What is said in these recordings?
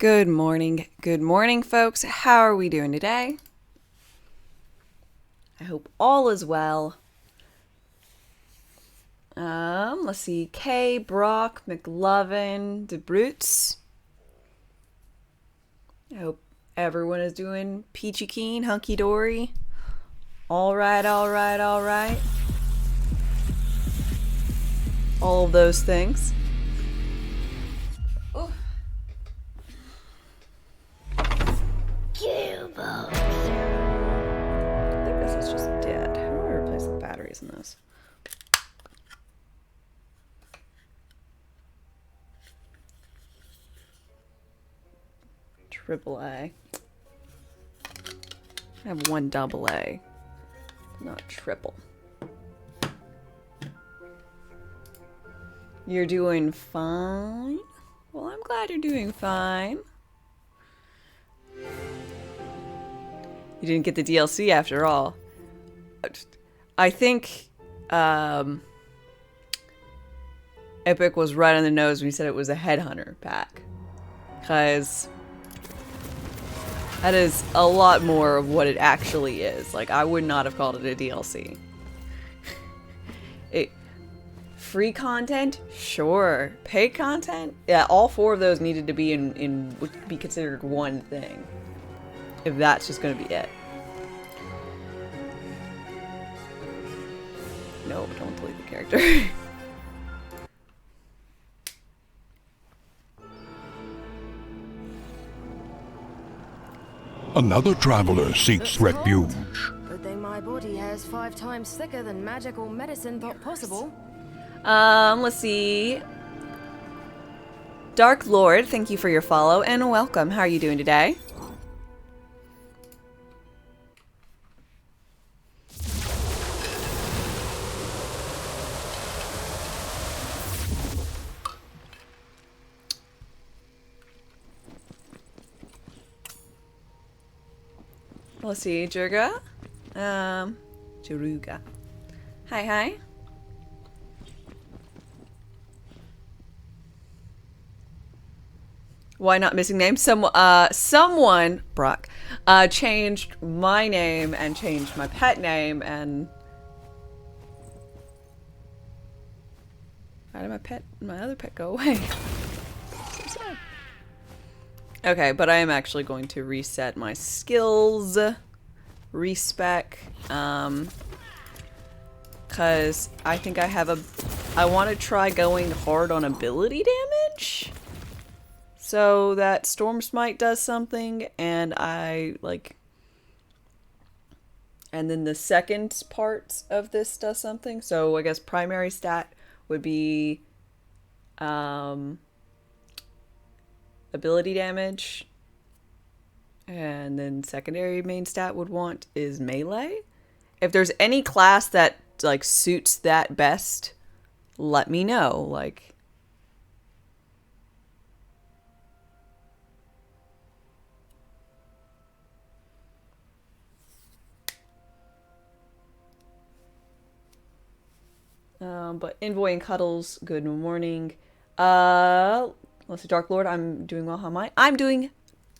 Good morning, folks. How are we doing today? I hope all is well. Let's see. Kay, Brock, McLovin, DeBrutes. I hope everyone is doing peachy keen, hunky dory. All right. All of those things. Oh. I think this is just dead. How do I replace the batteries in this? Triple A. I have one double A, not triple. You're doing fine? Well, I'm glad you're doing fine. You didn't get the DLC after all. I think Epic was right on the nose when he said it was a headhunter pack. Because that is a lot more of what it actually is. Like, I would not have called it a DLC. Free content? Sure. Paid content? Yeah, all four of those needed to be would be considered one thing. If that's just gonna be it. No, don't delete the character. Another traveler seeks refuge. Good thing my body hair is 5 times thicker than magic or medicine thought possible. Let's see. Dark Lord, thank you for your follow and welcome. How are you doing today? Let's see, Jurga. Juruga. Hi. Why not missing name? Someone, Brock, changed my name and changed my pet name and... Why did my other pet go away? So sad. Okay, but I am actually going to reset my skills. Respec. Because I think I want to try going hard on ability damage. So that Storm Smite does something, and and then the second part of this does something. So I guess primary stat would be ability damage, and then secondary main stat would want is melee. If there's any class that like suits that best, let me know. But Envoy and Cuddles, good morning. Let's see, Dark Lord, I'm doing well. How am I? I'm doing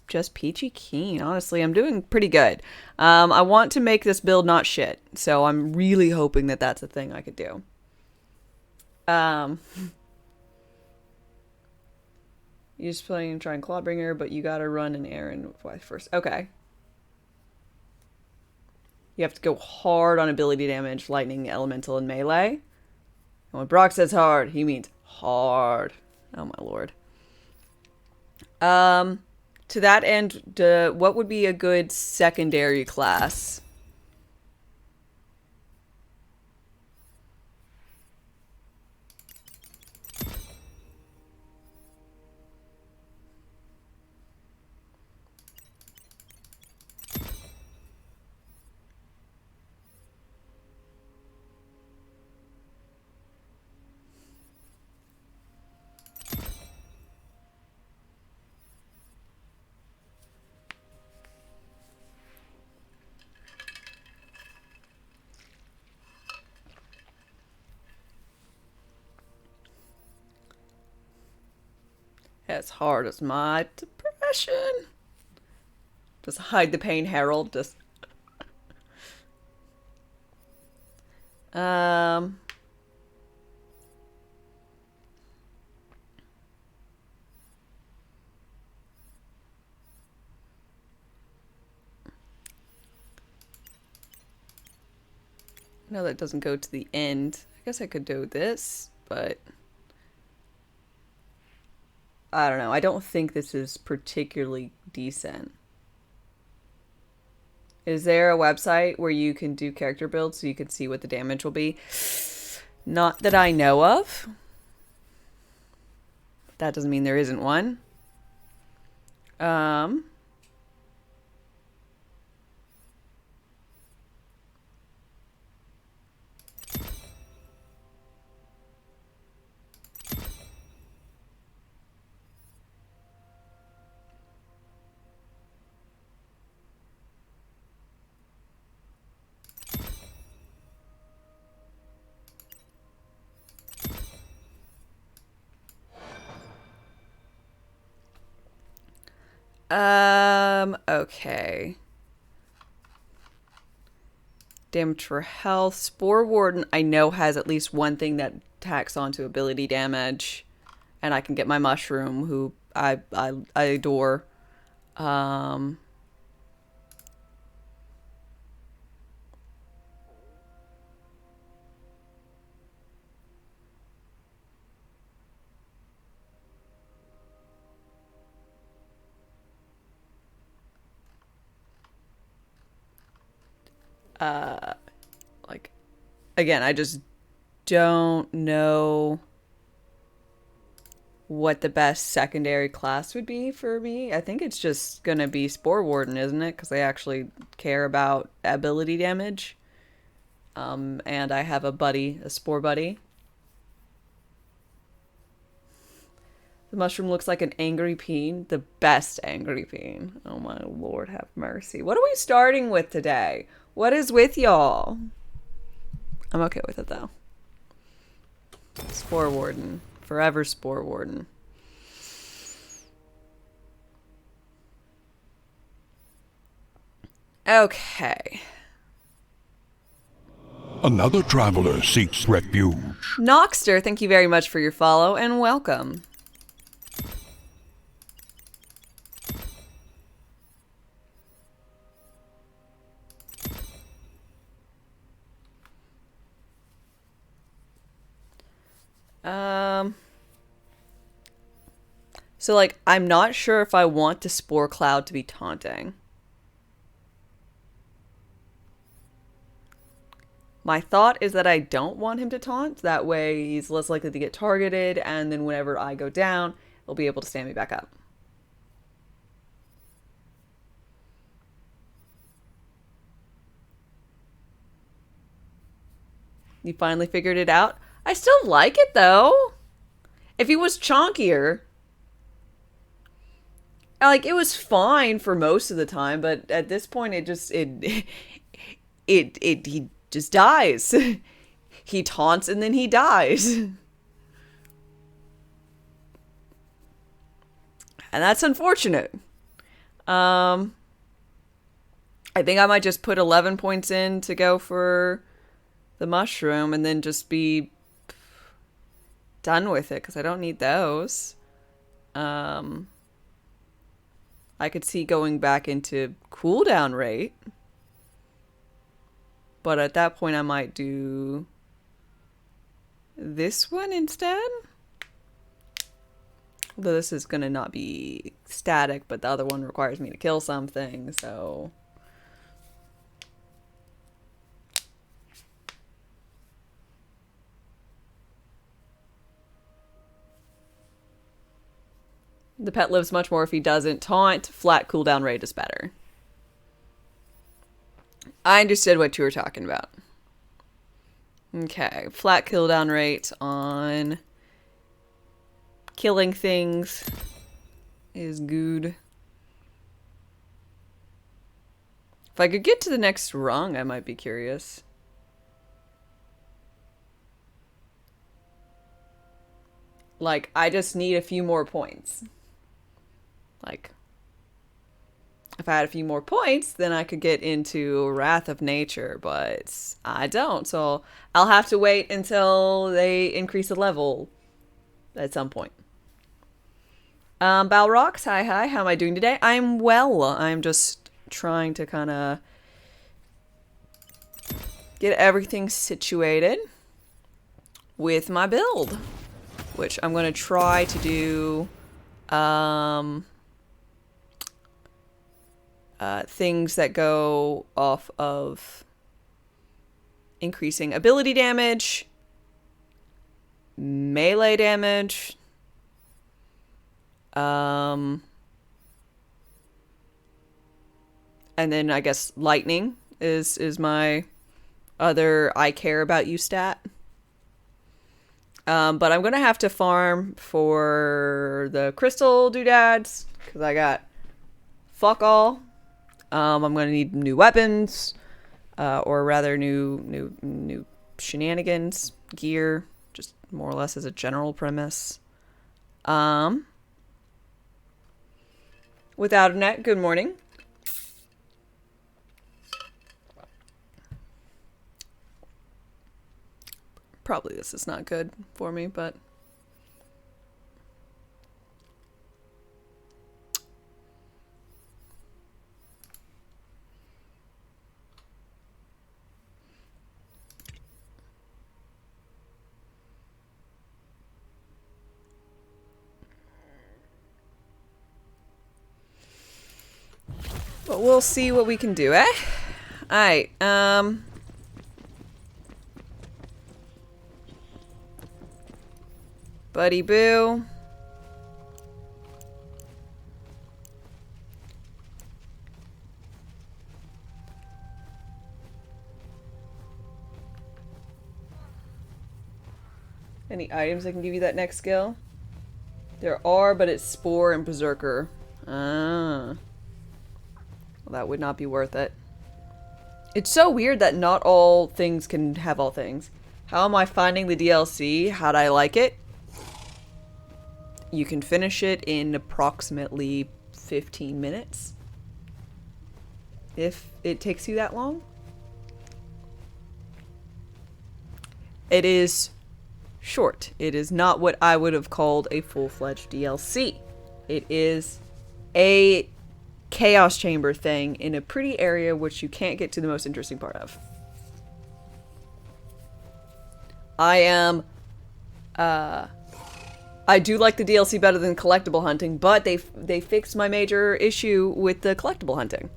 just peachy keen. Honestly, I'm doing pretty good. I want to make this build not shit, so I'm really hoping that that's a thing I could do. You're just playing trying Clawbringer, but you gotta run an errand first. Okay. You have to go hard on ability damage, lightning, elemental, and melee. And when Brock says hard, he means hard. Oh my lord. To that end, what would be a good secondary class? As hard as my depression. depression. Just hide the pain, Harold. Just. No, that doesn't go to the end. I guess I could do this, but I don't know. I don't think this is particularly decent. Is there a website where you can do character builds so you can see what the damage will be? Not that I know of. That doesn't mean there isn't one. Okay. Damage for health. Spore Warden, I know, has at least one thing that tacks onto ability damage. And I can get my mushroom, who I adore. Like, again, I just don't know what the best secondary class would be for me. I think it's just gonna be Spore Warden, isn't it? Because they actually care about ability damage. And I have a buddy, a Spore buddy. The mushroom looks like an angry peen. The best angry peen. Oh my lord, have mercy. What are we starting with today? What is with y'all? I'm okay with it though. Spore Warden. Forever Spore Warden. Okay. Another traveler seeks refuge. Noxter, thank you very much for your follow and welcome. So, like, I'm not sure if I want the Spore Cloud to be taunting. My thought is that I don't want him to taunt. That way he's less likely to get targeted, and then whenever I go down, he'll be able to stand me back up. You finally figured it out? I still like it, though. If he was chonkier... Like, it was fine for most of the time, but at this point, he just dies. He taunts and then he dies. And that's unfortunate. I think I might just put 11 points in to go for the mushroom and then just be done with it, because I don't need those. I could see going back into cooldown rate. But at that point, I might do this one instead. Although this is going to not be static, but the other one requires me to kill something, so... The pet lives much more if he doesn't taunt. Flat cooldown rate is better. I understood what you were talking about. Okay, flat cooldown rate on killing things is good. If I could get to the next rung, I might be curious. Like, I just need a few more points. Like, If I had a few more points, then I could get into Wrath of Nature, but I don't. So I'll have to wait until they increase the level at some point. Balrox, hi. How am I doing today? I'm well. I'm just trying to kind of get everything situated with my build, which I'm going to try to do things that go off of increasing ability damage, melee damage, and then I guess lightning is my other I care about you stat. But I'm gonna have to farm for the crystal doodads because I got fuck all. I'm gonna need new weapons, or rather new shenanigans, gear, just more or less as a general premise. Without a net, good morning. Probably this is not good for me, but we'll see what we can do, eh? Alright, Buddy Boo. Any items that can give you that next skill? There are, but it's Spore and Berserker. Ah. Well, that would not be worth it. It's so weird that not all things can have all things. How am I finding the DLC? How'd I like it? You can finish it in approximately 15 minutes. If it takes you that long. It is short. It is not what I would have called a full-fledged DLC. It is a Chaos Chamber thing in a pretty area which you can't get to the most interesting part of. I do like the DLC better than collectible hunting, but they fixed my major issue with the collectible hunting.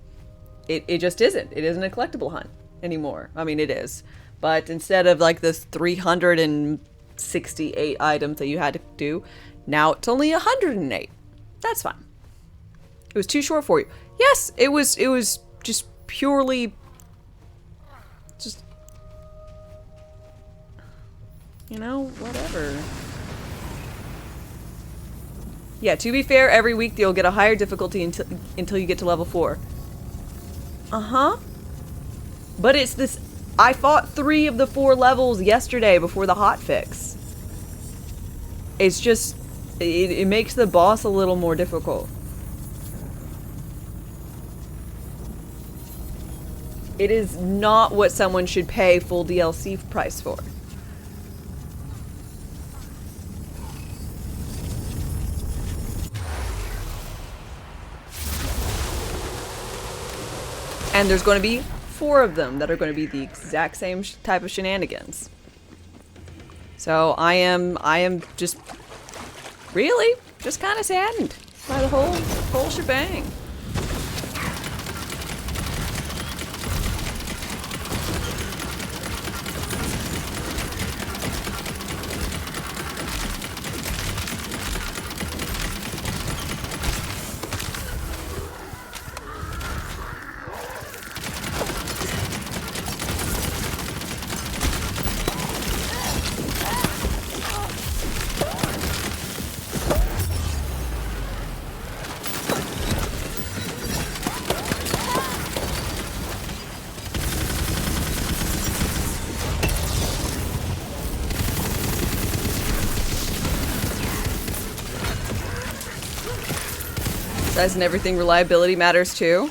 It just isn't. It isn't a collectible hunt anymore. I mean, it is. But instead of like this 368 items that you had to do, now it's only 108. That's fine. It was too short for you. Yes, it was just purely just, you know, whatever. Yeah, to be fair, every week you'll get a higher difficulty until you get to level 4. Uh-huh. But it's this... I fought 3 of the 4 levels yesterday before the hotfix. It's just... It makes the boss a little more difficult. It is not what someone should pay full DLC price for. And there's going to be 4 of them that are going to be the exact same type of shenanigans. So I am just really just kind of saddened by the whole shebang. Size and everything, reliability matters too.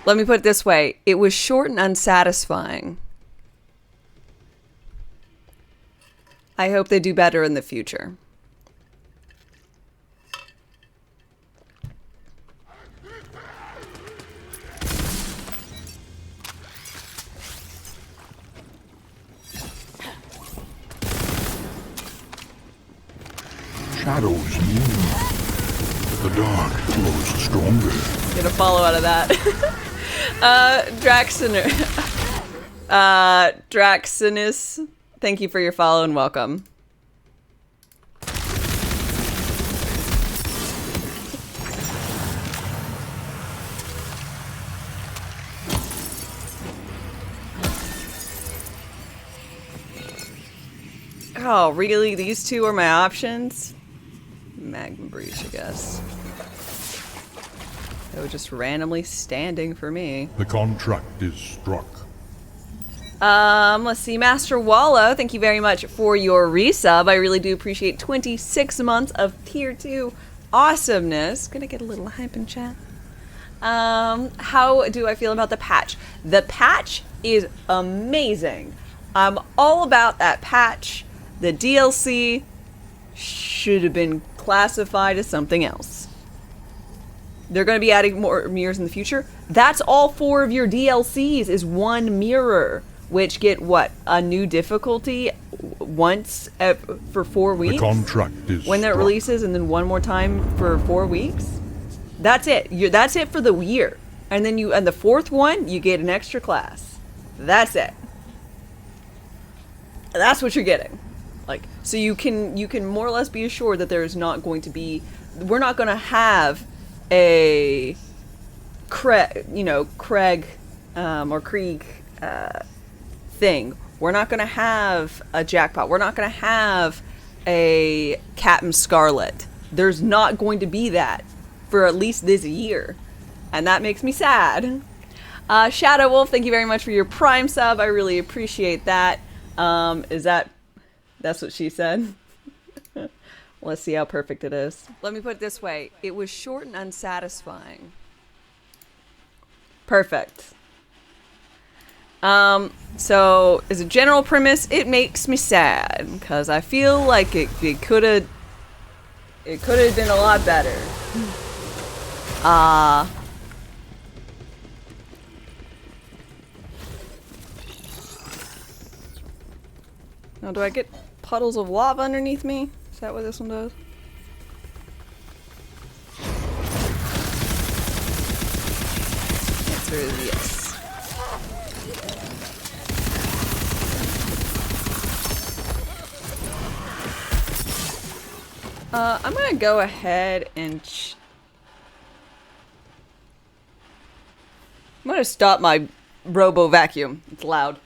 Let me put it this way. It was short and unsatisfying. I hope they do better in the future. Shadows move. The dark grows stronger. Get a follow out of that. Draxinus, thank you for your follow and welcome. Oh, really? These two are my options? Magma Breach, I guess. They were just randomly standing for me. The contract is struck. Let's see. Master Wallow, thank you very much for your resub. I really do appreciate 26 months of tier 2 awesomeness. Gonna get a little hype in chat. How do I feel about the patch? The patch is amazing. I'm all about that patch. The DLC should have been classified as something else. They're going to be adding more mirrors in the future. That's all 4 of your DLCs is one mirror, which get what? A new difficulty once for 4 weeks? The contract is when that struck. releases, and then one more time for 4 weeks? That's it. That's it for the year. And then and the 4th one, you get an extra class. That's it. That's what you're getting. Like, so you can more or less be assured that there is not going to be, we're not going to have a Craig or Krieg thing. We're not going to have a jackpot. We're not going to have a Captain Scarlet. There's not going to be that for at least this year, and that makes me sad. Shadow Wolf, thank you very much for your Prime sub. I really appreciate that. That's what she said. Let's see how perfect it is. Let me put it this way. It was short and unsatisfying. Perfect. So as a general premise, it makes me sad because I feel like it could have been a lot better. Now do I get puddles of lava underneath me? Is that what this one does? Answer is yes. I'm gonna go ahead and I'm gonna stop my robo vacuum. It's loud.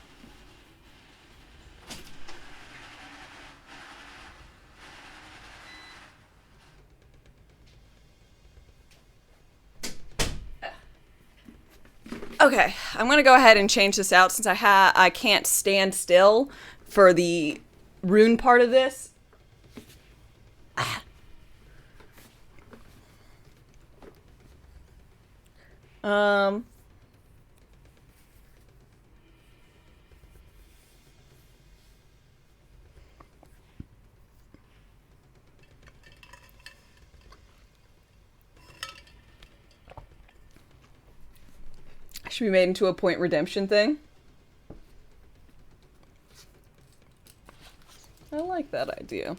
Okay, I'm gonna go ahead and change this out since I can't stand still for the rune part of this. Should be made into a point redemption thing. I like that idea.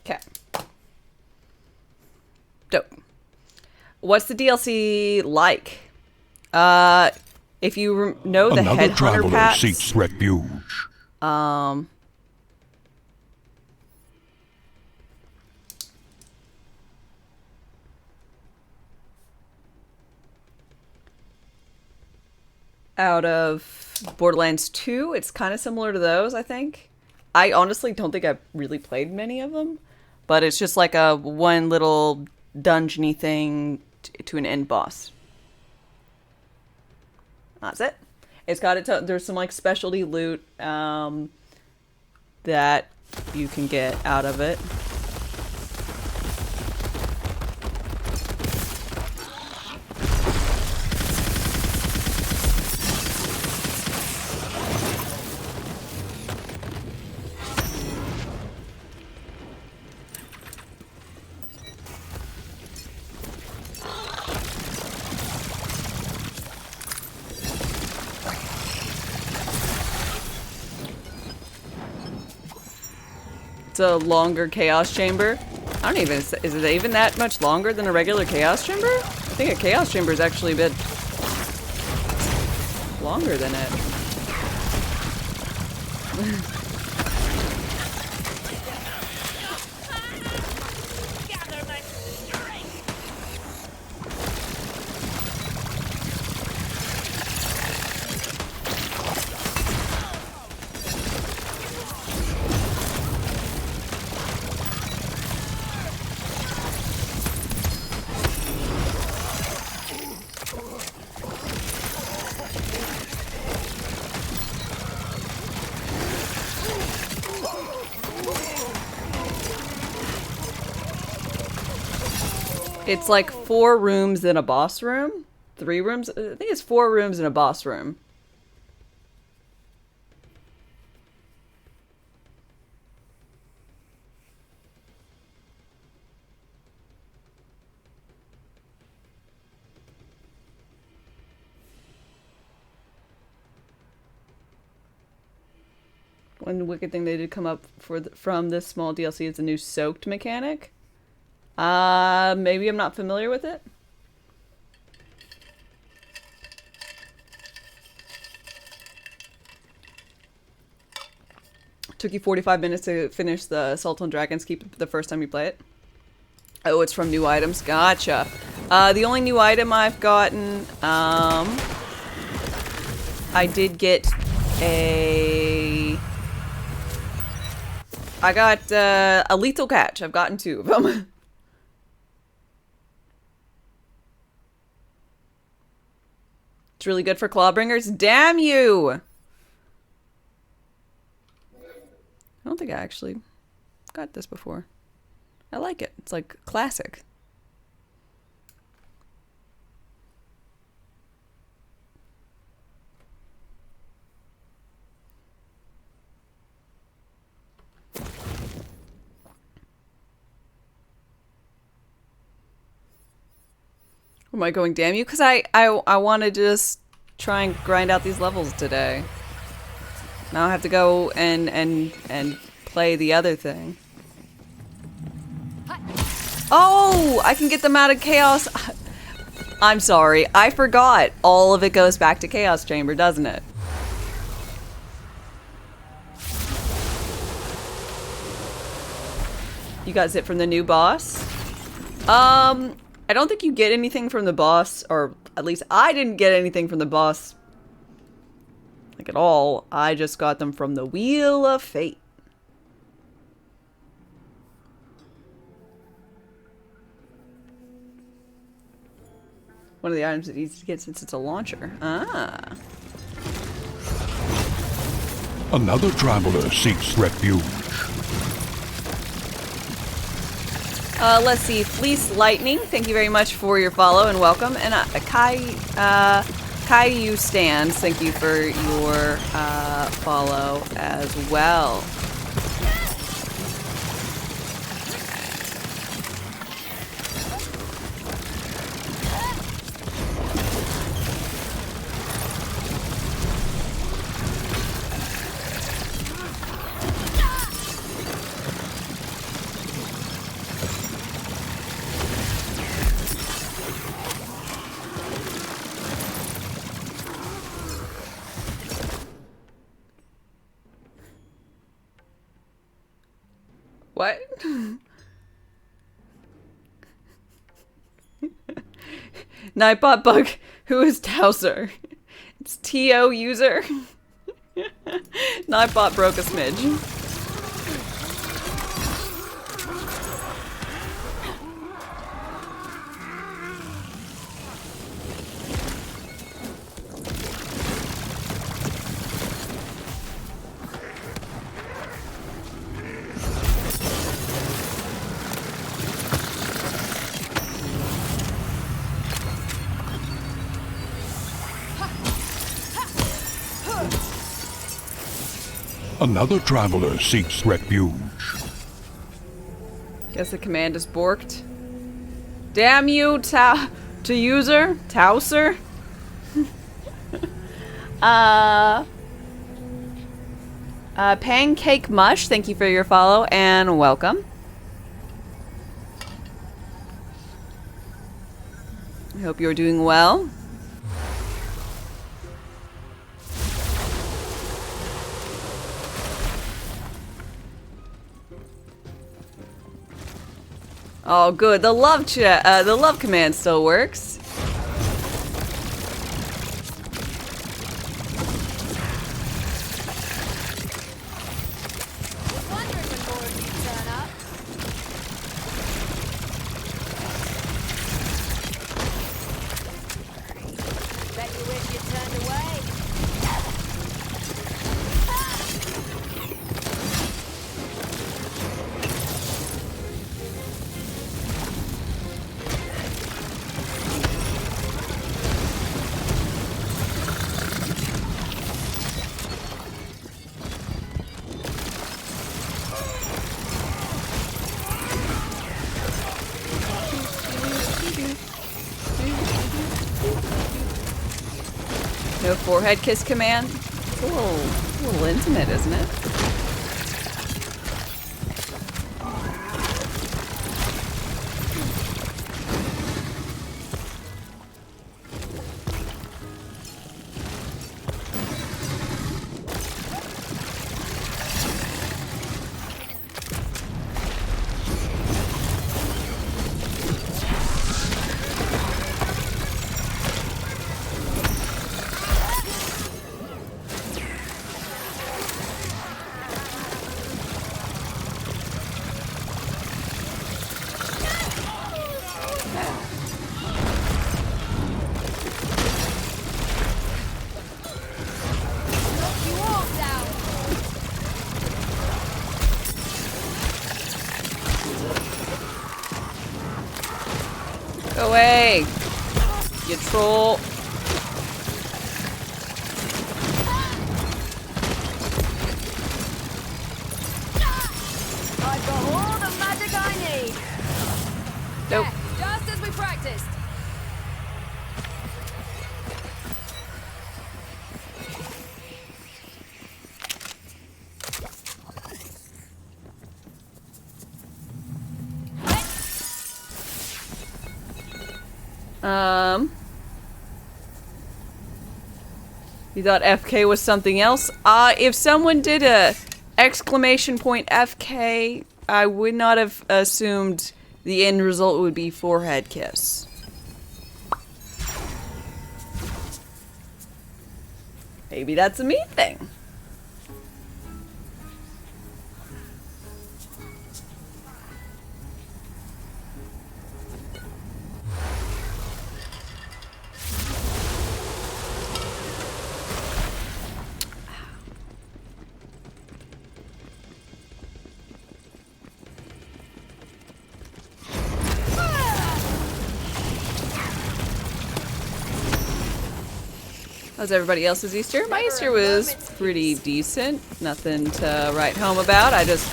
Okay. Dope. What's the DLC like? If you know the Another Headhunter traveler packs, seeks refuge. out of Borderlands 2. It's kind of similar to those, I think. I honestly don't think I've really played many of them, but it's just like a one little dungeony thing to an end boss. That's it. It's got there's some like specialty loot that you can get out of it. It's a longer chaos chamber. I don't even, is it even that much longer than a regular chaos chamber? I think a chaos chamber is actually a bit longer than it. It's like 4 rooms in a boss room. 3 rooms? I think it's 4 rooms in a boss room. One wicked thing they did come up from this small DLC is a new soaked mechanic. Maybe I'm not familiar with it. Took you 45 minutes to finish the Assault on Dragon's Keep the first time you play it. Oh, it's from new items. Gotcha. The only new item I've gotten, I did get I got a lethal catch. I've gotten 2 of them. It's really good for clawbringers. Damn you! I don't think I actually got this before. I like it. It's like classic. Am I going damn you? Because I want to just try and grind out these levels today. Now I have to go and play the other thing. Oh! I can get them out of Chaos. I'm sorry. I forgot. All of it goes back to Chaos Chamber, doesn't it? You got Zip from the new boss? I don't think you get anything from the boss, or at least I didn't get anything from the boss, like at all. I just got them from the Wheel of Fate. One of the items that easy to get since it's a launcher. Ah. Another traveler seeks refuge. Let's see. Fleece Lightning, thank you very much for your follow and welcome. And Caillou Stands, thank you for your follow as well. What? Nightbot Bug, who is Towser? It's TO user. Nightbot broke a smidge. Another traveler seeks refuge. Guess the command is borked. Damn you, to user? Towser? Pancake Mush, thank you for your follow and welcome. I hope you're doing well. Oh, good. The love command still works. Wondering when more of you turn up. Bet you wish you turned away. No forehead kiss command. It's a little intimate, isn't it? You all down. Go away, you troll. I've got all the magic I need. Nope. Yeah, just as we practiced. You thought FK was something else? If someone did a exclamation point FK, I would not have assumed the end result would be forehead kiss. Maybe that's a me thing. How's everybody else's Easter? My Easter was pretty decent. Nothing to write home about. I just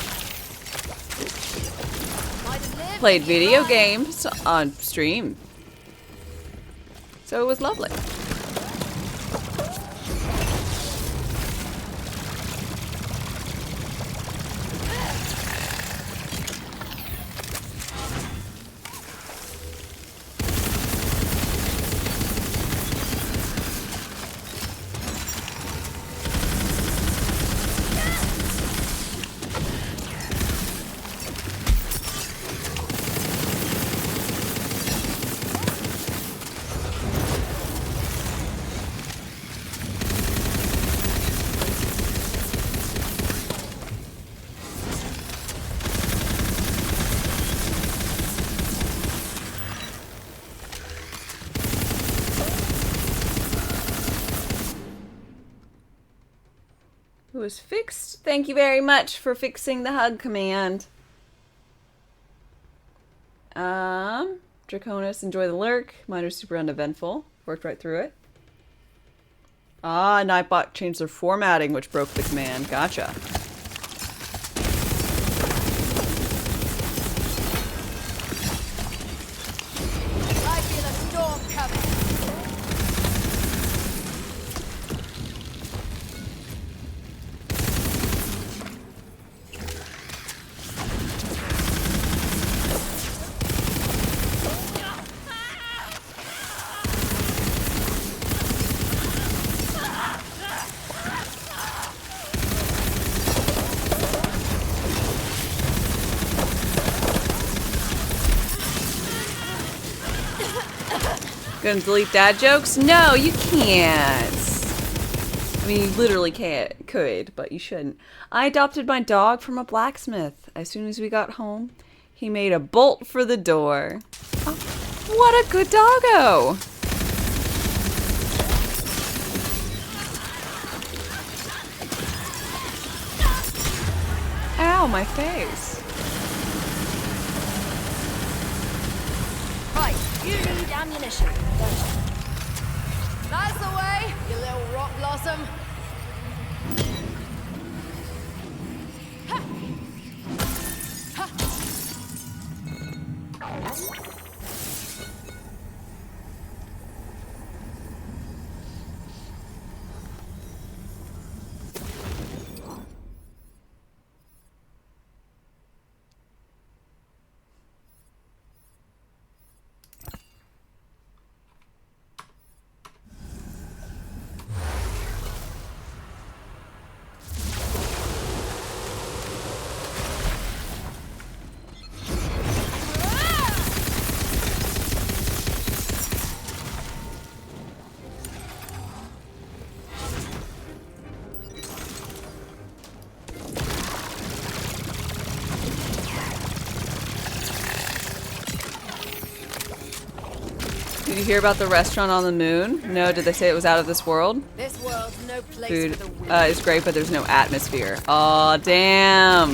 played video games on stream. So it was lovely. was fixed. Thank you very much for fixing the hug command. Draconis, enjoy the lurk. Mine are super uneventful. Worked right through it. Ah, Nightbot changed their formatting, which broke the command. Gotcha. I feel a storm coming. Gonna delete dad jokes? No, you can't. I mean, you literally could, but you shouldn't. I adopted my dog from a blacksmith. As soon as we got home, he made a bolt for the door. Oh, what a good doggo! Ow, my face. Right, you need ammunition, don't you? That's the way, you little rock blossom. Did you hear about the restaurant on the moon? No, did they say it was out of this world? This world's no place Food for the weak. is great, but there's no atmosphere. Aw, damn.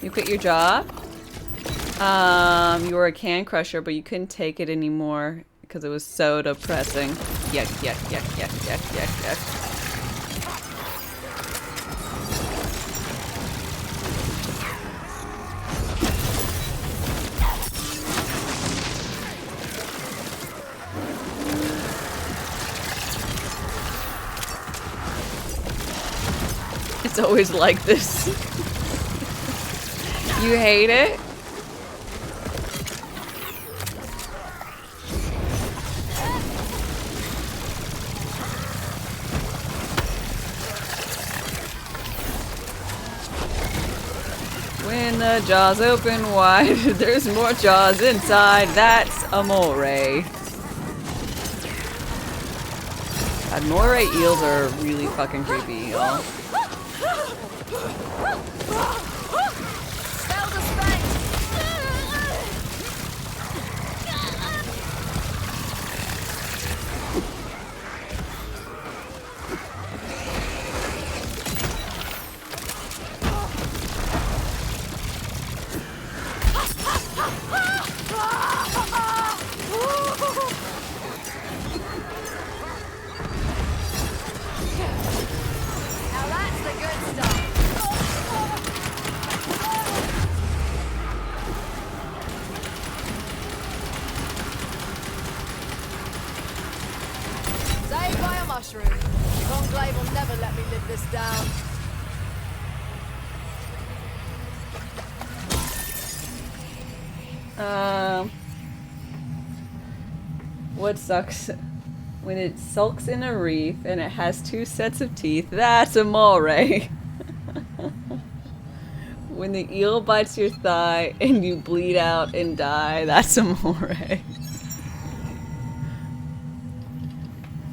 You quit your job? You were a can crusher, but you couldn't take it anymore because it was so depressing. Yuck, yuck, yuck, yuck, yuck, yuck, yuck. It's always like this. You hate it? When the jaws open wide, there's more jaws inside. That's a moray. God, moray eels are really fucking creepy, y'all. Spell the spank. Now that's the good stuff. Saved by a mushroom. The Conclave will never let me live this down. What sucks? When it sulks in a reef and it has two sets of teeth, that's a moray. When the eel bites your thigh and you bleed out and die, that's a moray.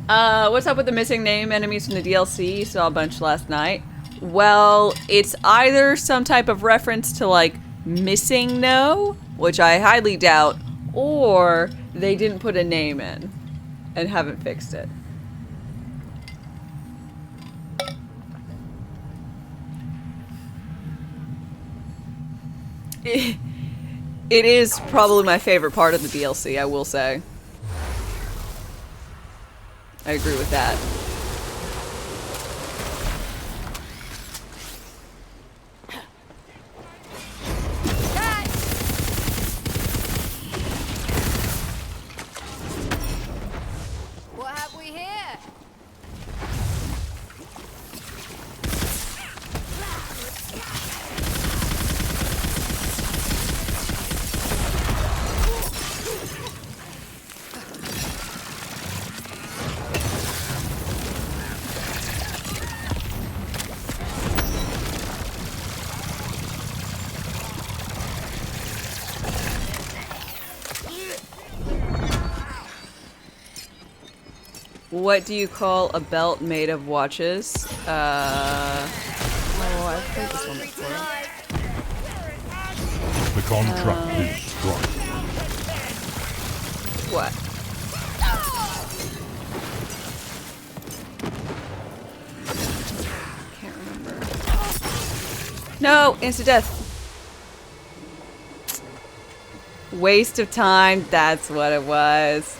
What's up with the missing name enemies from the DLC? You saw a bunch last night. Well, it's either some type of reference to like missing no, which I highly doubt, or they didn't put a name in and haven't fixed it. It is probably my favorite part of the DLC, I will say. I agree with that. What have we here? What do you call a belt made of watches? Oh, I've played this one before. The contract is struck. What? Can't remember. No! Instant death! Waste of time, that's what it was.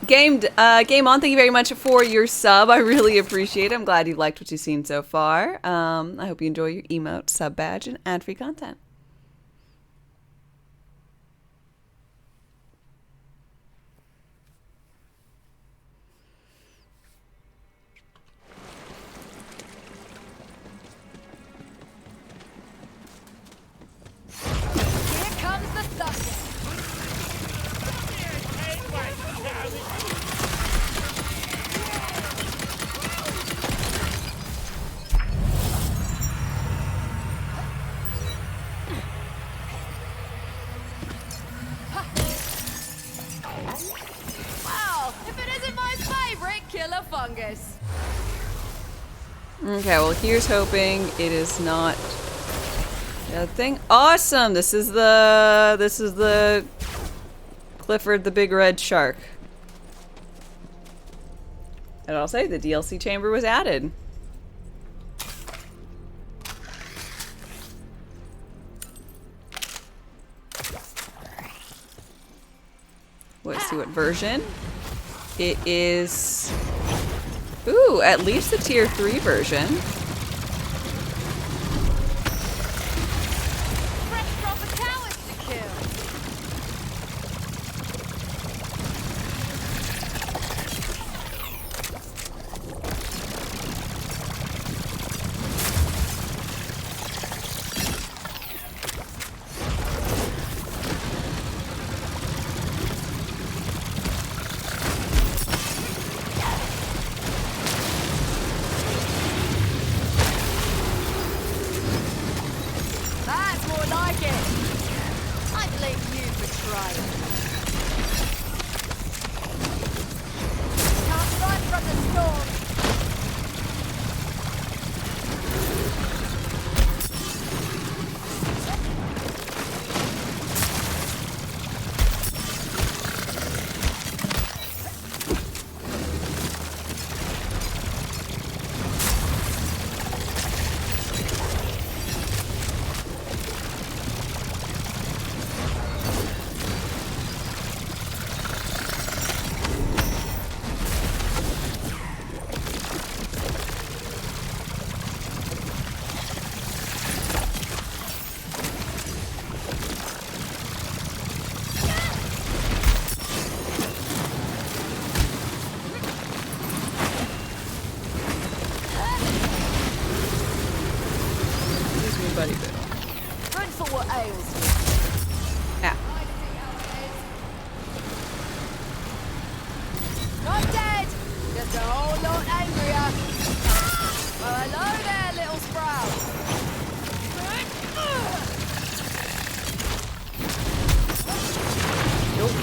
Game on, thank you very much for your sub. I really appreciate it. I'm glad you liked what you've seen so far. I hope you enjoy your emote, sub badge, and ad-free content. Here comes the thunder. Wow, if it isn't my favorite killer fungus. Okay, well, here's hoping it is not that thing. Awesome! This is the Clifford the Big Red Shark. And I'll say the DLC chamber was added. Let's see what version. It is... Ooh, at least the tier 3 version. Fresh drop of cowards to kill. That's more like it. I blame you for trying. Can't run from the storm. Excuse me, buddy boo. Good for what ails you. Ah. Not dead, just a whole lot angrier. Well, hello there, little sprout. Nope.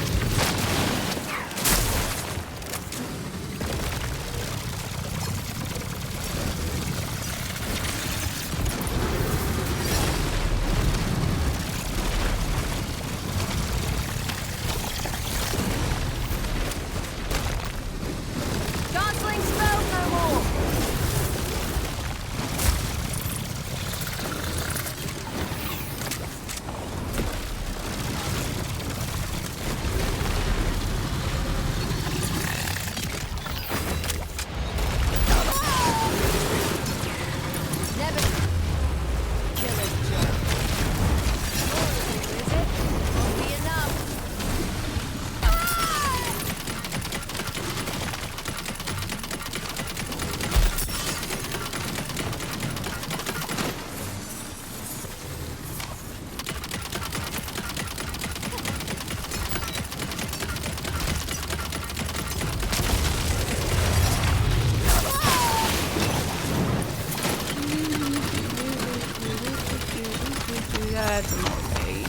That's okay.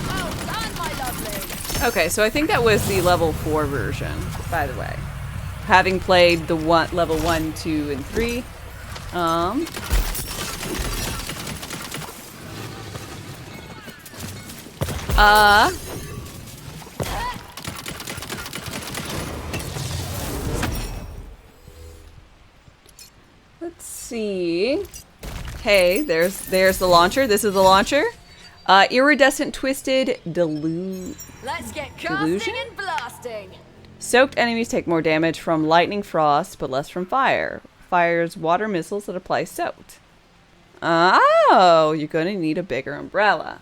Well done, my lovely. Okay, so I think that was the level 4 version, by the way. Having played the level 1, 2, and 3. Let's see. Hey, there's the launcher. This is the launcher. Iridescent Twisted Let's get Delusion? casting and blasting. Soaked enemies take more damage from lightning frost, but less from fire. Fires water missiles that apply soaked. Oh, you're gonna need a bigger umbrella.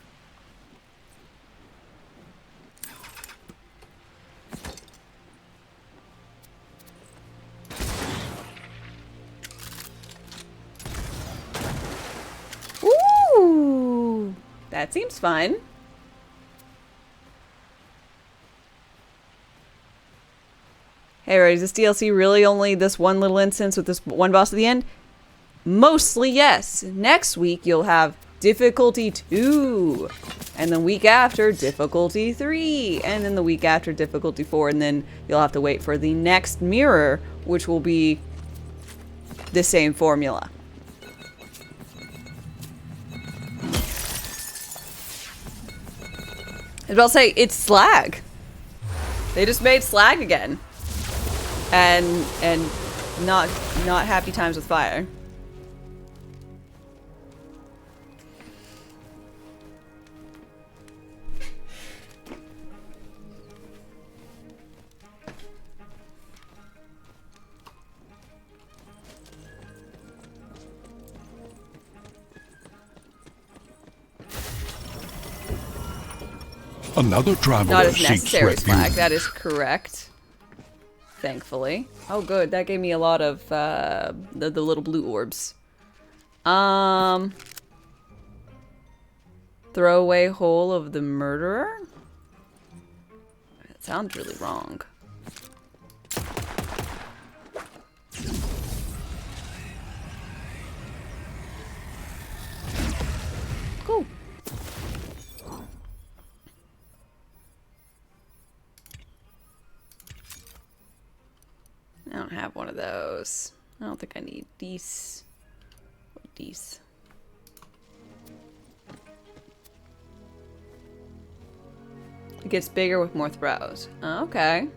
Ooh, that seems fun. Hey, right, is this DLC really only this one little instance with this one boss at the end? Mostly yes. Next week you'll have difficulty 2. And the week after, difficulty 3. And then the week after, difficulty 4. And then you'll have to wait for the next mirror, which will be the same formula. I was about to say, it's Slag. They just made Slag again. And not happy times with fire. Another traveler Not as seeks necessary as Slag. refuge. That is correct. Thankfully. Oh, good. That gave me a lot of the little blue orbs. Throwaway hole of the murderer? That sounds really wrong. Cool. I don't have one of those. I don't think I need these. What these? It gets bigger with more throws. Okay.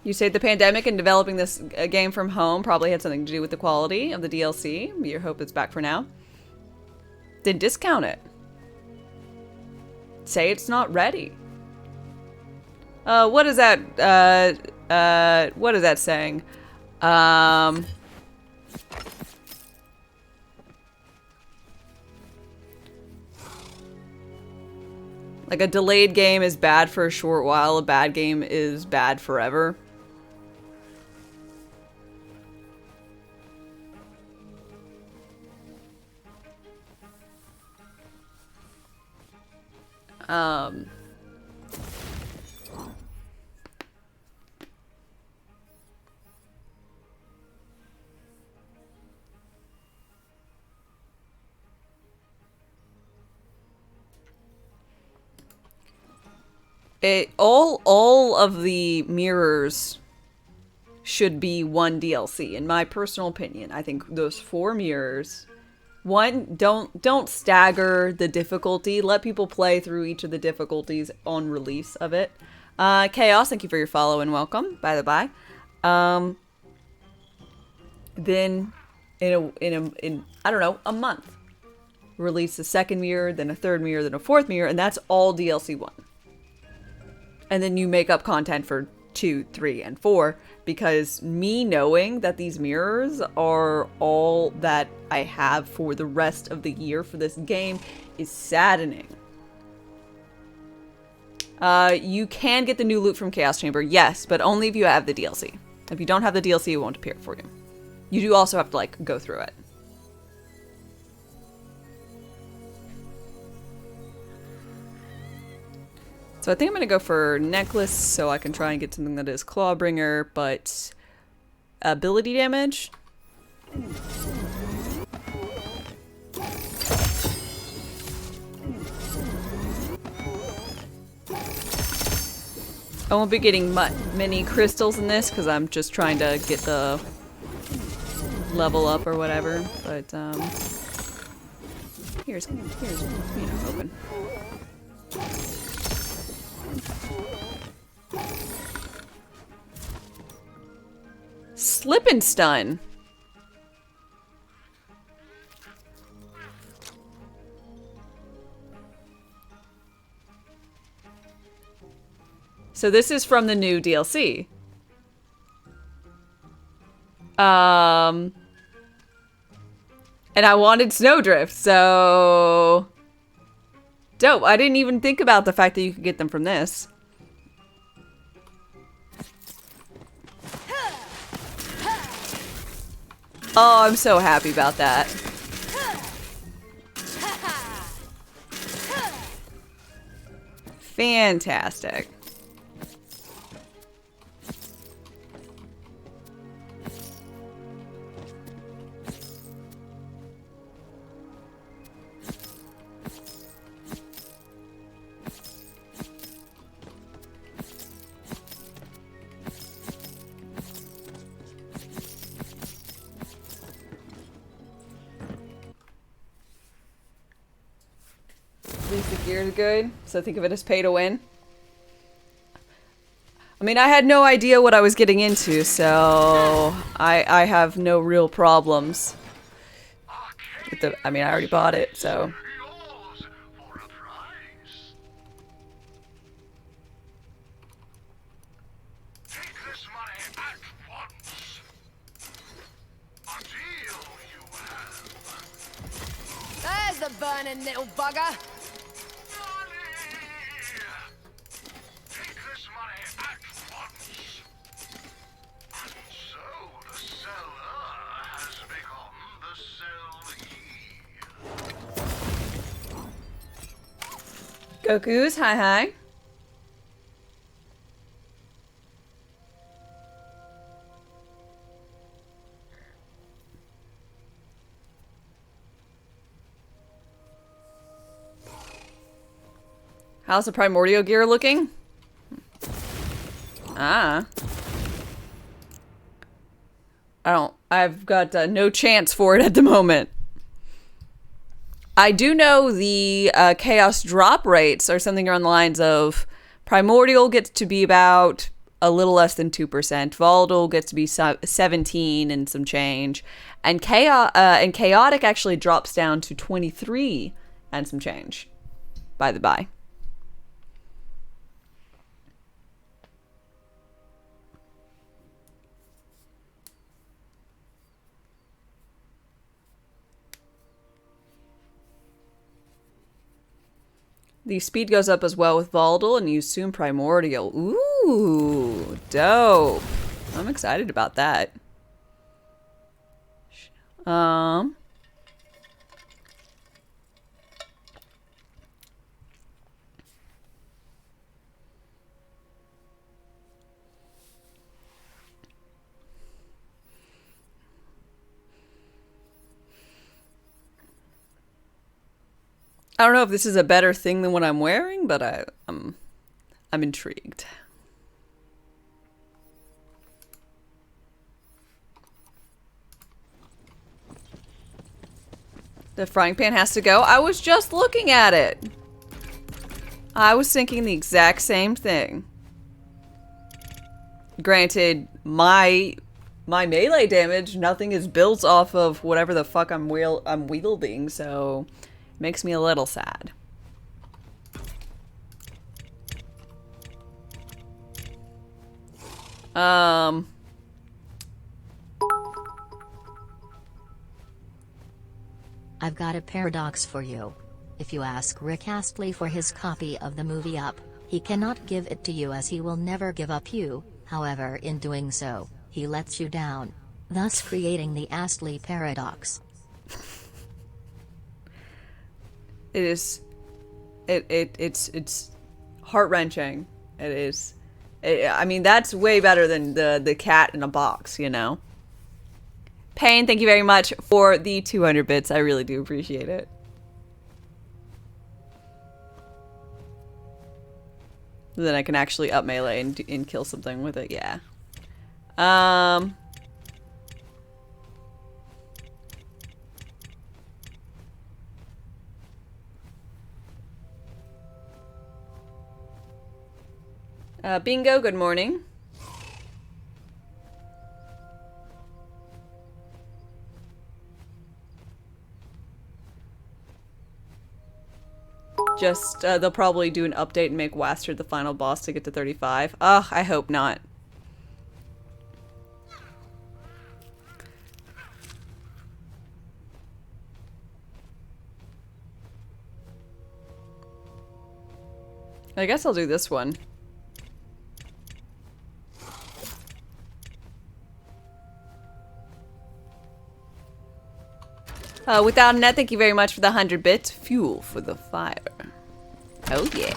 You say the pandemic and developing this game from home probably had something to do with the quality of the DLC. You hope it's back for now. Then discount it. Say it's not ready. What is that? What is that saying? Like a delayed game is bad for a short while, a bad game is bad forever. All of the mirrors should be one DLC, in my personal opinion. I think those 4 mirrors. One, don't stagger the difficulty. Let people play through each of the difficulties on release of it. Chaos, thank you for your follow and welcome, by the by. Then in I don't know, a month, release a second mirror, then a third mirror, then a fourth mirror, and that's all DLC 1. And then you make up content for 2, 3, and 4, because me knowing that these mirrors are all that I have for the rest of the year for this game is saddening. You can get the new loot from Chaos Chamber, yes, but only if you have the DLC. If you don't have the DLC, it won't appear for you. You do also have to, like, go through it. So I think I'm going to go for necklace so I can try and get something that is clawbringer, but ability damage. I won't be getting many crystals in this because I'm just trying to get the level up or whatever. But here's you know, open. Slip and stun. So this is from the new DLC. And I wanted Snowdrift, so dope. I didn't even think about the fact that you could get them from this. Oh, I'm so happy about that. Fantastic. At least the gear is good, so think of it as pay to win. I mean, I had no idea what I was getting into, so I have no real problems with the. I mean, I already bought it, so. There's the burning little bugger. Goku's, hi. How's the primordial gear looking? Ah. I've got no chance for it at the moment. I do know the chaos drop rates are something around the lines of primordial gets to be about a little less than 2%. Volatile gets to be 17 and some change. And chaotic actually drops down to 23 and some change. By the by. The speed goes up as well with volatile, and you assume primordial. Ooh, dope. I'm excited about that. I don't know if this is a better thing than what I'm wearing, but I'm intrigued. The frying pan has to go. I was just looking at it. I was thinking the exact same thing. Granted, my melee damage, nothing is built off of whatever the fuck I'm wielding, so it makes me a little sad. I've got a paradox for you. If you ask Rick Astley for his copy of the movie Up, he cannot give it to you as he will never give up you. However, in doing so, he lets you down, thus creating the Astley paradox. It's heart-wrenching. It is. I mean, that's way better than the cat in a box, you know? Pain, thank you very much for the 200 bits. I really do appreciate it. Then I can actually up melee and kill something with it, yeah. Bingo, good morning. Just, they'll probably do an update and make Wastard the final boss to get to 35. Ugh, I hope not. I guess I'll do this one. Without a net, thank you very much for the 100 bits. Fuel for the fire. Oh yeah.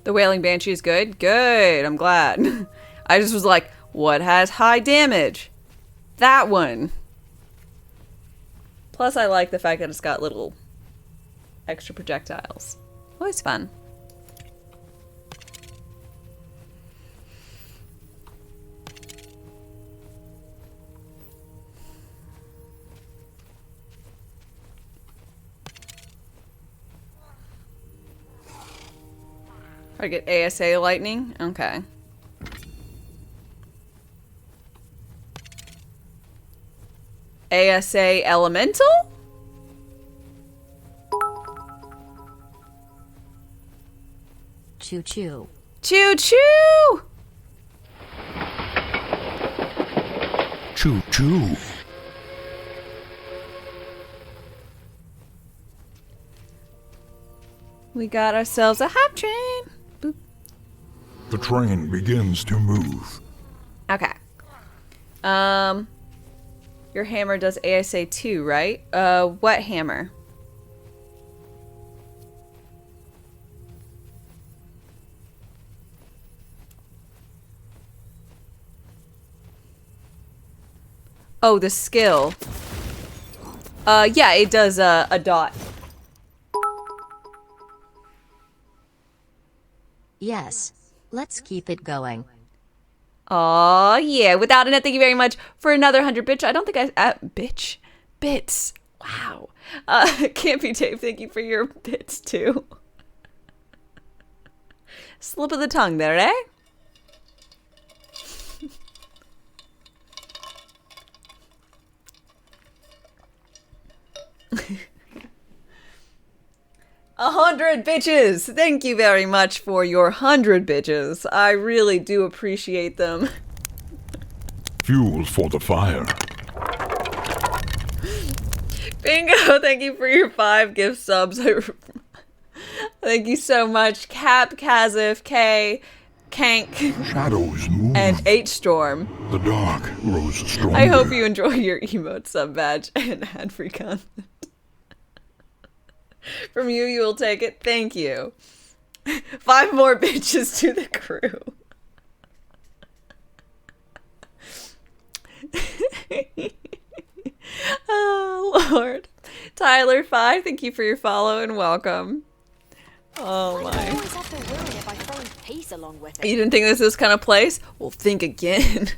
The Wailing Banshee is good? Good, I'm glad. I just was like, what has high damage? That one. Plus, I like the fact that it's got little extra projectiles. Always fun. I get ASA lightning? Okay. ASA elemental? Choo choo. Choo choo! Choo choo. We got ourselves a hype train. Boop. The train begins to move. Okay. Your hammer does ASA 2, right? What hammer? Oh, the skill. Yeah, it does a dot. Yes. Let's keep it going. Aw, yeah. Without a net, thank you very much for another 100 bitch. I don't think bitch? Bits. Wow. Campy Dave, thank you for your bits, too. Slip of the tongue there, eh? A 100 bitches! Thank you very much for your 100 bitches. I really do appreciate them. Fuel for the fire. Bingo! Thank you for your 5 gift subs. Thank you so much. Cap, Kazif, K, Kank, Shadows move. and H-Storm. The dark grows stronger. I hope you enjoy your emote sub badge and ad-free content. From you, you will take it. Thank you. 5 more bitches to the crew. Oh, Lord. Tyler 5, thank you for your follow and welcome. Oh, my. I always have to ruin it by throwing peace along with it. You didn't think this was kind of place? Well, think again.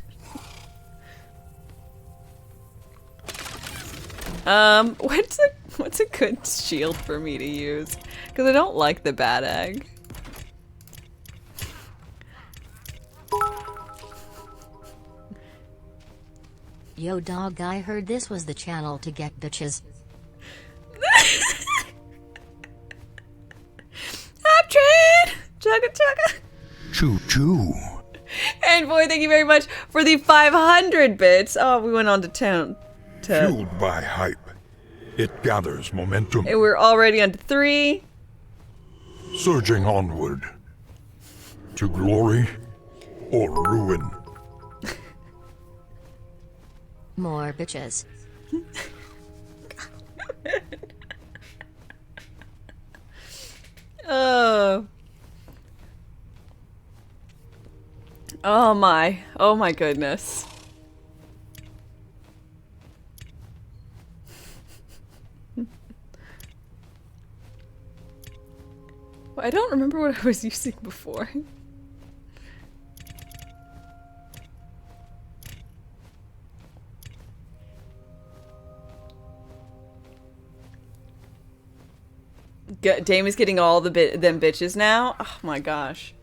What's a good shield for me to use? Because I don't like the bad egg. Yo dog, I heard this was the channel to get bitches. Hop train! Chugga chugga! Choo choo. And boy, thank you very much for the 500 bits. Oh, we went on to town. Fueled by hype. It gathers momentum, And we're already on 3. surging onward. To glory or ruin. More bitches. Oh. Oh my. Oh my goodness. I don't remember what I was using before. Dame is getting all them bitches now? Oh my gosh.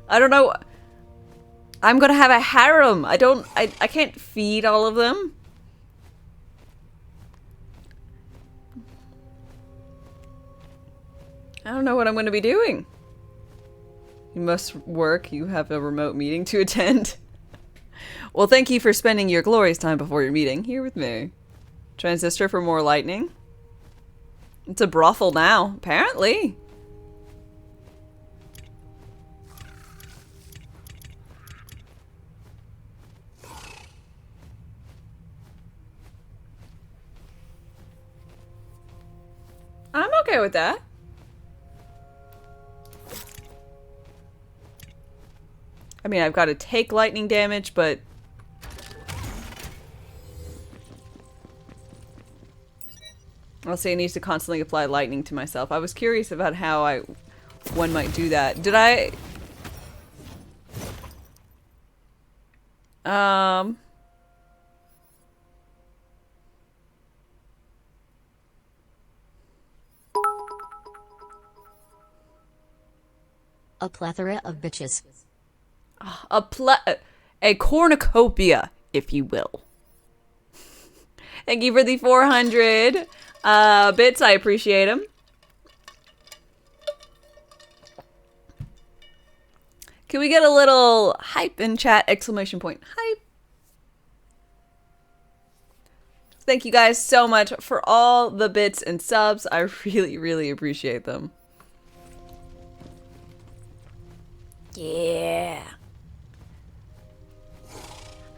I don't know. I'm gonna have a harem. I can't feed all of them. I don't know what I'm gonna be doing. You must work. You have a remote meeting to attend. Well, thank you for spending your glorious time before your meeting here with me. Transistor for more lightning. It's a brothel now, apparently. I'm okay with that. I mean, I've got to take lightning damage, but... I'll say it needs to constantly apply lightning to myself. I was curious about how one might do that. Did I... A plethora of bitches. A cornucopia, if you will. Thank you for the 400 bits. I appreciate them. Can we get a little hype in chat? Exclamation point. Hype. Thank you guys so much for all the bits and subs. I really, really appreciate them. Yeah.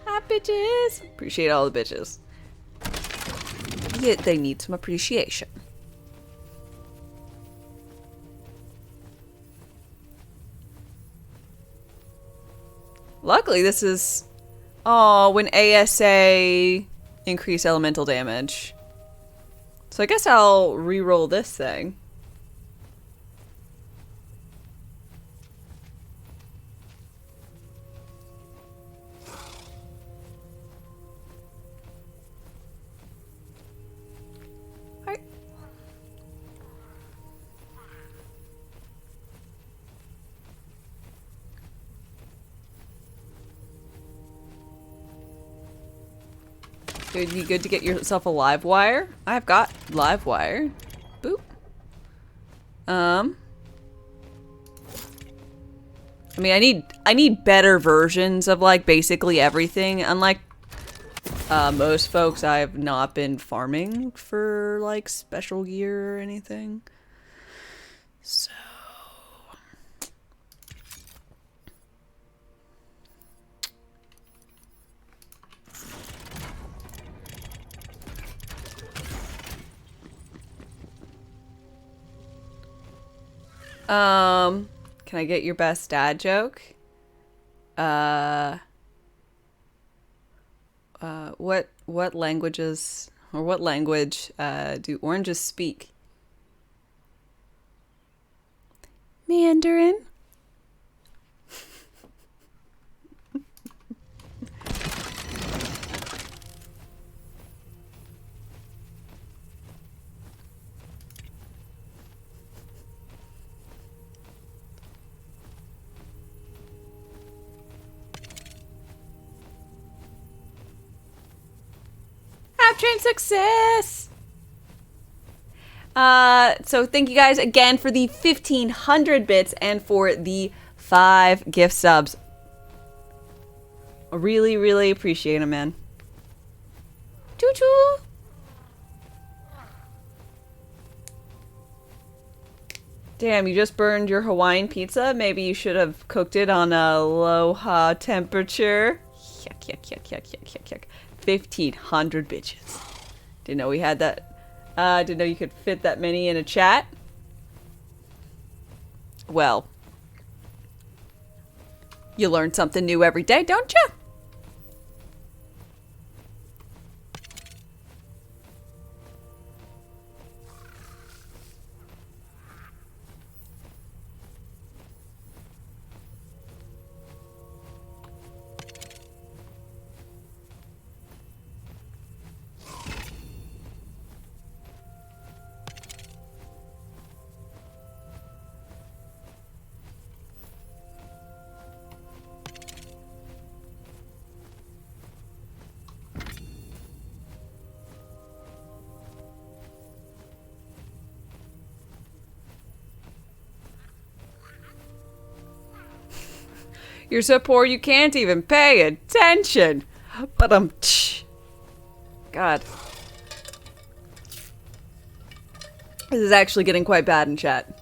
Hi, bitches. Appreciate all the bitches. Yeah, they need some appreciation. Luckily, this is... Oh, when ASA increase elemental damage. So I guess I'll re-roll this thing. It'd be good to get yourself a live wire. I've got live wire. Boop. I mean, I need better versions of like basically everything. Unlike most folks, I have not been farming for like special gear or anything. So. Can I get your best dad joke? What languages or what language do oranges speak? Mandarin. Train success! So thank you guys again for the 1,500 bits and for the 5 gift subs. I really, really appreciate them, man. Choo-choo! Damn, you just burned your Hawaiian pizza? Maybe you should have cooked it on a low hot temperature. Yuck, yuck, yuck, yuck, yuck, yuck, yuck. 1,500 bitches. Didn't know we had that. Didn't know you could fit that many in a chat. Well, you learn something new every day, don't you? You're so poor you can't even pay attention. But God. This is actually getting quite bad in chat.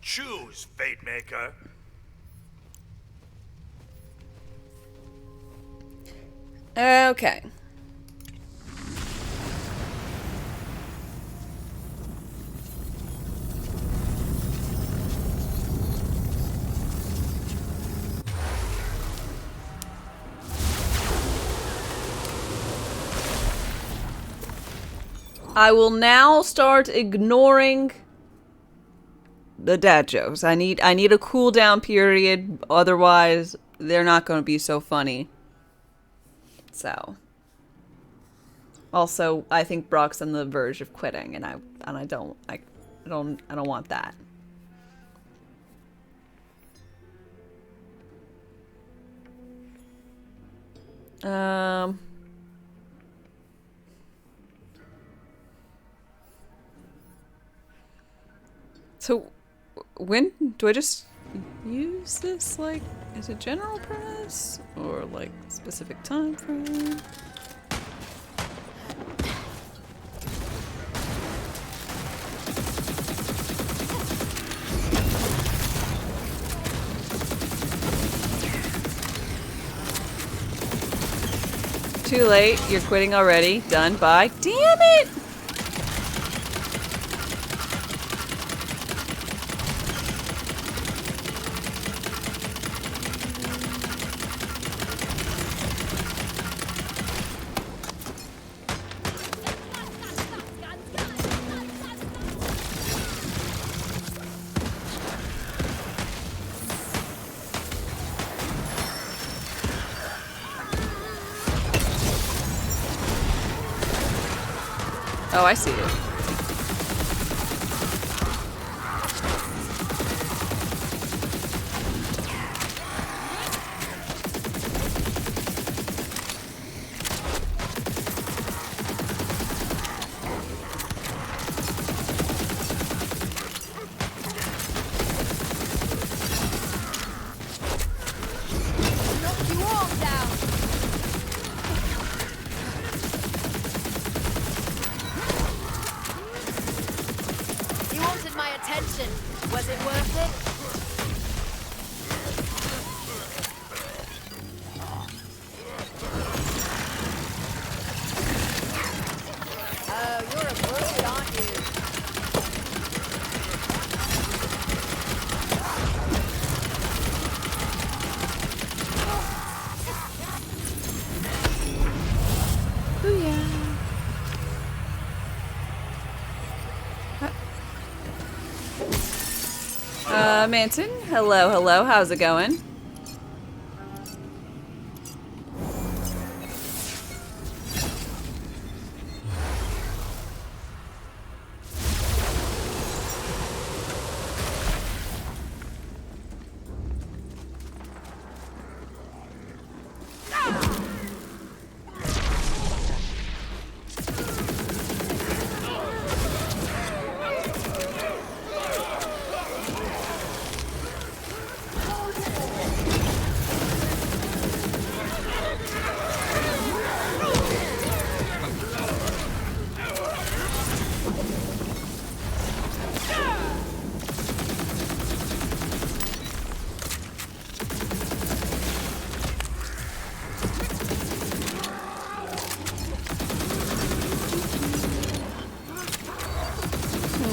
Choose, Fate Maker. Okay. I will now start ignoring the dad jokes. I need a cooldown period, otherwise they're not going to be so funny. So, also, I think Brock's on the verge of quitting, and I don't want that. So, when do I just use this, like, as a general premise? Or, like, specific time frame? Too late. You're quitting already. Done. Bye. Damn it! Oh, I see it. Knock you all down. You wanted my attention. Was it worth it? Oh, you're a brute, aren't you? Manson, hello, hello, how's it going?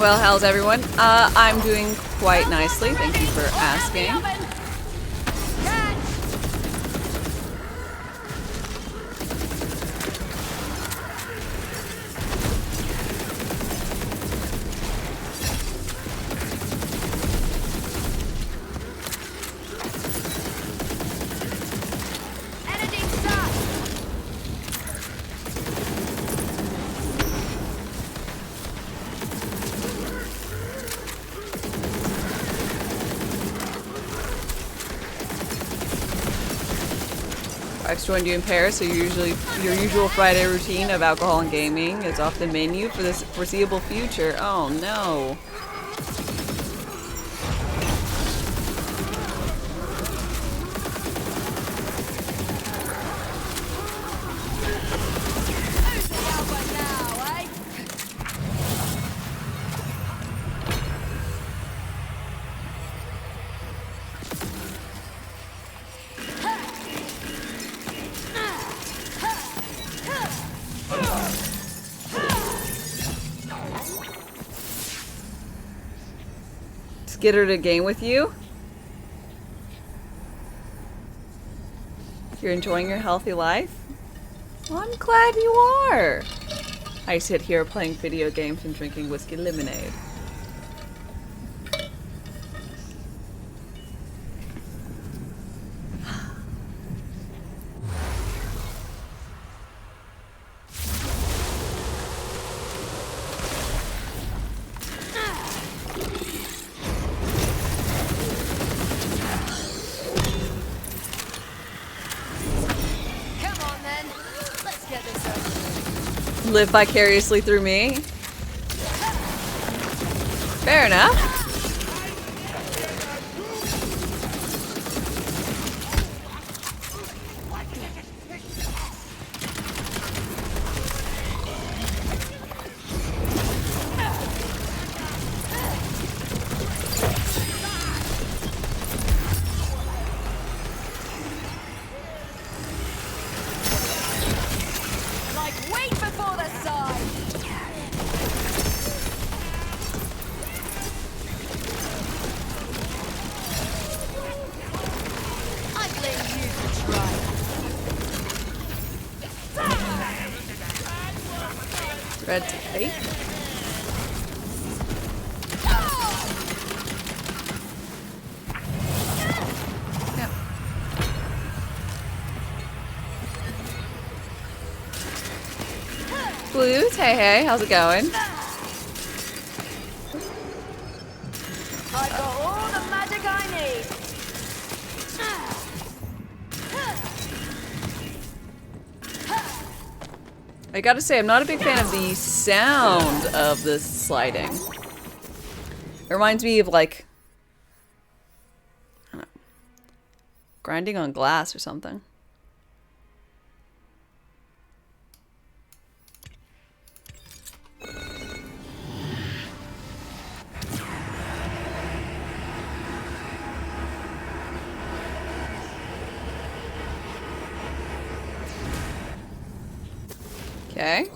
Well, how's everyone? I'm doing quite nicely. Thank you for asking. I've joined you in Paris, so your usual Friday routine of alcohol and gaming is off the menu for this foreseeable future. Oh no. Get her to game with you? You're enjoying your healthy life? Well, I'm glad you are. I sit here playing video games and drinking whiskey lemonade. Live vicariously through me. Fair enough. Red tape. Yep. Blues, hey, how's it going? I've got all the magic I need. I gotta say, I'm not a big fan of the sound of this sliding. It reminds me of, like, I don't know, grinding on glass or something. Okay.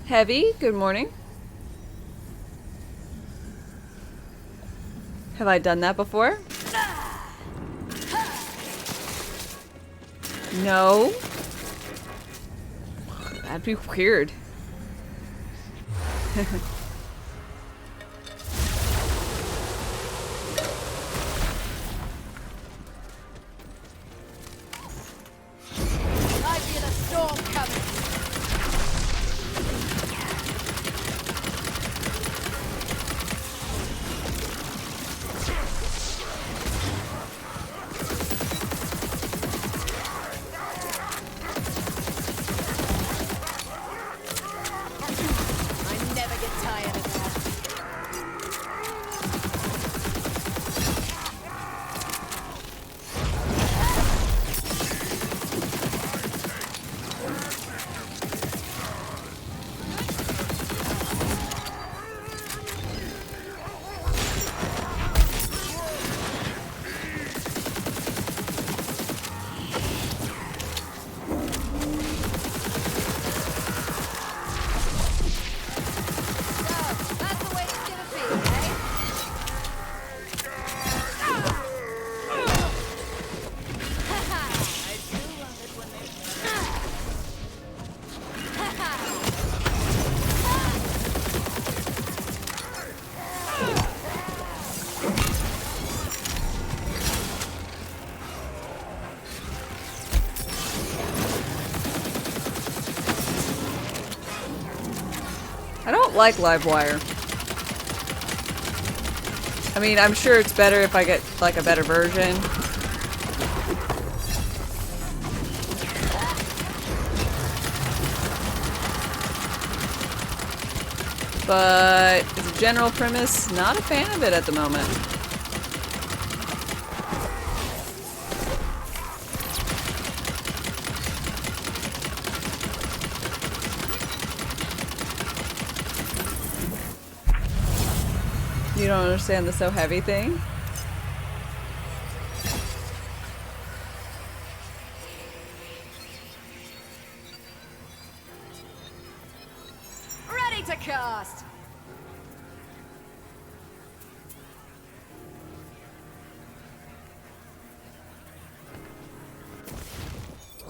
Heavy, good morning. Have I done that before? No. That'd be weird. I feel a storm coming. I never get tired. don't like Livewire. I mean, I'm sure it's better if I get like a better version. But as a general premise, not a fan of it at the moment. You don't understand the so heavy thing? Ready to cast.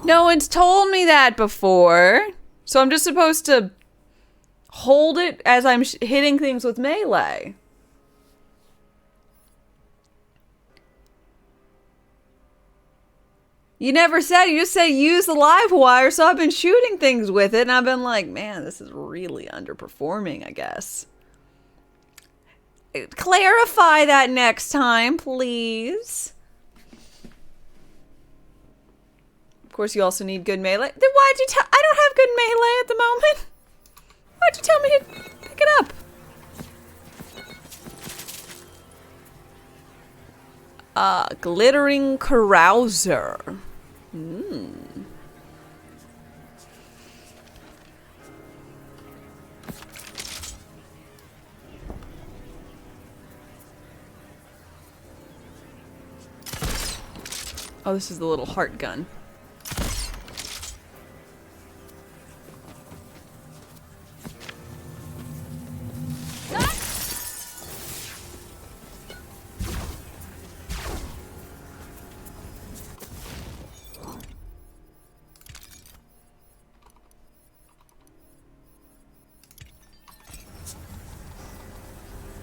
No one's told me that before. So I'm just supposed to hold it as I'm hitting things with melee. You never said, you just said use the live wire, so I've been shooting things with it, and I've been like, man, this is really underperforming, I guess. Clarify that next time, please. Of course, you also need good melee. Then why'd you tell? I don't have good melee at the moment. Why'd you tell me to pick it up? Glittering Carouser. Oh, this is the little heart gun.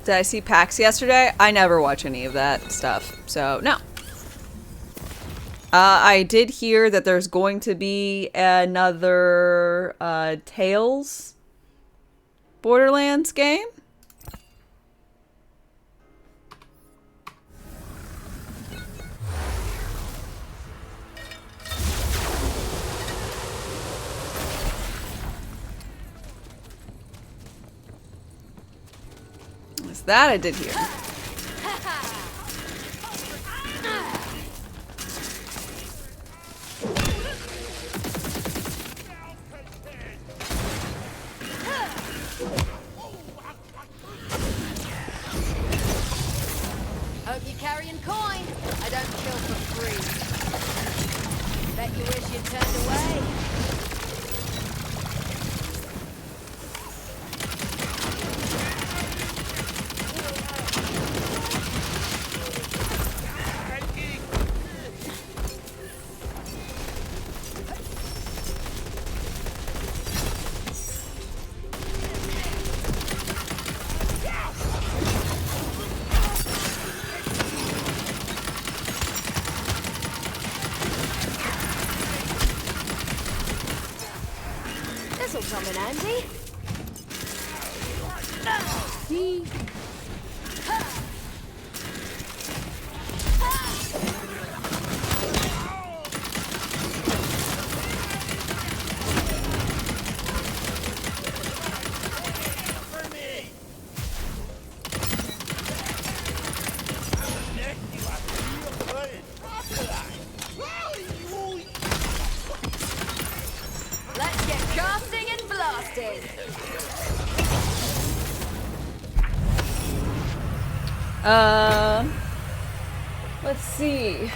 Did I see PAX yesterday? I never watch any of that stuff, so no. I did hear that there's going to be another Tales Borderlands game. What's that I did hear? Hope you're carrying coin. I don't kill for free. Bet you wish you'd turned away. This'll come in handy. Let's get casting and blasting. Let's see.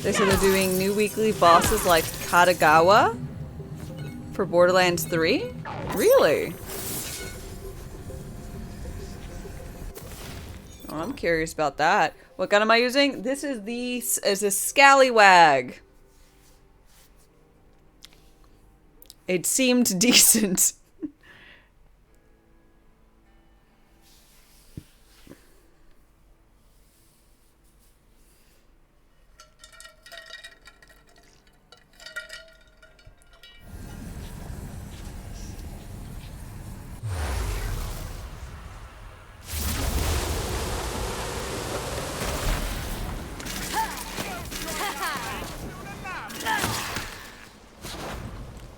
They said they're doing new weekly bosses like Katagawa for Borderlands 3? Really? Oh, I'm curious about that. What gun am I using? This is a Scallywag. It seemed decent.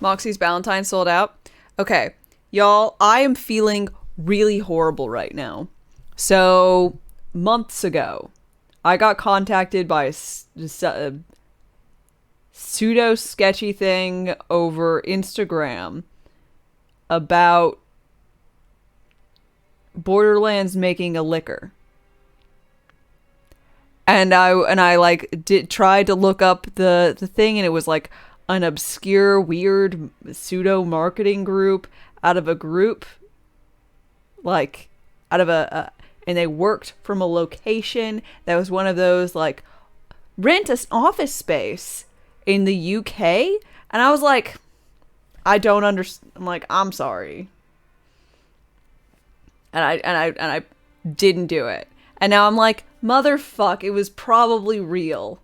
Moxie's Valentine sold out. Okay, y'all, I am feeling really horrible right now. So, months ago, I got contacted by a pseudo sketchy thing over Instagram about Borderlands making a liquor. And I like tried to look up the thing, and it was like an obscure, weird pseudo marketing group out of a group, like out of and they worked from a location that was one of those like rent an office space in the UK. And I was like, I don't understand. I'm like, I'm sorry. And I didn't do it. And now I'm like, motherfuck, it was probably real.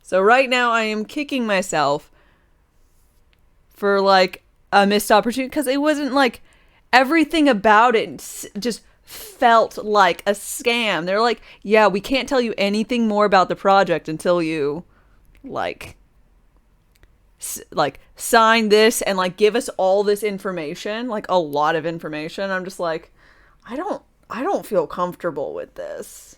So right now I am kicking myself for like a missed opportunity, because it wasn't like everything about it just felt like a scam. They're like, yeah, we can't tell you anything more about the project until you like sign this and like give us all this information, like a lot of information. I'm just like, I don't feel comfortable with this.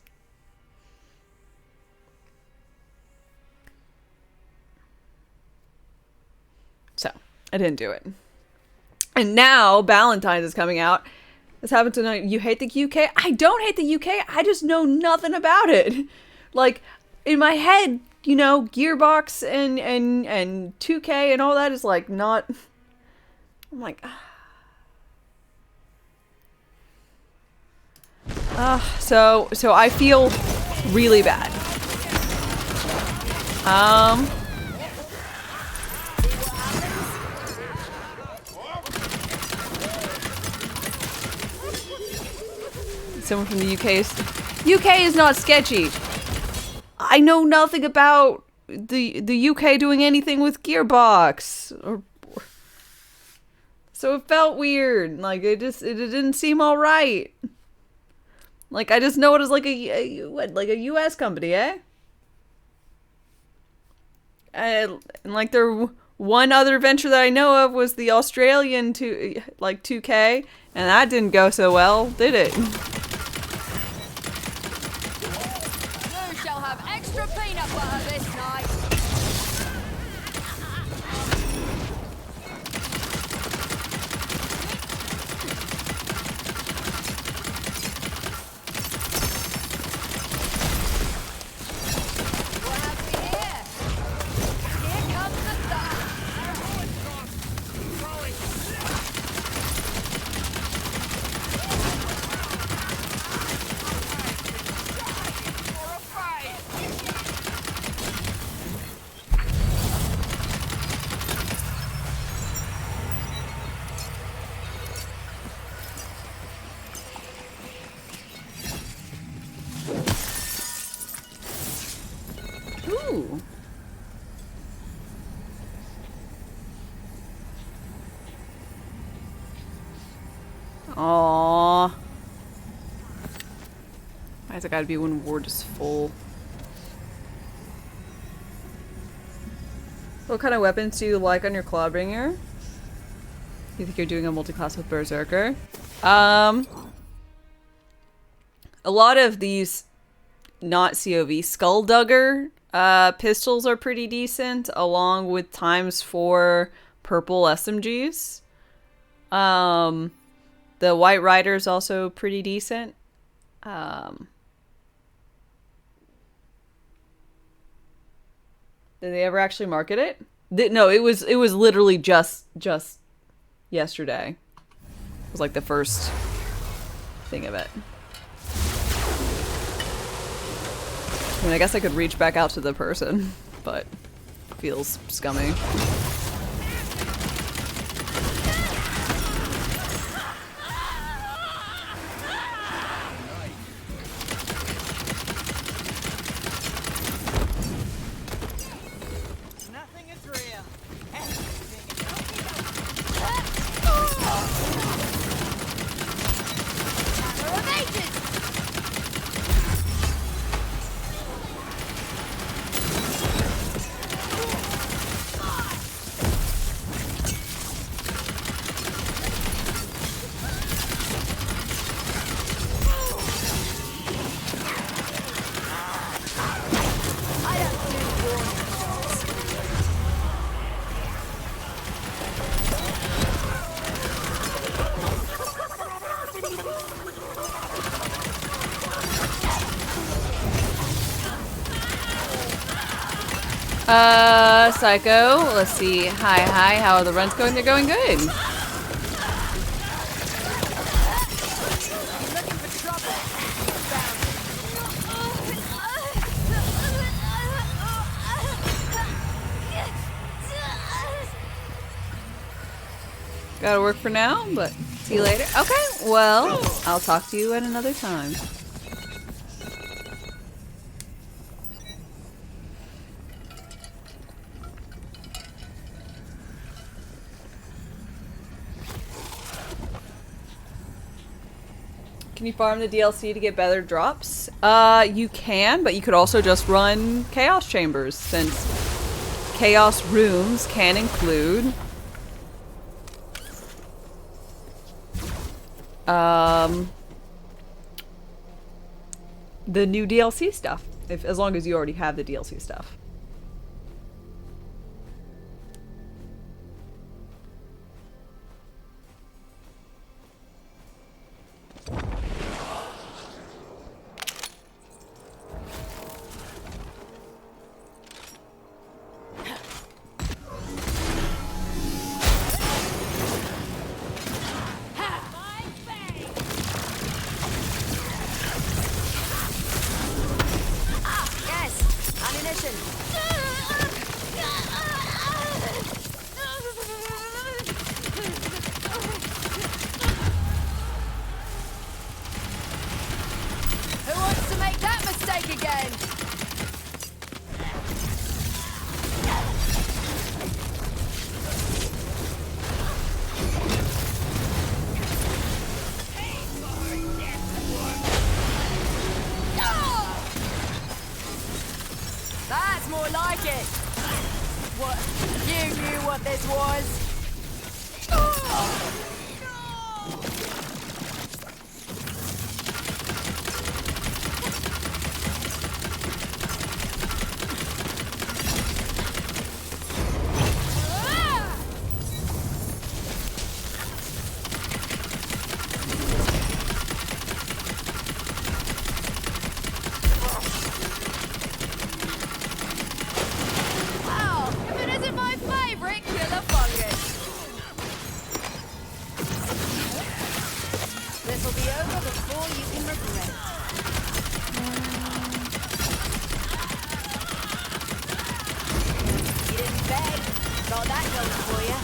So I didn't do it. And now Valentine's is coming out. This happened tonight. You hate the UK? I don't hate the UK. I just know nothing about it. Like, in my head, you know, Gearbox and 2K and all that is like not... I'm like... So I feel really bad. Someone from the UK is not sketchy. I know nothing about the UK doing anything with Gearbox, so it felt weird. Like it didn't seem all right. Like I just know it as like a US company, eh? And like one other venture that I know of was the Australian 2K, and that didn't go so well, did it? You shall have extra peanut butter this night. What have we here? Here comes the stuff. Ooh. Aww. Why's it gotta be when ward is full? What kind of weapons do you like on your Clawbringer? You think you're doing a multi-class with Berserker? A lot of these not COV Skulldugger pistols are pretty decent, along with ×4 purple SMGs. The White Rider is also pretty decent. Did they ever actually market it? No, it was literally just yesterday. It was like the first thing of it. I mean, I guess I could reach back out to the person, but it feels scummy. Psycho. Let's see. Hi. How are the runs going? They're going good. Looking for trouble. Gotta work for now, but see you later. Okay, well, I'll talk to you at another time. Can you farm the DLC to get better drops? You can, but you could also just run Chaos Chambers, since Chaos Rooms can include the new DLC stuff, as long as you already have the DLC stuff. Yes, ammunition. Who wants to make that mistake again? That's more like it. What? You knew what this was. Wow, if it isn't my favorite killer fungus. This'll be over before you can regret. You didn't beg. Got that going for you.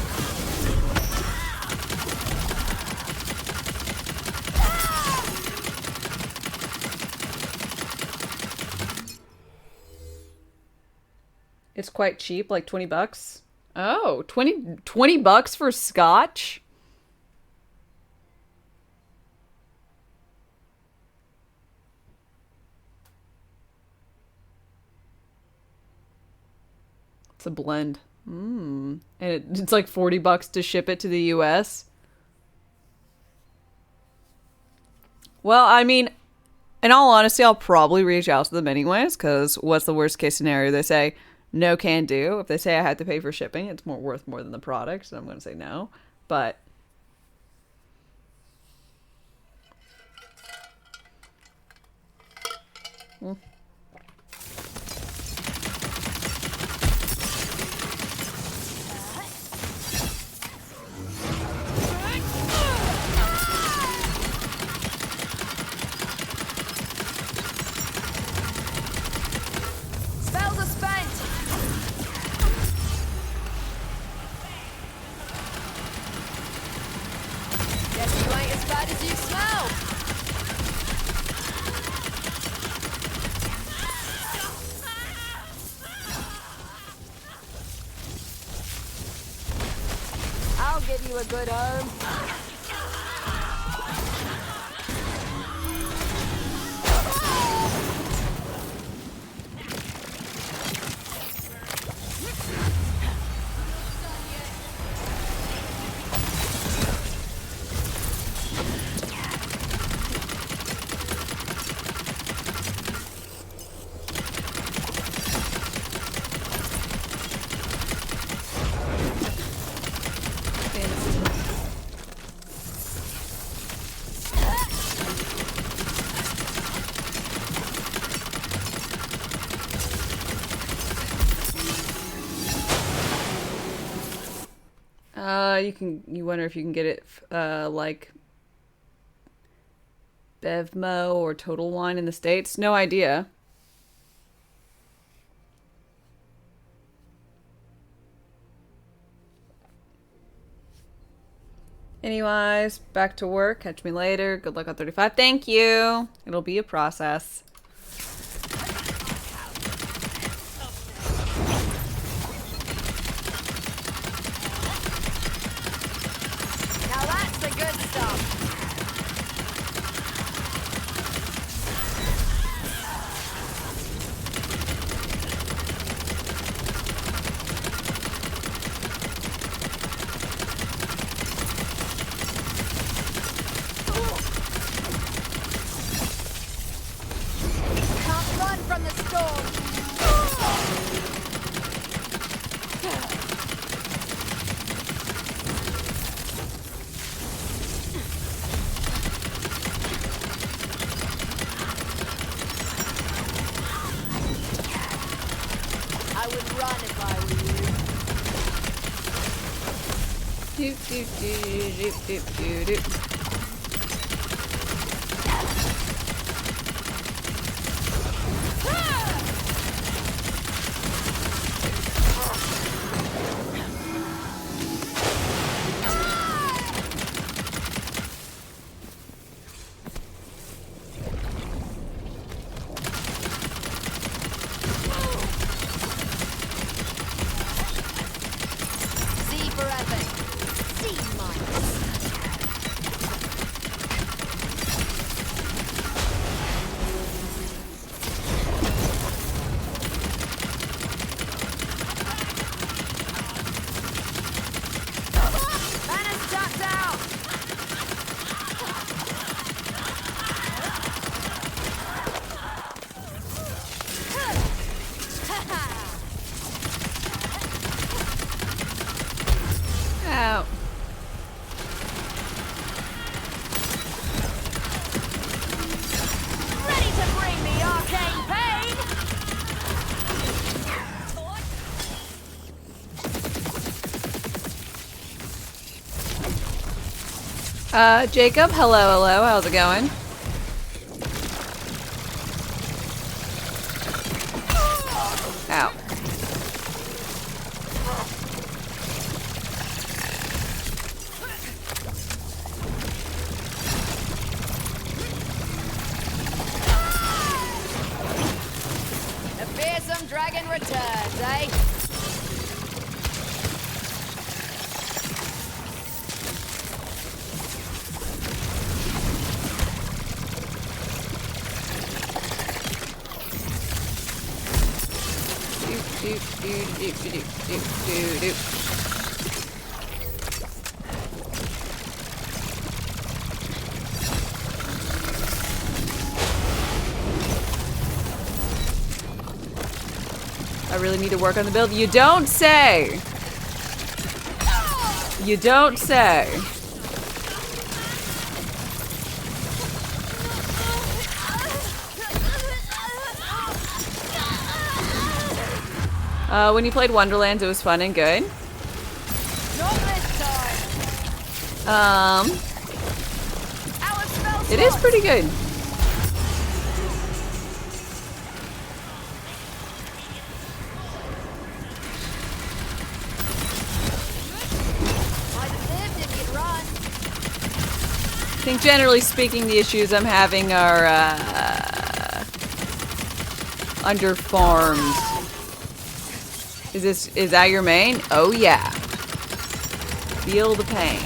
It's quite cheap, like 20 bucks. Oh, 20 bucks for scotch? It's a blend. And it's like 40 bucks to ship it to the US. Well, I mean, in all honesty, I'll probably reach out to them anyways, because what's the worst case scenario? They say, no can do. If they say I have to pay for shipping, it's worth more than the product, so I'm going to say no. But Spells are spent. Guess you ain't as bad as you smell. I'll give you a good home. You wonder if you can get it like Bevmo or Total Wine in the States. No idea. Anyways, back to work. Catch me later. Good luck on 35. Thank you. It'll be a process. Now that's the good stuff. Can't run from the storm. I would run if I were you. Doop, doop, doop, doop, doop, doop, doop. C forever. C minus. Banner's ducked out. Ow. Ready to bring the arcane pain. Jacob, hello, how's it going? Ow. The fearsome dragon returns, eh? Doop, doop, doop, doop, doop, doop, doop, doop. I really need to work on the build. You don't say! You don't say. When you played Wonderlands, it was fun and good. Not this time. Our spell It is slots. pretty good. Might have lived if you'd run. I think generally speaking, the issues I'm having are underfarmed. Is that your main? Oh yeah. Feel the pain.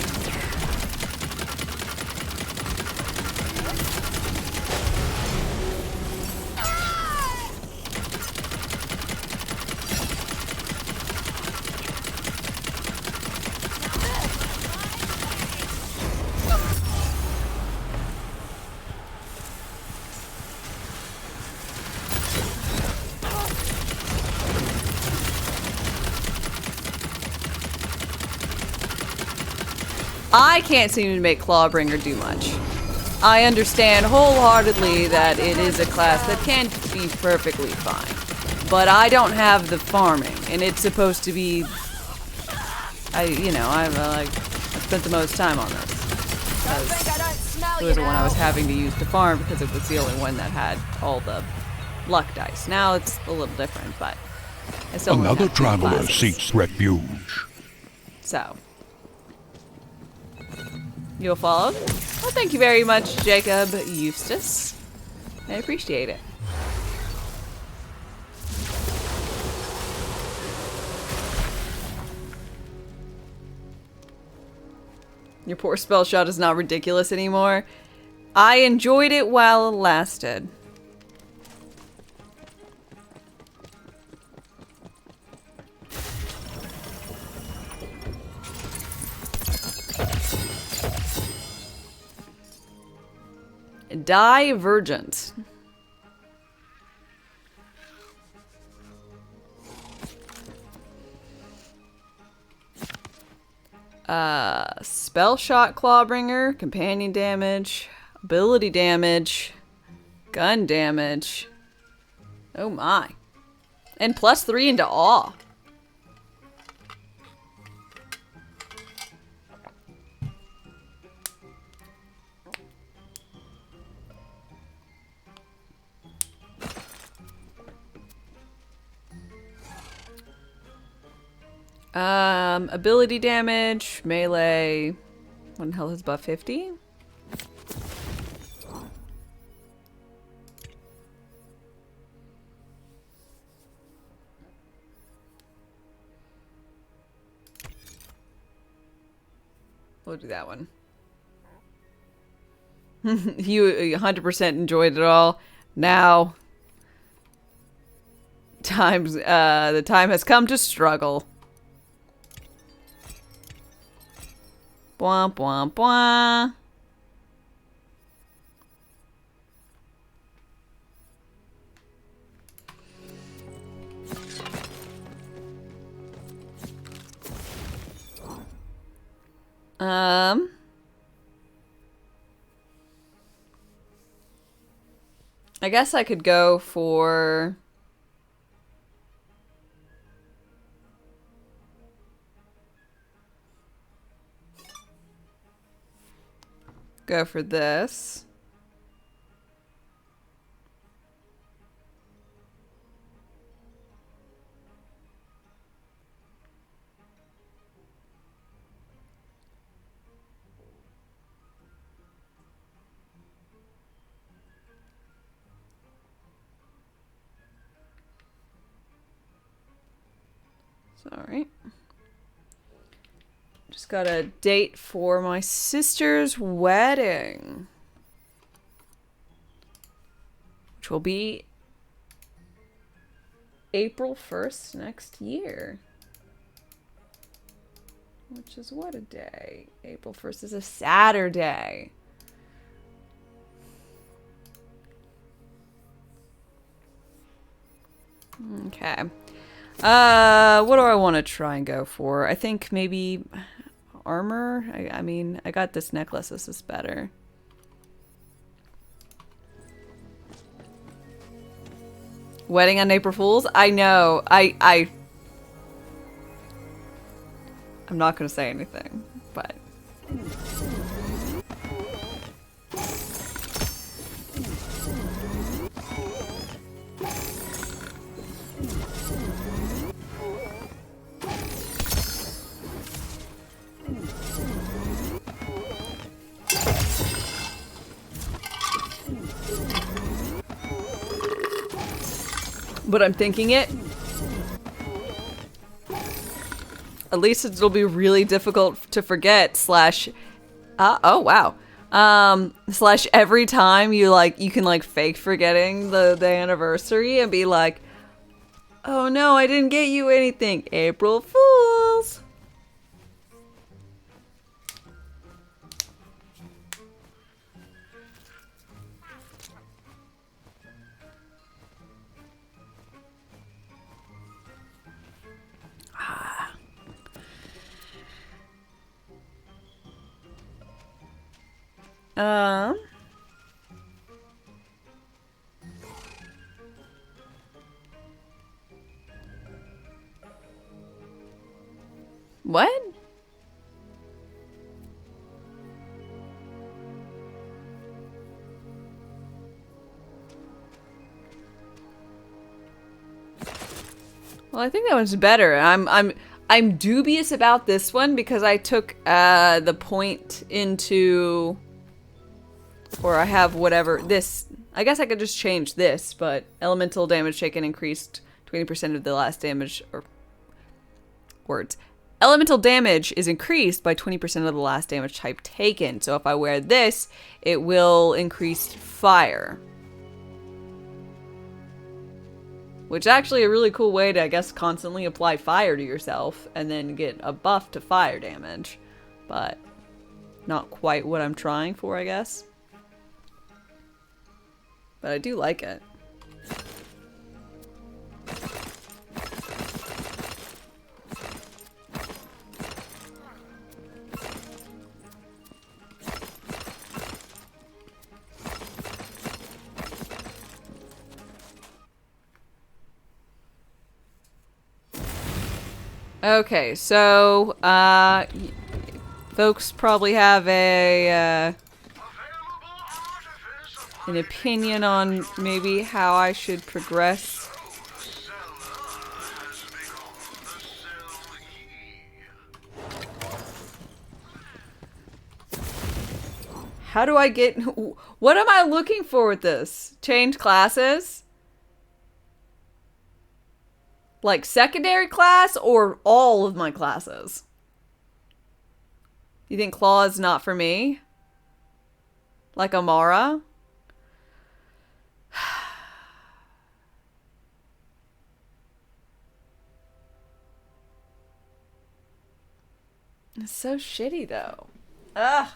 I can't seem to make Clawbringer do much. I understand wholeheartedly that it is a class that can be perfectly fine. But I don't have the farming, and it's supposed to be I've like I spent the most time on this. Don't think I don't smell It you was the one I now. was having to use to farm because it was the only one that had all the luck dice. Now it's a little different, but I still only Another have 2 traveler classes. seeks refuge. So, you'll follow? Well, thank you very much, Jacob Eustace. I appreciate it. Your poor spell shot is not ridiculous anymore. I enjoyed it while it lasted. Divergent. Spell shot, clawbringer, companion damage, ability damage, gun damage. Oh my. And +3 into awe. Ability damage, melee. One health is buff 50. We'll do that one. You 100% enjoyed it all. Now, the time has come to struggle. Bwah, bwah, bwah. I guess I could go for... Go for this. Sorry. Just got a date for my sister's wedding, which will be April 1st next year. Which is what a day? April 1st is a Saturday. Okay. What do I want to try and go for? I think maybe armor. I mean, I got this necklace. This is better. Wedding on April Fools? I know. I'm not going to say anything, but... But I'm thinking it. At least it'll be really difficult to forget, slash... oh, wow. Slash every time you can fake forgetting the anniversary and be like, oh no, I didn't get you anything. April Fools. What? Well, I think that one's better. I'm dubious about this one because I took the point into, or I have whatever this. I guess I could just change this, but elemental damage taken increased 20% of the last damage, or words. Elemental damage is increased by 20% of the last damage type taken. So if I wear this, it will increase fire. Which is actually a really cool way to, I guess, constantly apply fire to yourself and then get a buff to fire damage. But not quite what I'm trying for, I guess. But I do like it. Okay, so, folks probably have a, an opinion on maybe how I should progress. How do I get... What am I looking for with this? Change classes? Like secondary class or all of my classes? You think Claw is not for me? Like Amara? It's so shitty though. Ugh.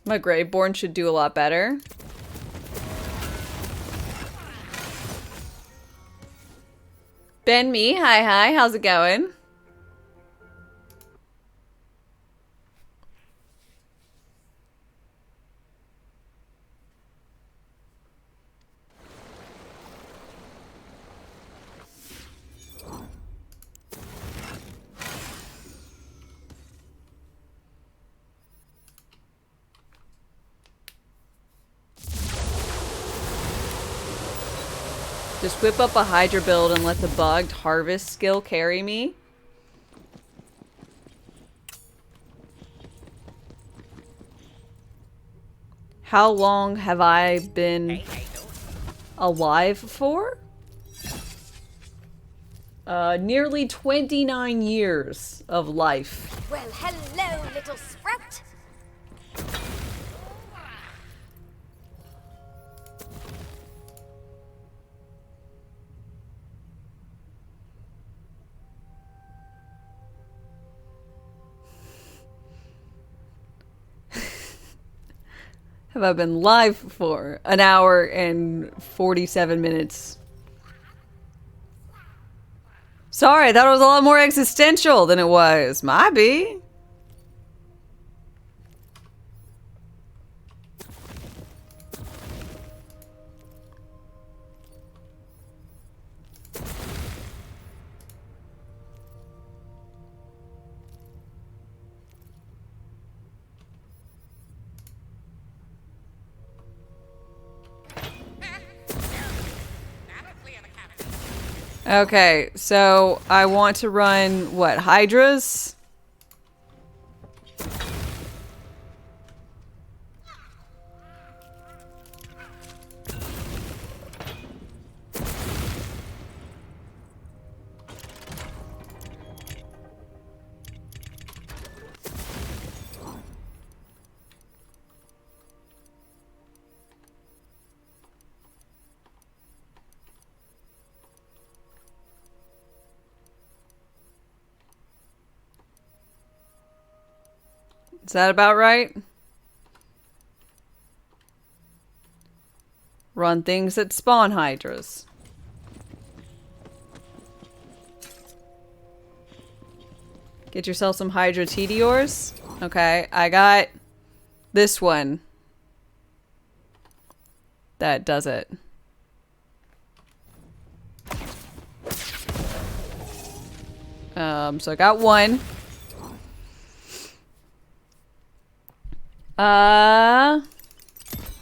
My Graveborn should do a lot better. Ben Me, hi, how's it going? Just whip up a Hydra build and let the bugged harvest skill carry me. How long have I been alive for? Nearly 29 years of life. Well, hello, little sprout. Have I been live for an hour and 47 minutes? Sorry, I thought it was a lot more existential than it was. Might be. Okay, so I want to run, what, Hydras? Is that about right? Run things that spawn Hydras. Get yourself some Hydra Tediors. Okay, I got this one that does it. So I got one.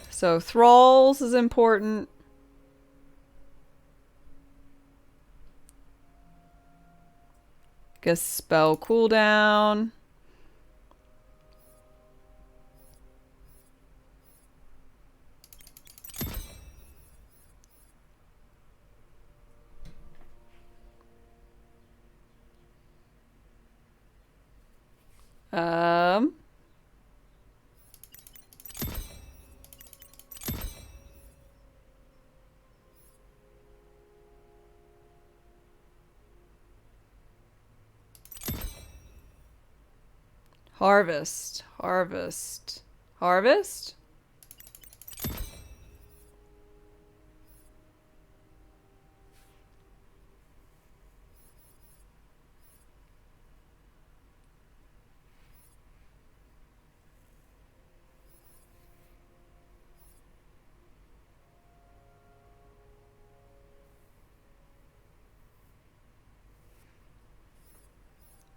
So thralls is important. Guess spell cooldown. Harvest, harvest, harvest?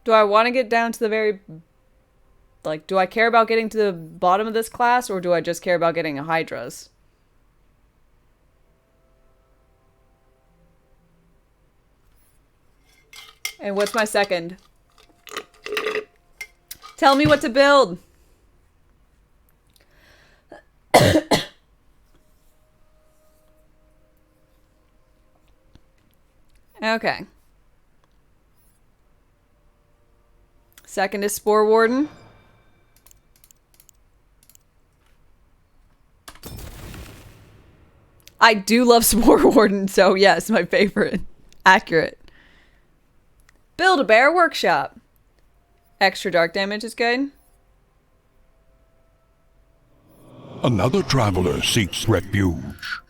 Do I want to get down to the very... Like, do I care about getting to the bottom of this class, or do I just care about getting a Hydras? And what's my second? Tell me what to build! Okay. Second is Spore Warden. I do love Spore Warden, so yes, my favorite. Accurate. Build-A-Bear Workshop. Extra dark damage is good. Another traveler seeks refuge.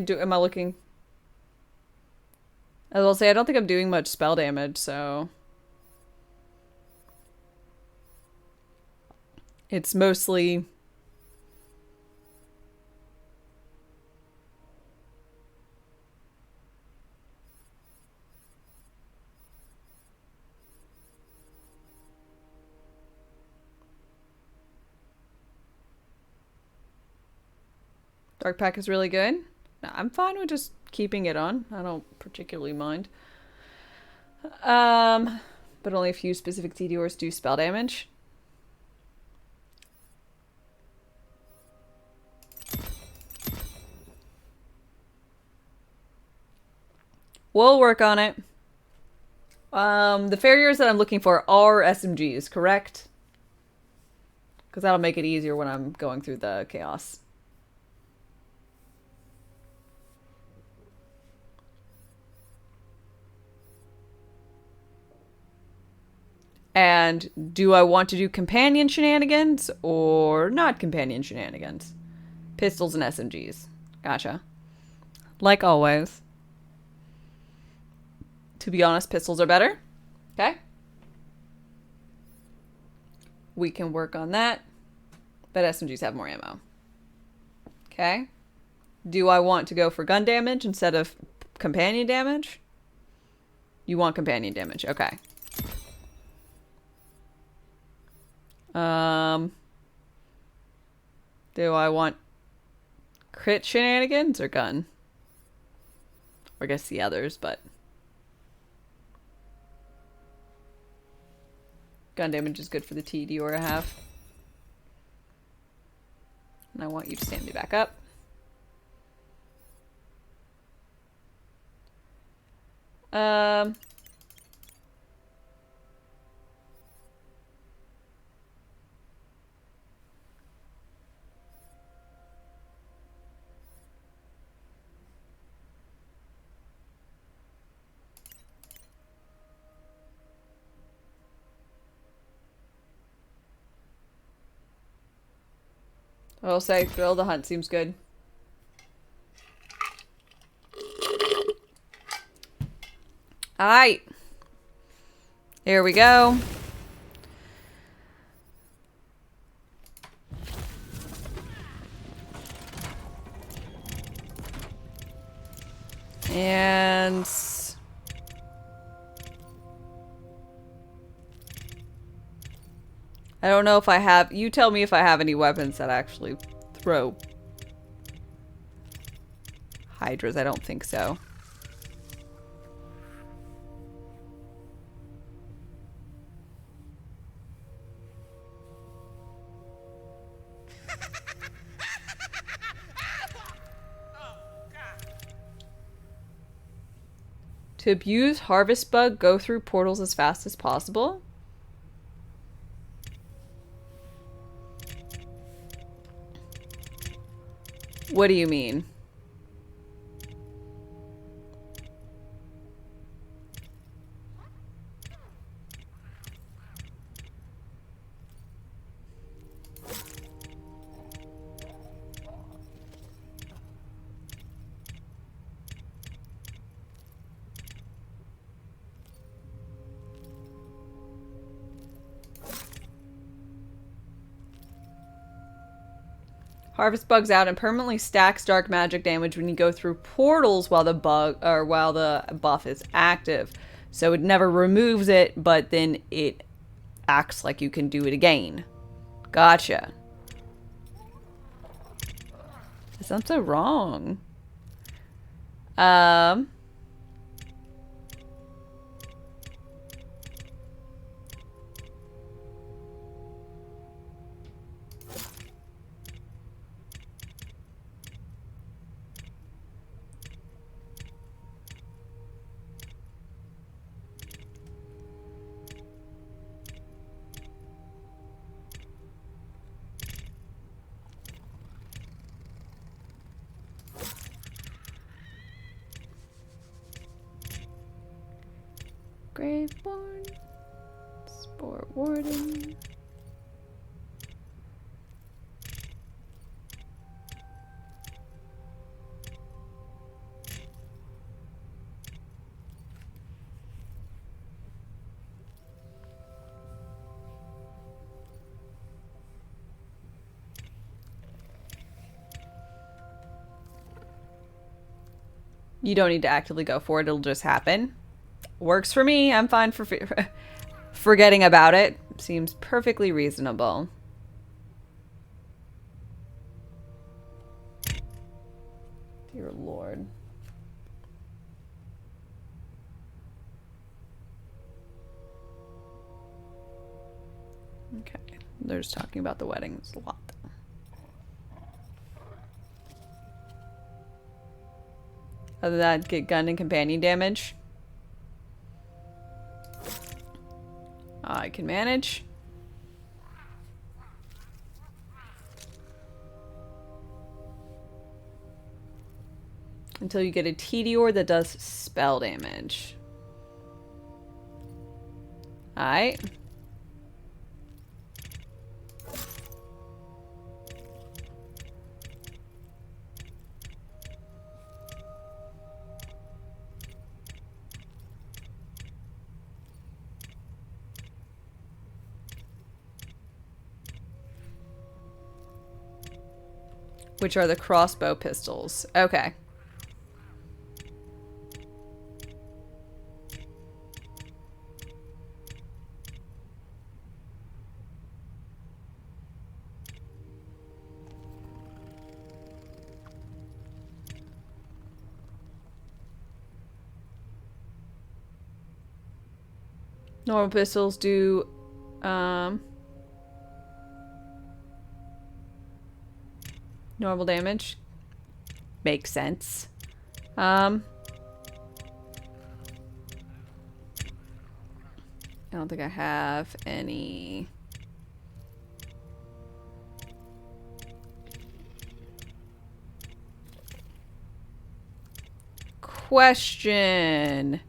Am I looking? I will say, I don't think I'm doing much spell damage, so... It's mostly... Dark Pack is really good. I'm fine with just keeping it on. I don't particularly mind. But only a few specific TDORs do spell damage. We'll work on it. The farriers that I'm looking for are SMGs, correct? Because that'll make it easier when I'm going through the chaos. And do I want to do companion shenanigans or not companion shenanigans? Pistols and SMGs. Gotcha. Like always. To be honest, pistols are better. Okay. We can work on that. But SMGs have more ammo. Okay. Do I want to go for gun damage instead of companion damage? You want companion damage. Okay. Do I want crit shenanigans or gun? Or I guess the others, but... Gun damage is good for the TDOR to have. And I want you to stand me back up. I'll say Thrill the Hunt seems good. Alright. Here we go. And I don't know if I have, you tell me if I have any weapons that actually throw hydras. I don't think so. To abuse Harvest Bug, go through portals as fast as possible. What do you mean? Harvest Bug's out and permanently stacks dark magic damage when you go through portals while the buff is active. So it never removes it, but then it acts like you can do it again. Gotcha. That sounds so wrong. Graveborn, Sport Warden. You don't need to actively go for it, it'll just happen. Works for me. I'm fine for forgetting about it. Seems perfectly reasonable. Dear Lord. Okay. They're just talking about the wedding. It's a lot. Other than that, get gun and companion damage. I can manage. Until you get a Tediore that does spell damage. Alright. Which are the crossbow pistols. Okay. Normal pistols do normal damage. Makes sense. I don't think I have any. Question.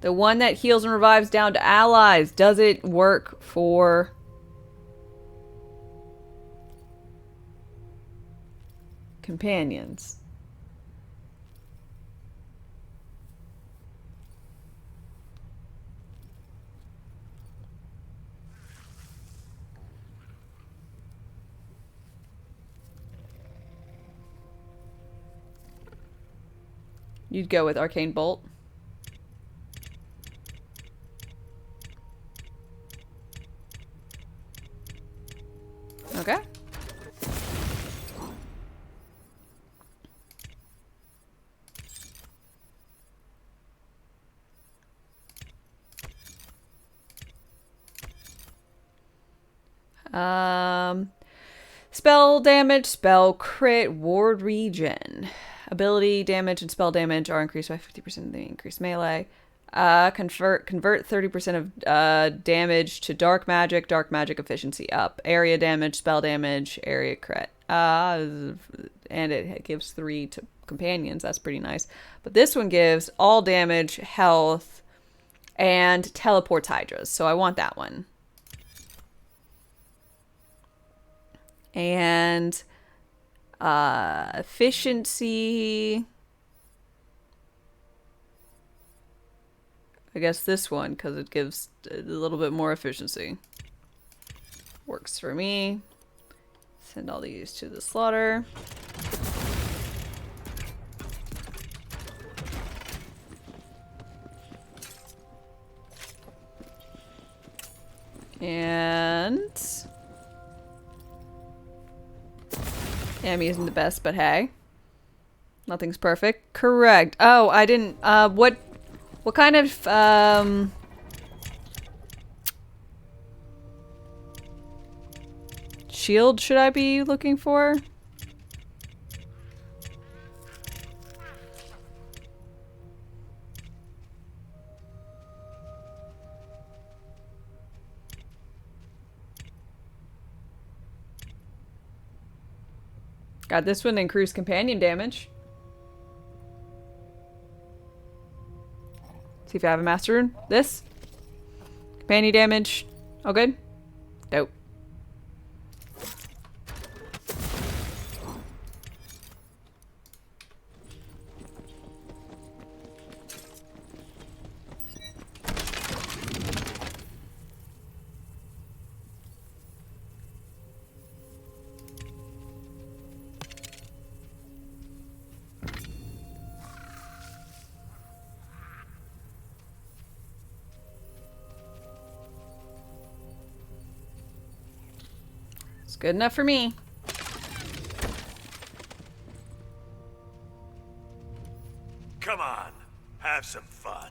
The one that heals and revives down to allies, does it work for companions. You'd go with Arcane Bolt. Okay. Spell damage, spell crit, ward regen. Ability damage and spell damage are increased by 50% of the increased melee. Convert 30% of damage to dark magic efficiency up. Area damage, spell damage, area crit. And it gives 3 to companions. That's pretty nice. But this one gives all damage, health, and teleports hydras. So I want that one. And efficiency. I guess this one, because it gives a little bit more efficiency. Works for me. Send all these to the slaughter. And yeah, I'm using the best, but hey. Nothing's perfect. Correct. Oh, I didn't what kind of shield should I be looking for? Got this one, increased companion damage. See if I have a master rune. This. Companion damage. All good? Dope. It's good enough for me. Come on, have some fun.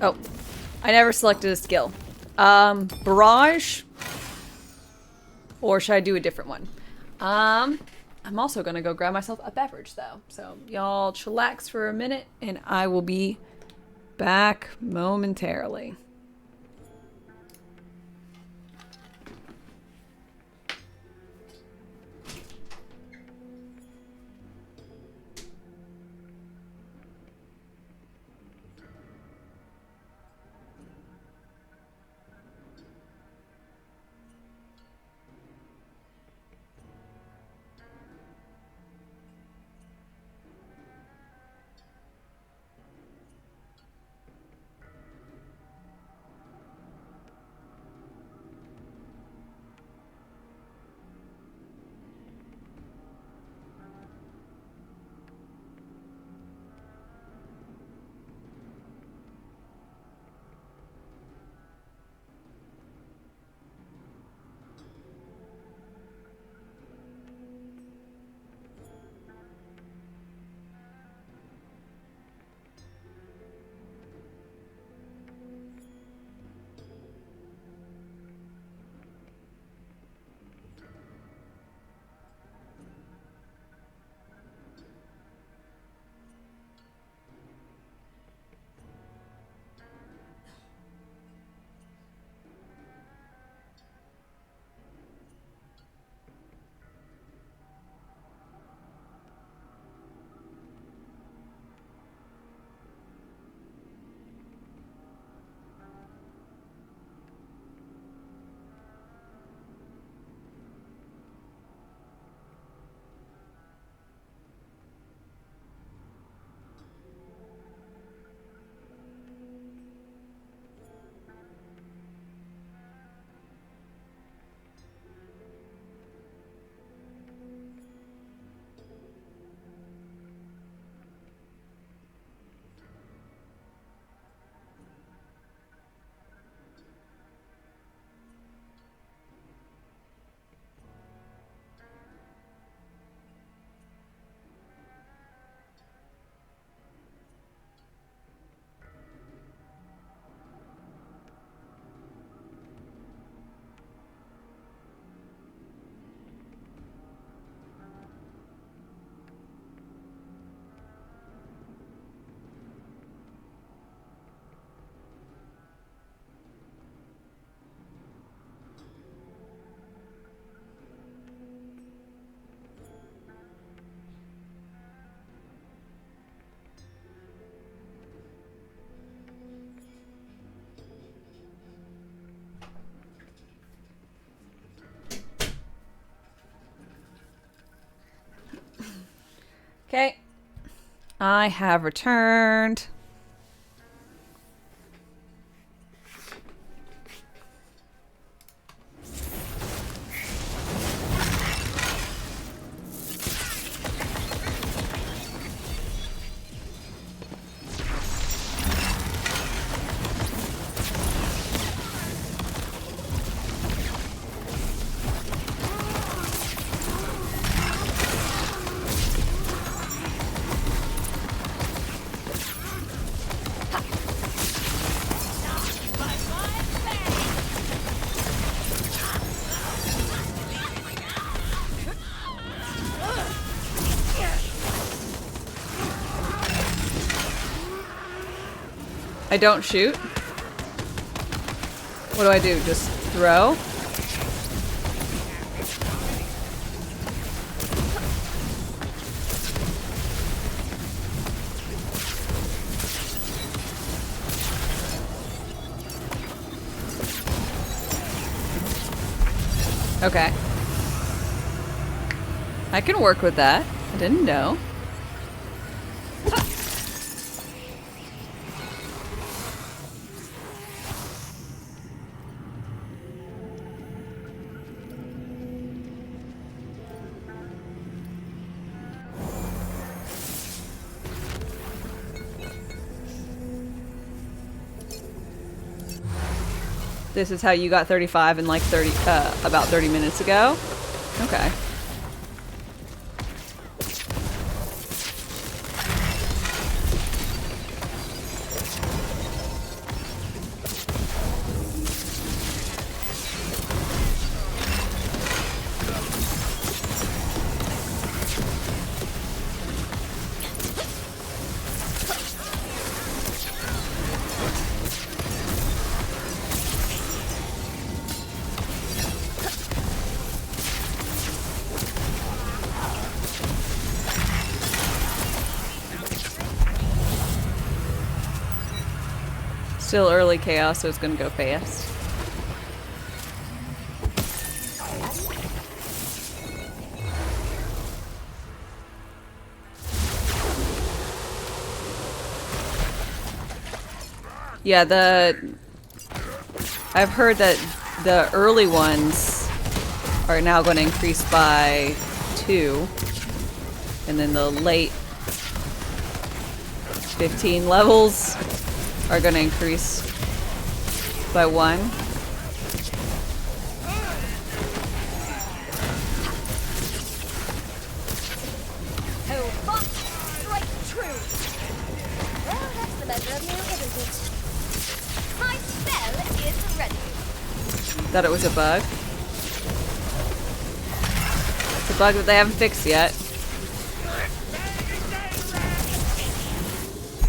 Oh, I never selected a skill. Barrage? Or should I do a different one? I'm also gonna go grab myself a beverage though. So y'all chillax for a minute and I will be back momentarily. Okay. I have returned. I don't shoot. What do I do? Just throw? Okay. I can work with that. I didn't know. This is how you got 35 in like about 30 minutes ago? Okay. Still early chaos, so it's gonna go fast. Yeah, I've heard that the early ones are now going to increase by 2, and then the late 15 levels are going to increase by 1. Oh, fuck! Straight true! Well, that's the measure of you, isn't it? My spell is ready. Thought it was a bug. It's a bug that they haven't fixed yet.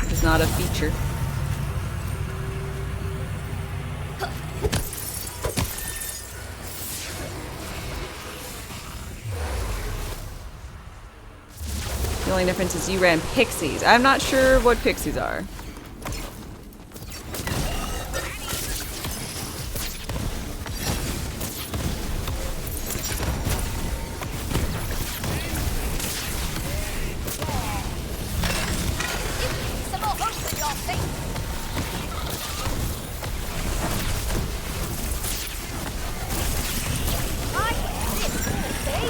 It's not a feature. The only difference is you ran pixies. I'm not sure what pixies are. Some more hooks in your face! I did say!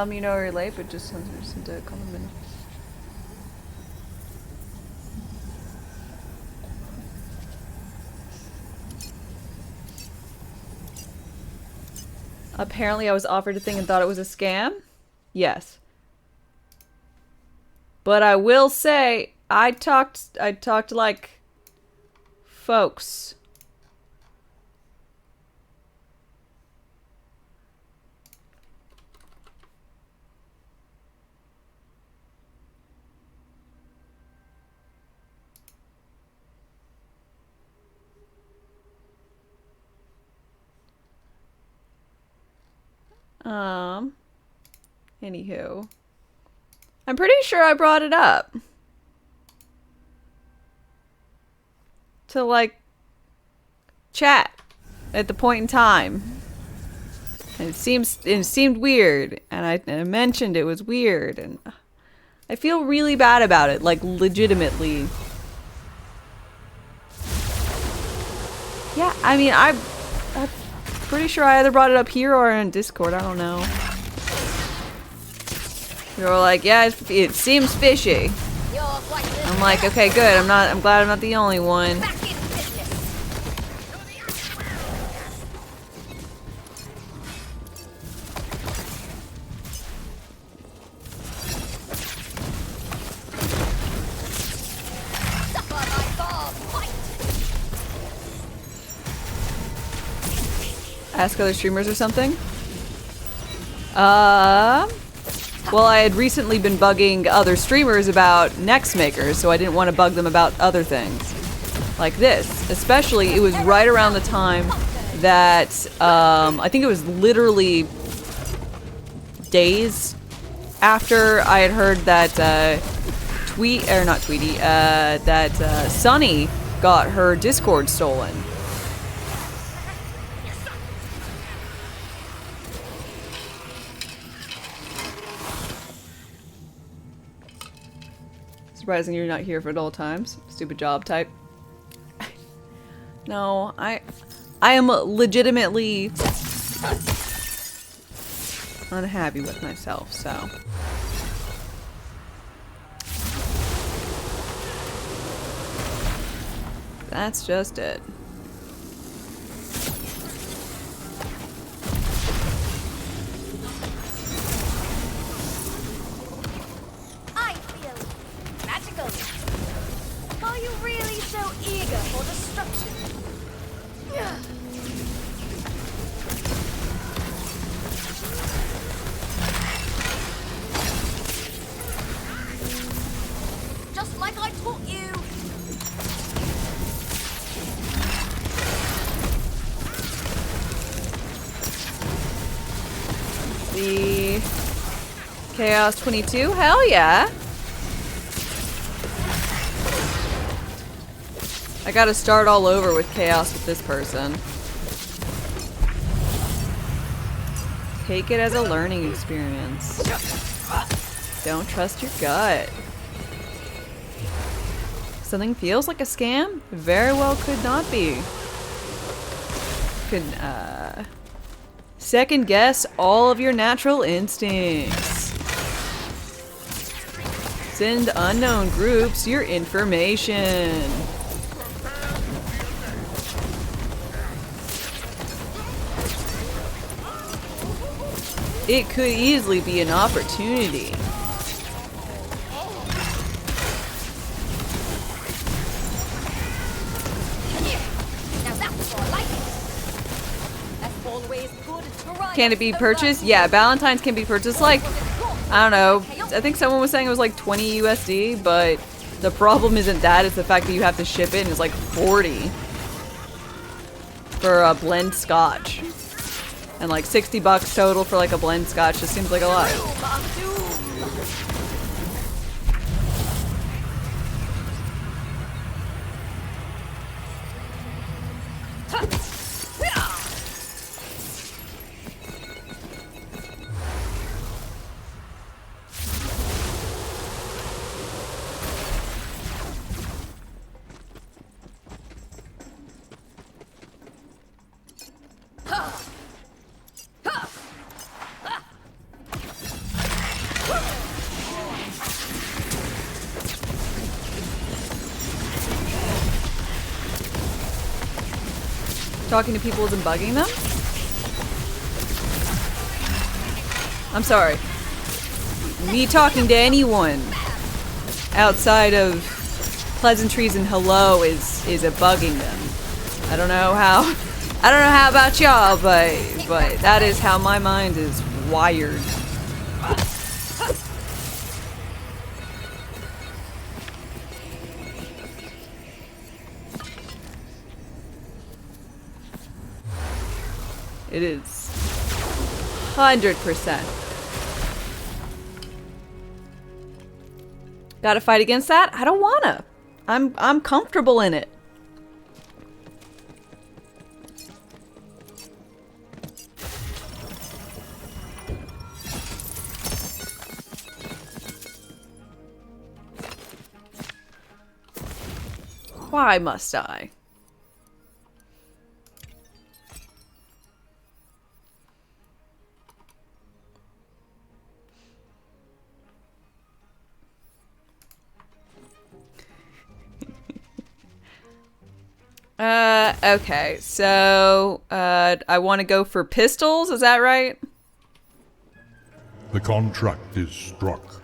You know you're late, but just listen to a couple minutes. Apparently I was offered a thing and thought it was a scam? Yes. But I will say, I talked to like folks. Anywho. I'm pretty sure I brought it up. To, like, chat at the point in time. And it seemed weird. And I mentioned it was weird. And I feel really bad about it. Like, legitimately. Yeah, I mean, I'm pretty sure I either brought it up here or in Discord. I don't know. They were like, yeah, it seems fishy. I'm like, okay, good. I'm glad I'm not the only one. Back in business. Suffer my bomb. Fight. Ask other streamers or something? Well, I had recently been bugging other streamers about next makers, so I didn't want to bug them about other things. Like this. Especially, it was right around the time that, I think it was literally days after I had heard that, that Sunny got her Discord stolen. Surprising you're not here for at all times. Stupid job type. No, I am legitimately unhappy with myself, so. That's just it. I feel magical. Are you really so eager for destruction? Just like I taught you. The Chaos 22? Hell yeah! I gotta start all over with Chaos with this person. Take it as a learning experience. Don't trust your gut. Something feels like a scam? Very well could not be. Could, second guess all of your natural instincts. Send unknown groups your information. It could easily be an opportunity. Now that's more like it. That's always good variety. Can it be purchased? Yeah, Valentine's can be purchased like, I don't know, I think someone was saying it was like 20 USD, but the problem isn't that, it's the fact that you have to ship it and it's like 40 for a blend scotch. And like 60 bucks total for like a blend scotch just seems like a lot. Talking to people isn't bugging them? I'm sorry. Me talking to anyone outside of pleasantries and hello is a bugging them. I don't know how about y'all, but that is how my mind is wired. It is 100%. Gotta fight against that? I don't wanna. I'm comfortable in it. Why must I? Okay, so, I want to go for pistols, is that right? The contract is struck.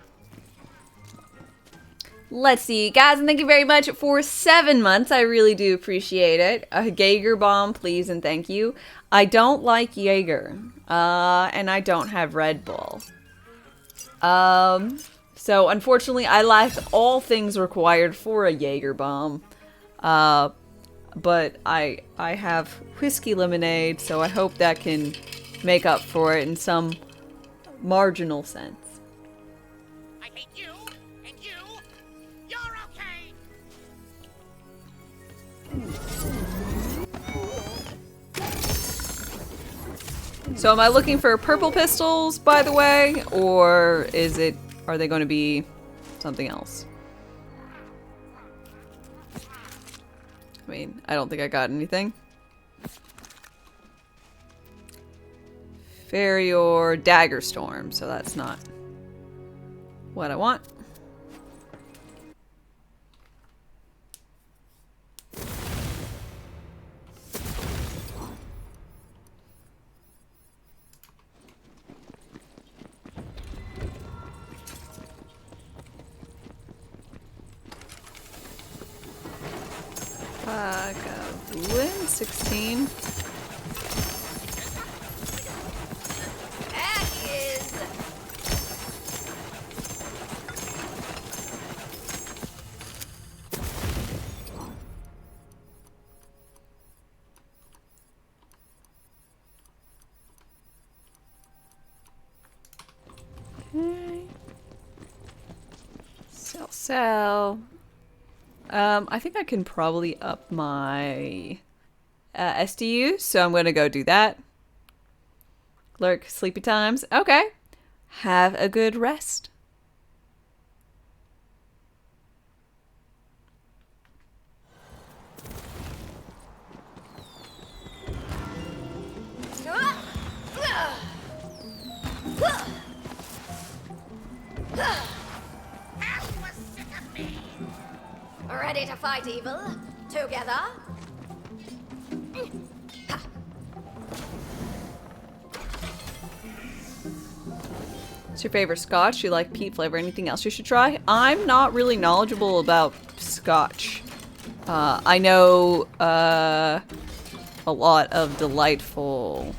Let's see, guys, and thank you very much for 7 months. I really do appreciate it. A Jaeger bomb, please, and thank you. I don't like Jaeger, and I don't have Red Bull. So unfortunately, I lack all things required for a Jaeger bomb. But I have whiskey lemonade, so I hope that can make up for it in some marginal sense. I hate you, and you, you're okay. So am I looking for purple pistols, by the way, or are they going to be something else? I mean, I don't think I got anything. Fairy or Dagger Storm, so that's not what I want. Win 16. That is. Okay. Sell. I think I can probably up my SDU, so I'm gonna go do that. Lurk, sleepy times. Okay. Have a good rest. Ready to fight evil? Together? What's your favorite scotch? You like peat flavor? Anything else you should try? I'm not really knowledgeable about scotch. I know a lot of delightful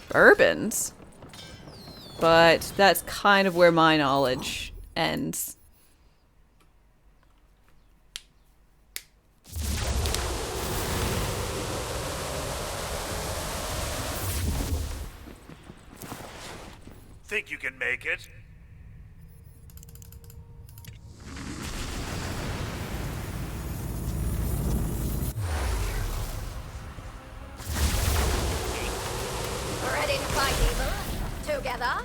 bourbons, but that's kind of where my knowledge ends. Think you can make it? Ready to fight evil? Together?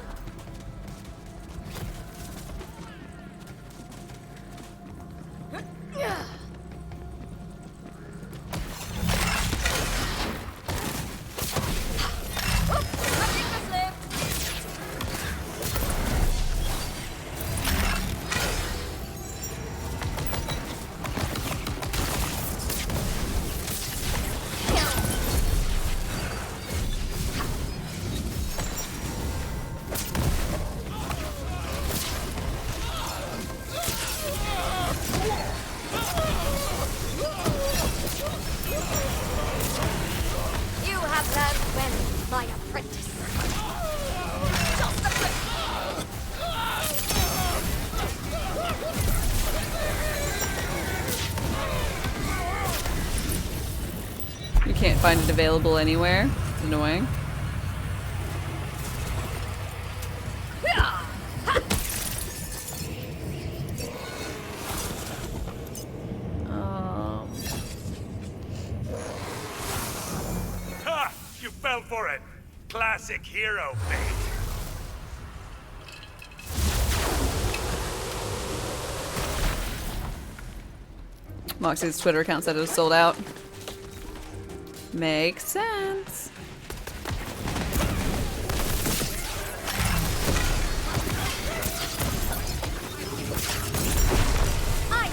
You can't find it available anywhere. It's annoying. Ha! You fell for it. Classic hero bait. Moxie's Twitter account said it was sold out. Makes sense. I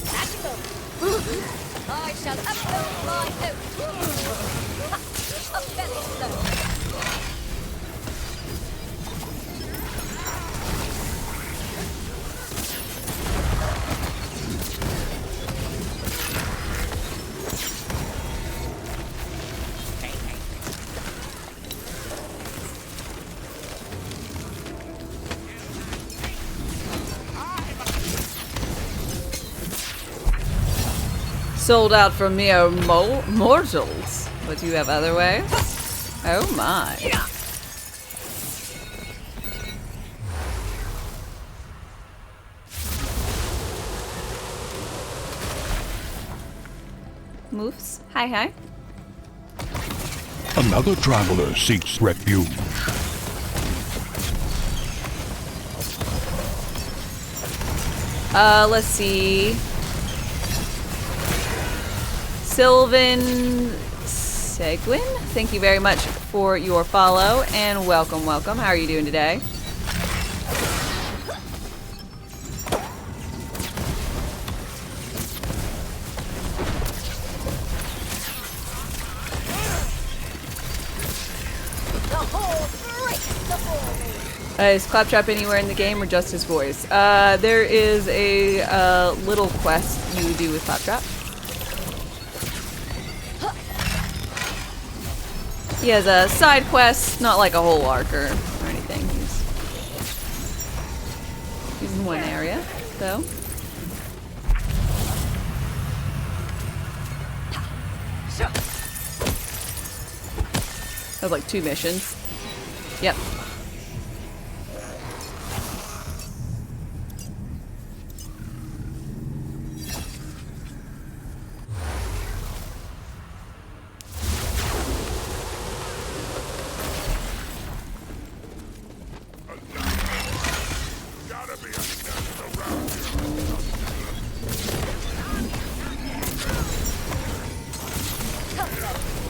magical. I shall uphold my oath. A belly slow. Sold out for mere mortals. But you have other ways? Oh my. Moves. Hi, hi. Another traveler seeks refuge. Let's see. Sylvan Seguin, thank you very much for your follow and welcome, welcome. How are you doing today? The whole breaks before me. Is Claptrap anywhere in the game or just his voice? There is a little quest you do with Claptrap. He has a side quest, not like a whole arc or anything. He's in one area, though. Has like 2 missions. Yep.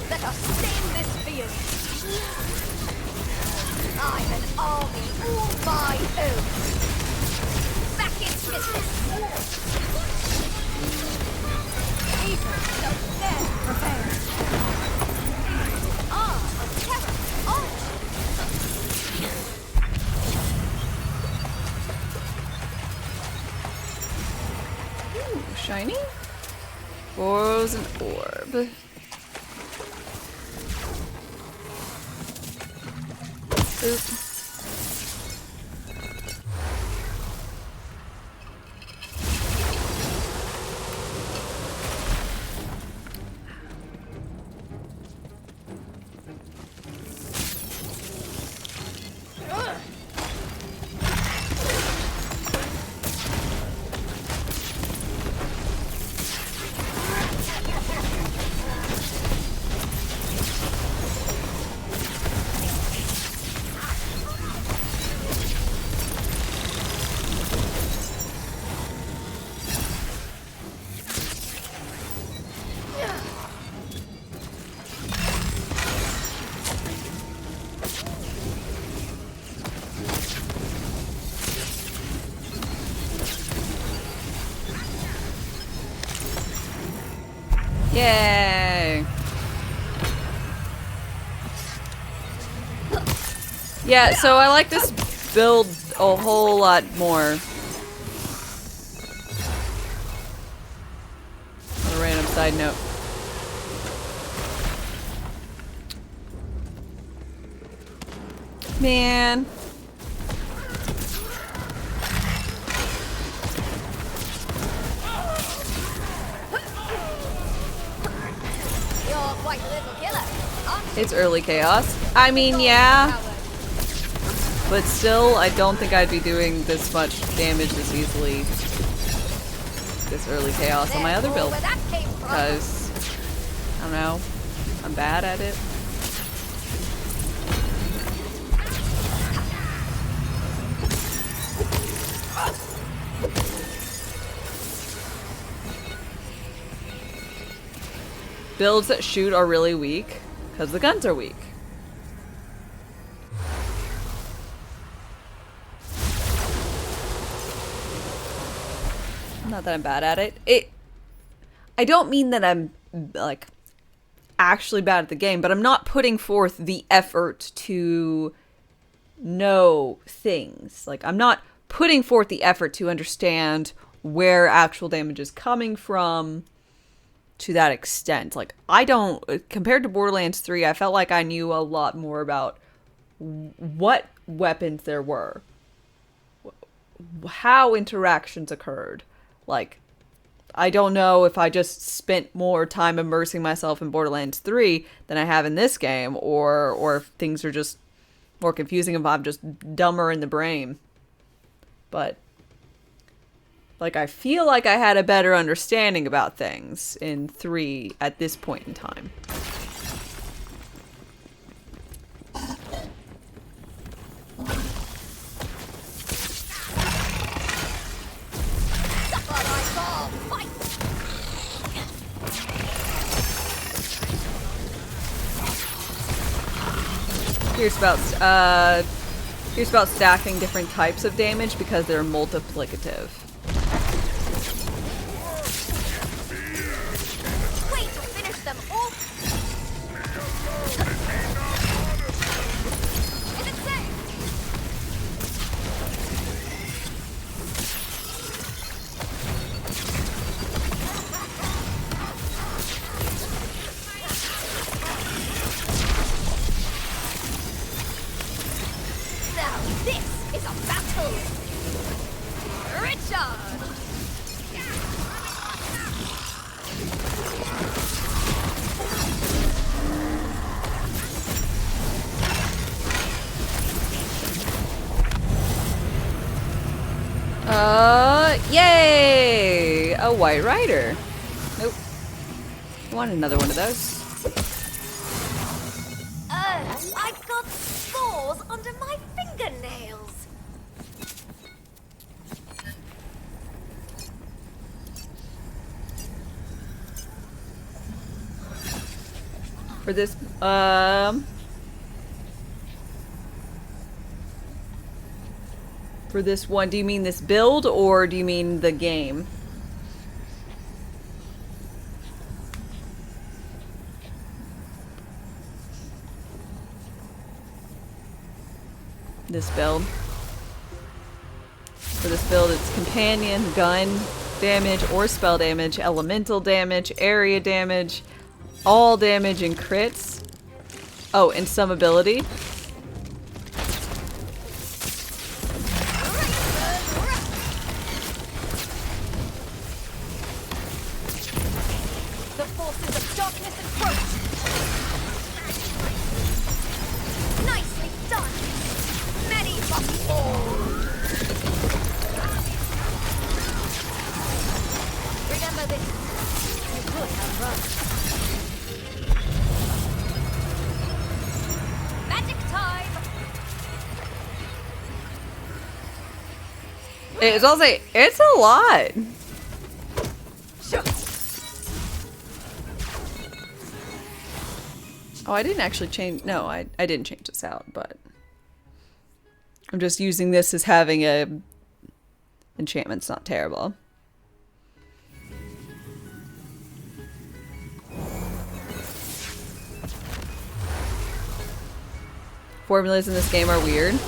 Let us stain this field. I'm an army all my own. Back in business. Even so they're prepared. Ah, a terror. Ooh, shiny? Borrows an orb. Oop. Yay! Yeah, so I like this build a whole lot more. On a random side note. Man. Your It's early chaos. I mean, yeah. But still, I don't think I'd be doing this much damage this easily. This early chaos on my other build. Because, I don't know, I'm bad at it. Builds that shoot are really weak because the guns are weak. Not that I'm bad at it. I don't mean that I'm like actually bad at the game, but I'm not putting forth the effort to know things. Like, I'm not putting forth the effort to understand where actual damage is coming from to that extent. Like, I don't, compared to Borderlands 3, I felt like I knew a lot more about what weapons there were, how interactions occurred. Like, I don't know if I just spent more time immersing myself in Borderlands 3 than I have in this game, or if things are just more confusing, if I'm just dumber in the brain. But like, I feel like I had a better understanding about things in 3 at this point in time. Here's about stacking different types of damage because they're multiplicative. Wait to finish them off. Is it safe? Now this is a battle. Richard. Yay! A white rider. Nope. I want another one of those. I got spores under my fingernails. For this, for this one, do you mean this build or do you mean the game? This build. For this build, it's companion, gun damage, or spell damage, elemental damage, area damage, all damage and crits. Oh, and some ability. The forces of darkness approach. Nicely done. Many must fall. Remember this. You could have run. Magic time. It's also, it's a lot. Oh, I didn't actually change. No, I didn't change this out, but I'm just using this as having a enchantment's not terrible. Formulas in this game are weird.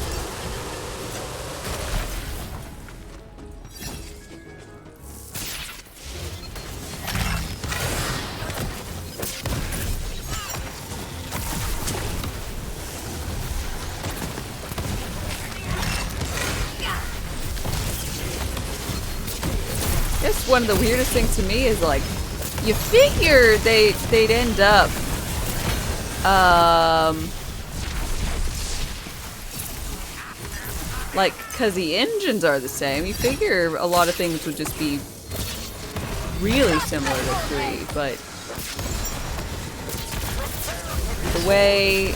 Guess one of the weirdest things to me is, like, you figure they'd end up Like, because the engines are the same, you figure a lot of things would just be really similar to 3, but the way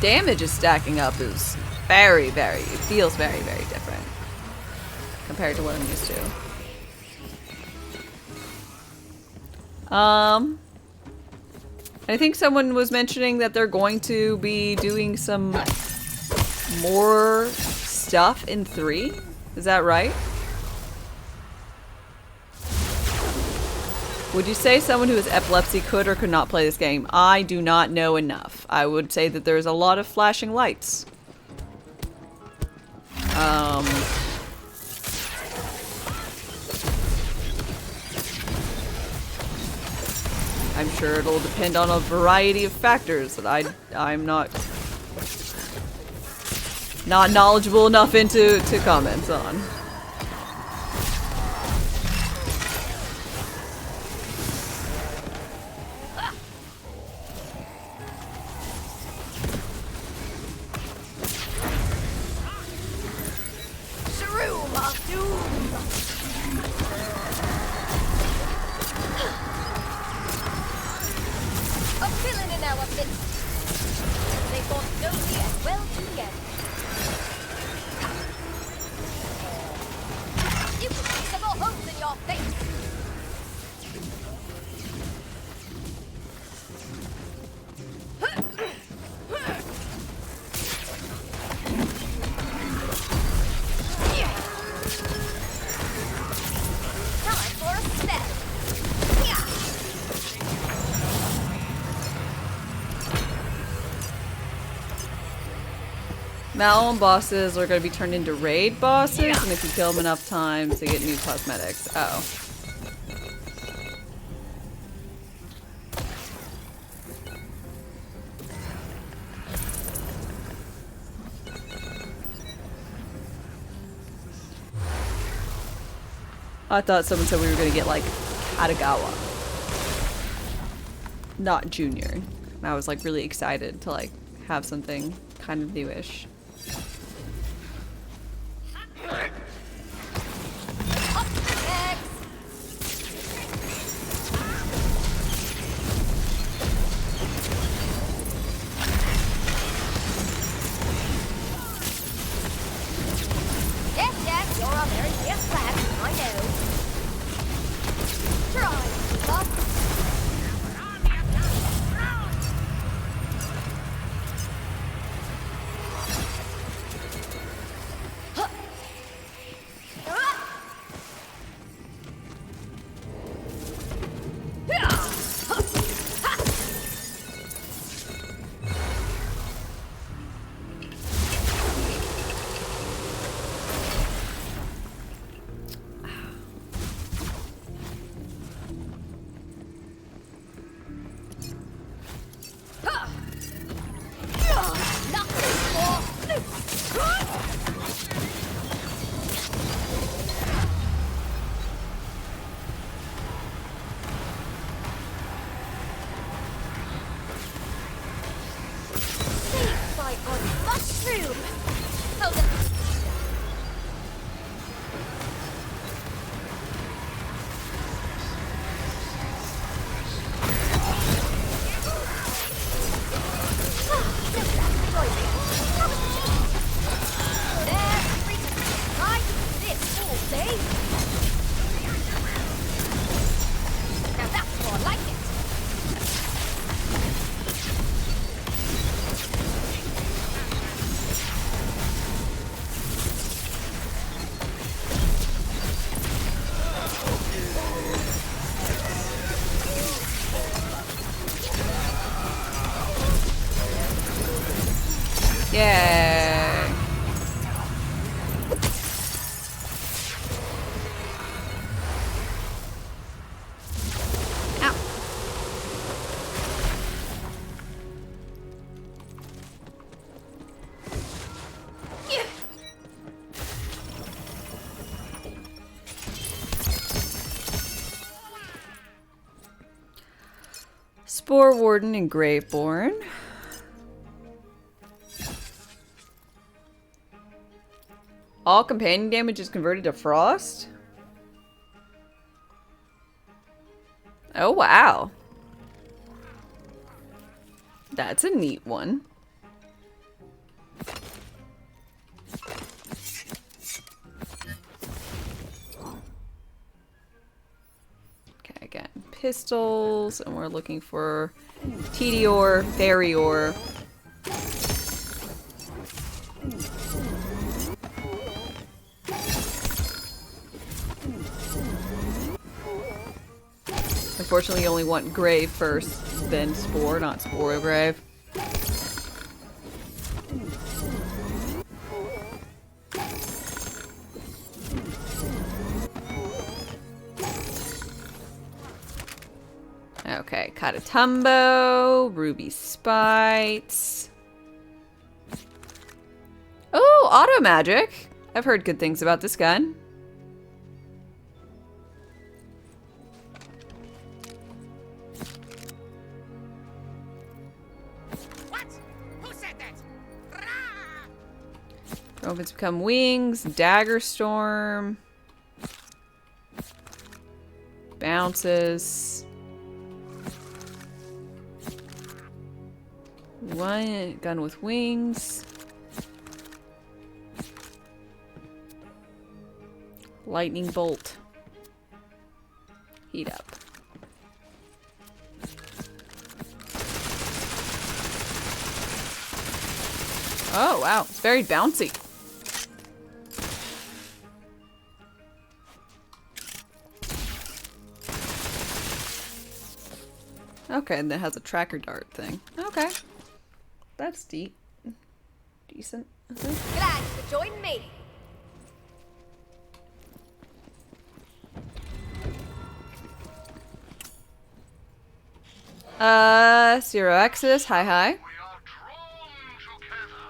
damage is stacking up is very, it feels very, very different compared to what I'm used to. I think someone was mentioning that they're going to be doing some more stuff in 3. Is that right? Would you say someone who has epilepsy could or could not play this game? I do not know enough. I would say that there's a lot of flashing lights. I'm sure it'll depend on a variety of factors that I'm not knowledgeable enough into to comment on. Shroom of doom! A villain in our midst! They fought nobly and well together. You can see several holes in your face! Time for a step! Malum bosses are going to be turned into raid bosses, and if you kill them enough times, they get new cosmetics. Oh. I thought someone said we were going to get, like, Katagawa. Not Junior. And I was, like, really excited to, like, have something kind of newish. Yes, you're a very fierce lad, I know. Try, love. Spore Warden and Graveborn. All companion damage is converted to frost? Oh, wow. That's a neat one. Okay, again, pistols, and we're looking for TD ore, fairy ore. Unfortunately, you only want grave first, then spore, not spore grave. Okay, Katatumbo, Ruby Spites. Oh, auto magic. I've heard good things about this gun. What? Who said that? Rah! Romans become wings, dagger storm. Bounces. One gun with wings. Lightning bolt. Heat up. Oh wow, it's very bouncy. Okay, and it has a tracker dart thing. Okay. That's deep. Decent, I think. Glad you could join me. Zero Exodus, hi hi. We are drawn together.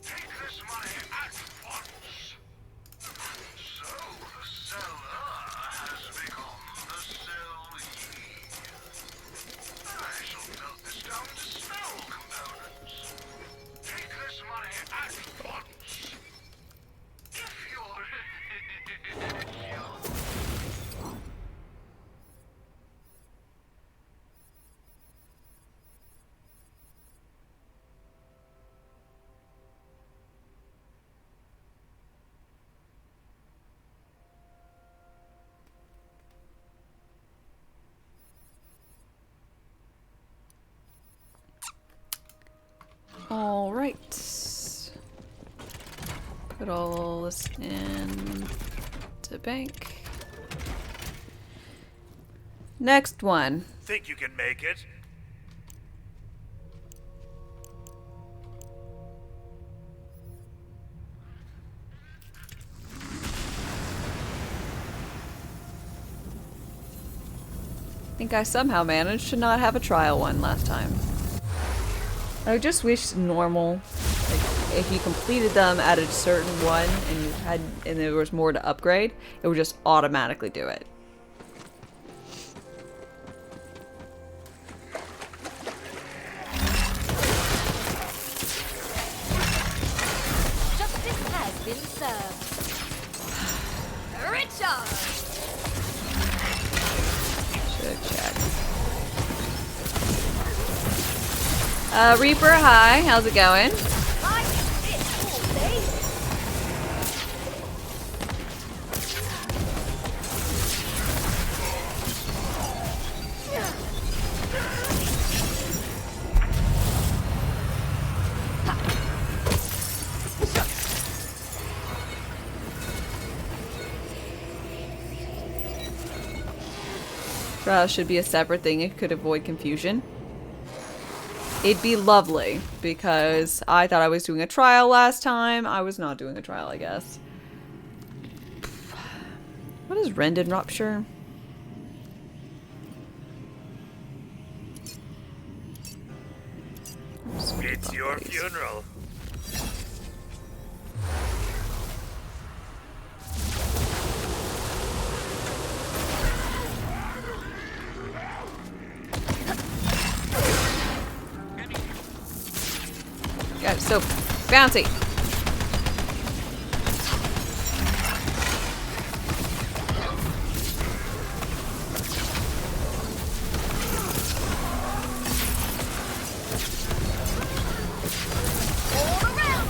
Take this money at once. So the seller has become the sellee. I shall melt this down to small components. Take this money at once. If you're... All right. Put all this in to bank. Next one. Think you can make it? I think I somehow managed to not have a trial one last time. I just wish normal, like if you completed them at a certain one and you had, and there was more to upgrade, it would just automatically do it. Justice has been served. Richard! Should check. Reaper, hi. How's it going? I did all day. Trial should be a separate thing. It could avoid confusion. It'd be lovely, because I thought I was doing a trial last time. I was not doing a trial, I guess. What is Rend and Rupture? It's your funeral. so bouncy. All around.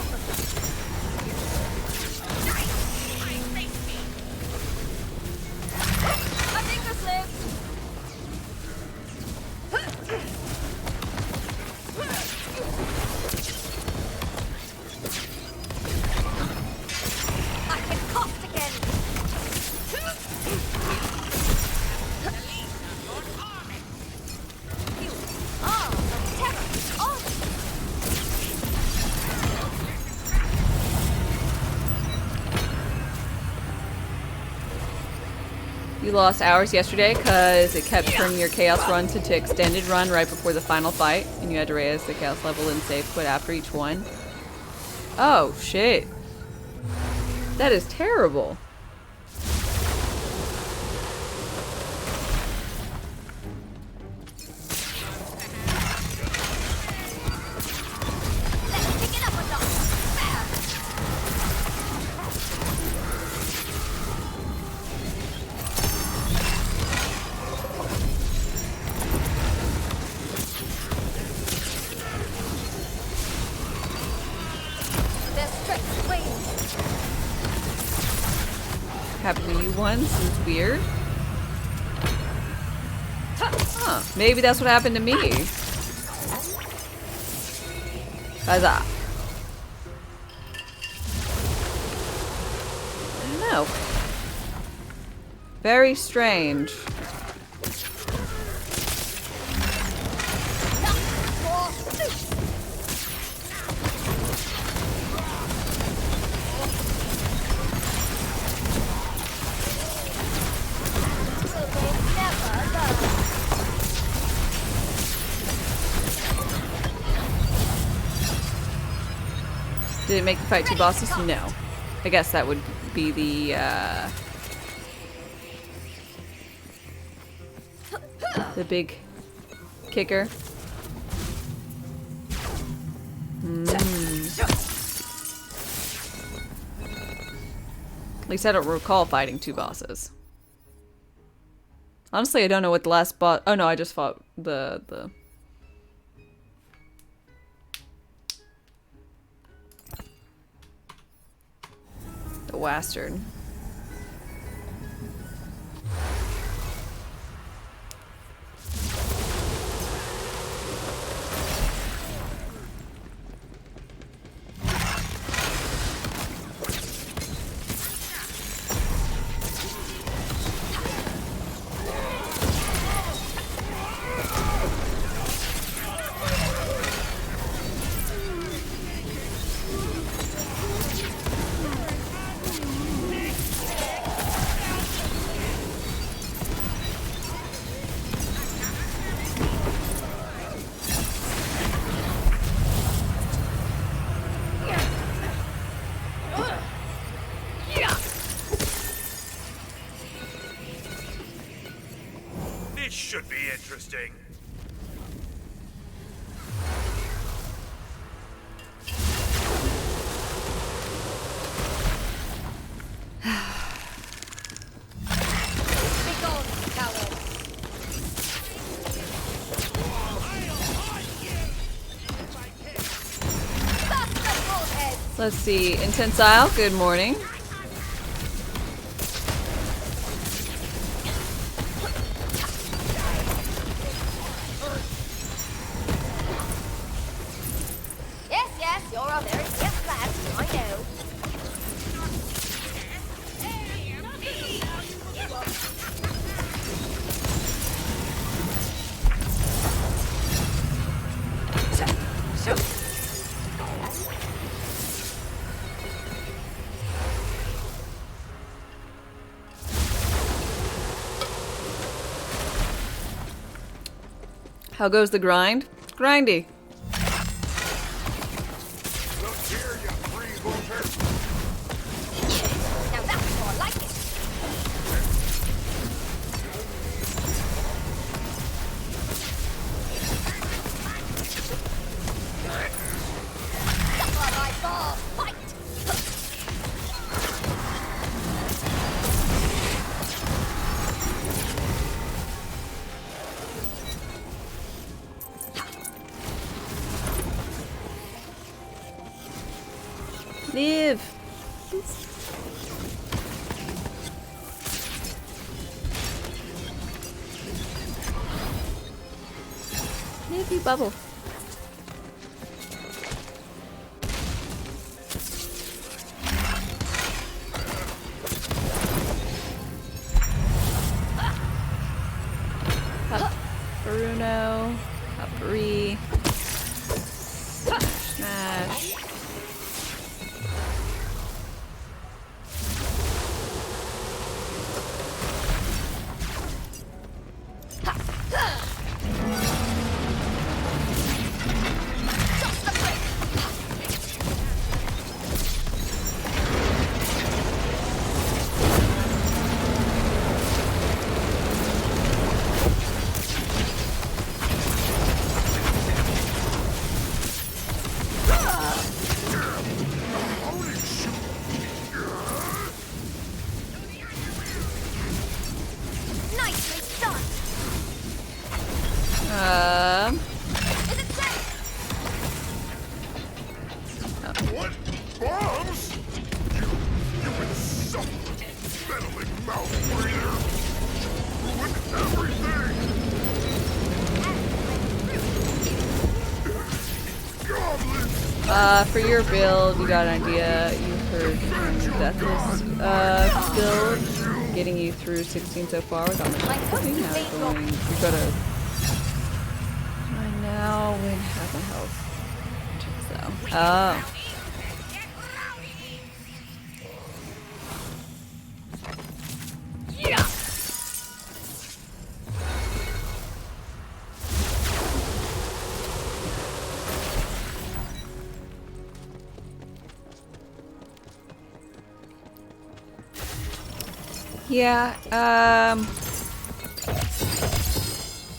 My finger slipped. I can cough again. You are the terror of You lost hours yesterday because it kept turning your chaos runs into extended run right before the final fight, and you had to raise the chaos level and save quit after each one. Oh shit. That is terrible. Let's pick it up a notch. Their strength wanes. Happened to you once? It's weird. Huh. Maybe that's what happened to me. Huzzah. I don't know. Very strange. Not for loose. So they never learn. Did it make the fight two bosses? No. I guess that would be the big kicker. At least I don't recall fighting two bosses. Honestly, I don't know what the last boss. Oh no, I just fought the Wastard. This should be interesting. Be gone, coward. That's the broadhead. Let's see. Intensile, good morning. Yes, yes, you're a very fierce lad. I know. How goes the grind? Grindy. Look here, you freebooter. Now that's more like it. Live! Live, you bubble. Up Bruno. Up Bree. Smash. Nicely done. Is it safe? What? Bombs? You insufferable, meddling mouth breather! Ruined everything! Goblins! For your build, you got an idea. You heard from Deathless build, getting you through 16 so far without much difficulty. Now you're going. You got to. I now win half a health. So. Oh. Yeah,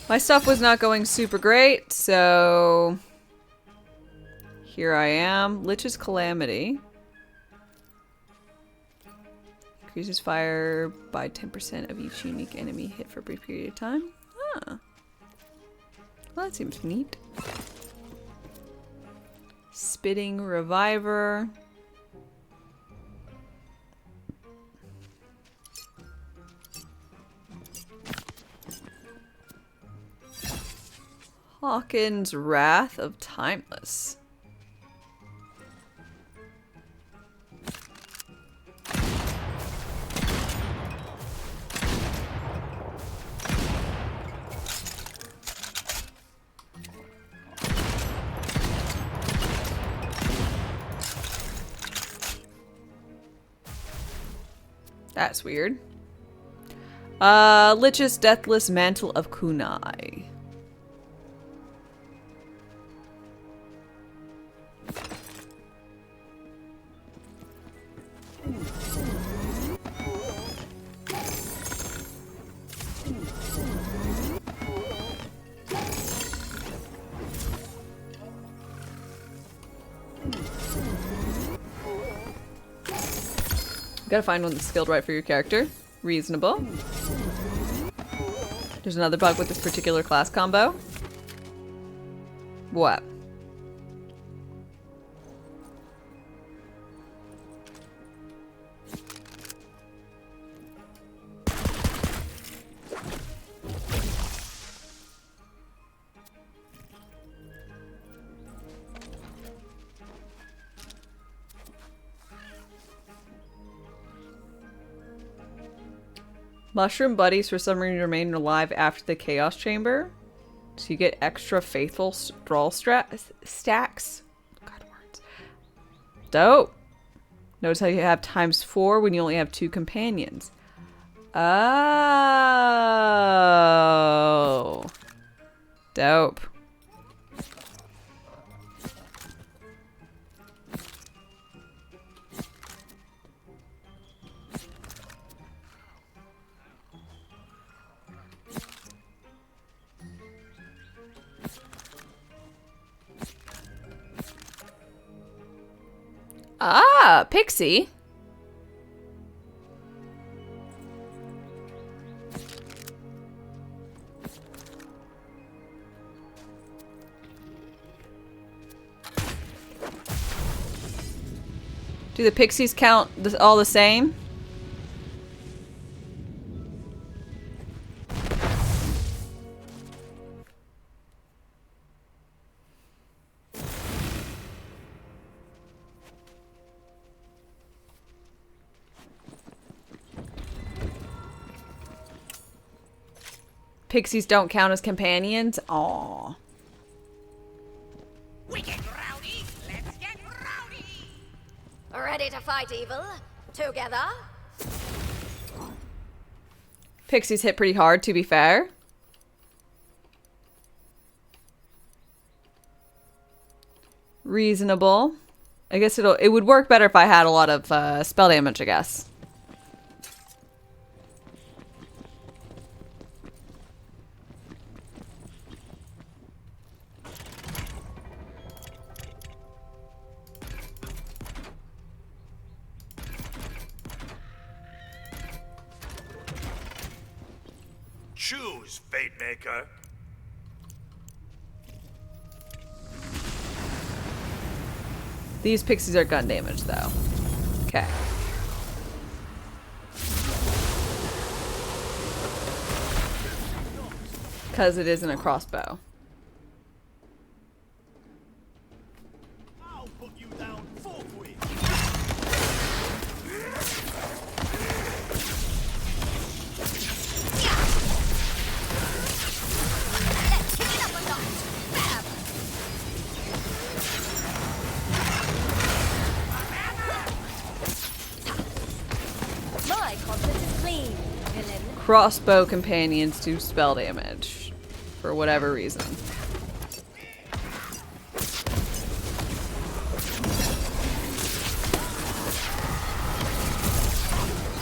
my stuff was not going super great, so here I am. Lich's Calamity. Increases fire by 10% of each unique enemy hit for a brief period of time. Huh. Well, that seems neat. Spitting Reviver. Hawkins' Wrath of Timeless. That's weird. Lich's Deathless Mantle of Kunai. Gotta find one that's skilled right for your character. Reasonable. There's another bug with this particular class combo. What? Mushroom buddies for some reason remain alive after the Chaos Chamber. So you get extra faithful draw stacks. God, words. Dope. Notice how you have ×4 when you only have 2 companions. Oh. Dope. Ah, Pixie. Do the pixies count all the same? Pixies don't count as companions? Aww. We get rowdy. Let's get rowdy. Ready to fight evil? Together? Pixies hit pretty hard, to be fair. Reasonable. I guess it would work better if I had a lot of spell damage, I guess. Choose, Fate Maker. These pixies are gun damage, though. Okay. Because it isn't a crossbow. I'll put you down forthwith. Let's kick it up a notch. Bam! My conscience is clean, villain. Crossbow companions do spell damage. For whatever reason.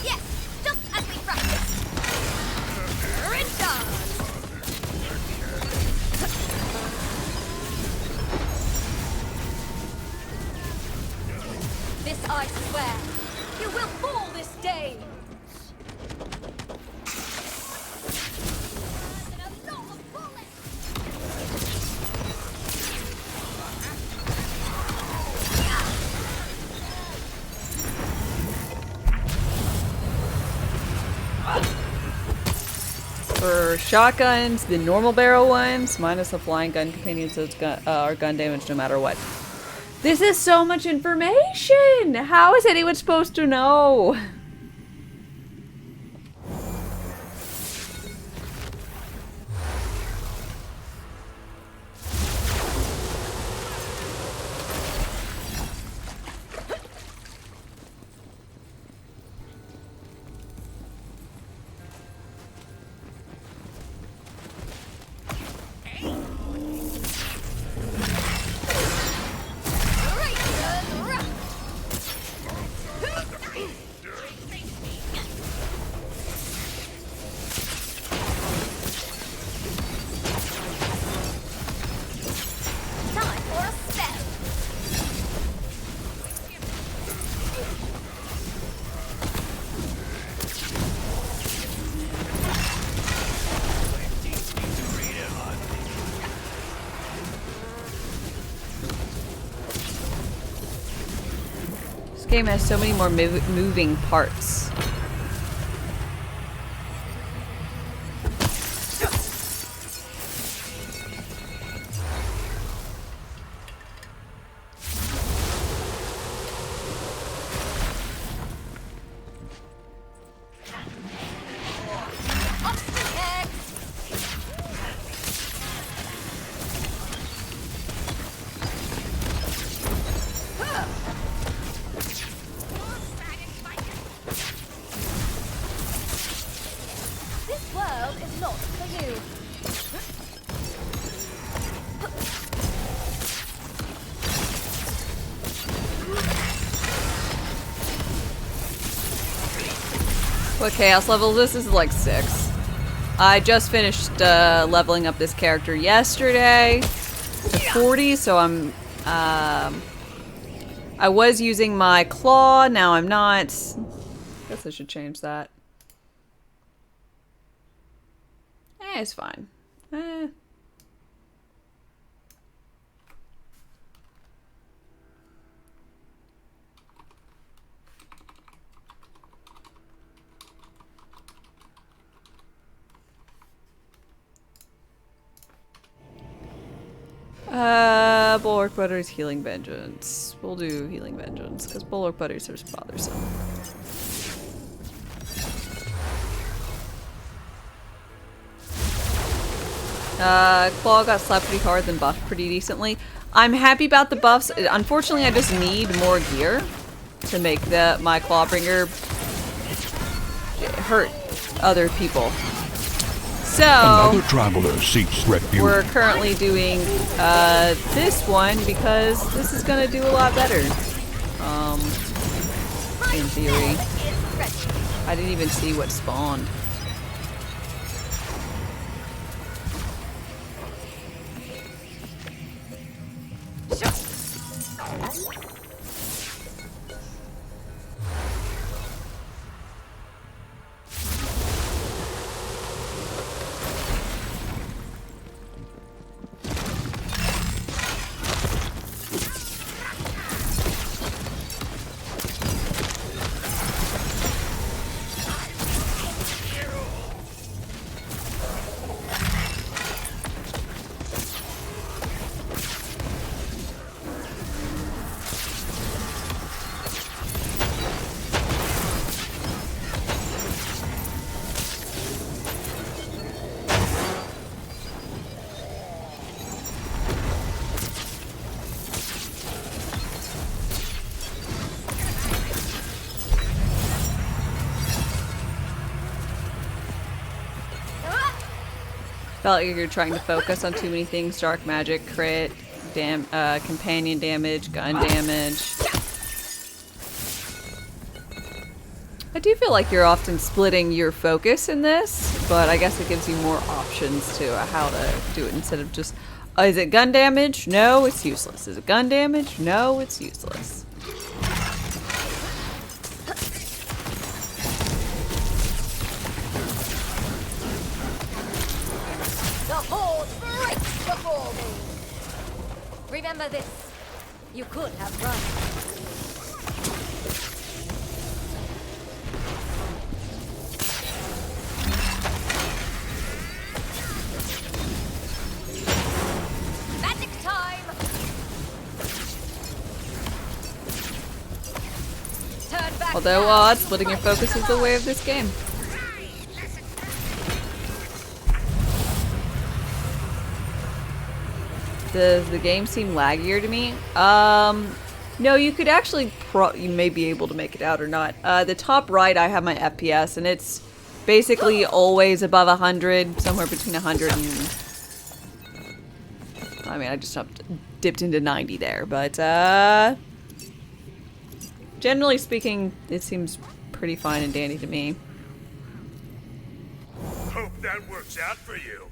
Yes, just as we practiced. Rinda! This I swear, you will fall this day. For shotguns, the normal barrel ones, minus the flying gun companions, so it's are gun damage no matter what. This is so much information! How is anyone supposed to know? Time for a spell. This game has so many more moving parts. This world is not for you. What chaos level is this? This is like 6. I just finished leveling up this character yesterday to 40, so I'm I was using my claw, now I'm not. Guess I should change that. It's fine. Bulwark Butters, Healing Vengeance. We'll do Healing Vengeance, because Bulwark Butters are bothersome. Claw got slapped pretty hard, then buffed pretty decently. I'm happy about the buffs. Unfortunately, I just need more gear to make my Clawbringer hurt other people. So, Another traveler seeks refuge. we're currently doing this one because this is gonna do a lot better. In theory. I didn't even see what spawned. Felt like you're trying to focus on too many things. Dark magic, crit, companion damage, gun damage. I do feel like you're often splitting your focus in this, but I guess it gives you more options to how to do it instead of just, is it gun damage? No, it's useless. Is it gun damage? No, it's useless. Remember this. You could have run. Magic time. Turn back. Although odd, splitting your focus is the way of this game. Does the game seem laggier to me? No, you could actually you may be able to make it out or not. The top right, I have my FPS, and it's basically always above 100, somewhere between 100 and... I mean, I just dipped into 90 there, but generally speaking, it seems pretty fine and dandy to me. Hope that works out for you.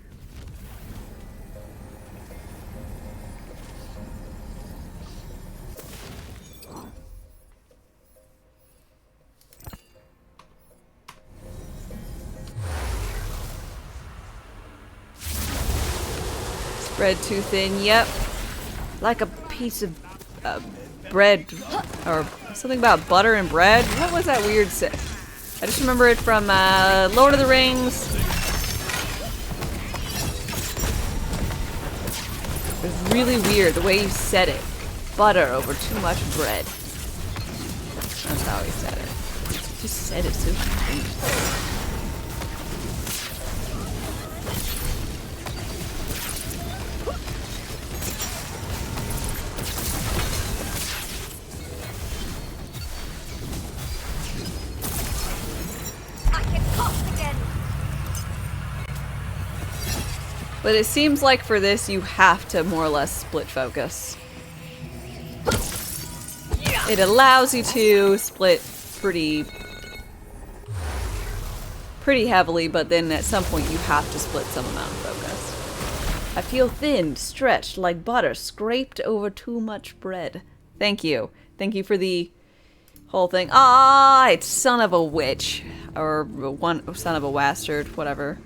Spread too thin, yep. Like a piece of bread, or something about butter and bread. What was that weird say? I just remember it from Lord of the Rings. It was really weird the way you said it. Butter over too much bread. That's how he said it. He just said it so strange. But it seems like for this, you have to more or less split focus. It allows you to split pretty heavily, but then at some point you have to split some amount of focus. I feel thin, stretched like butter, scraped over too much bread. Thank you. Thank you for the whole thing. Ah, it's son of a witch. Or one son of a wastard, whatever.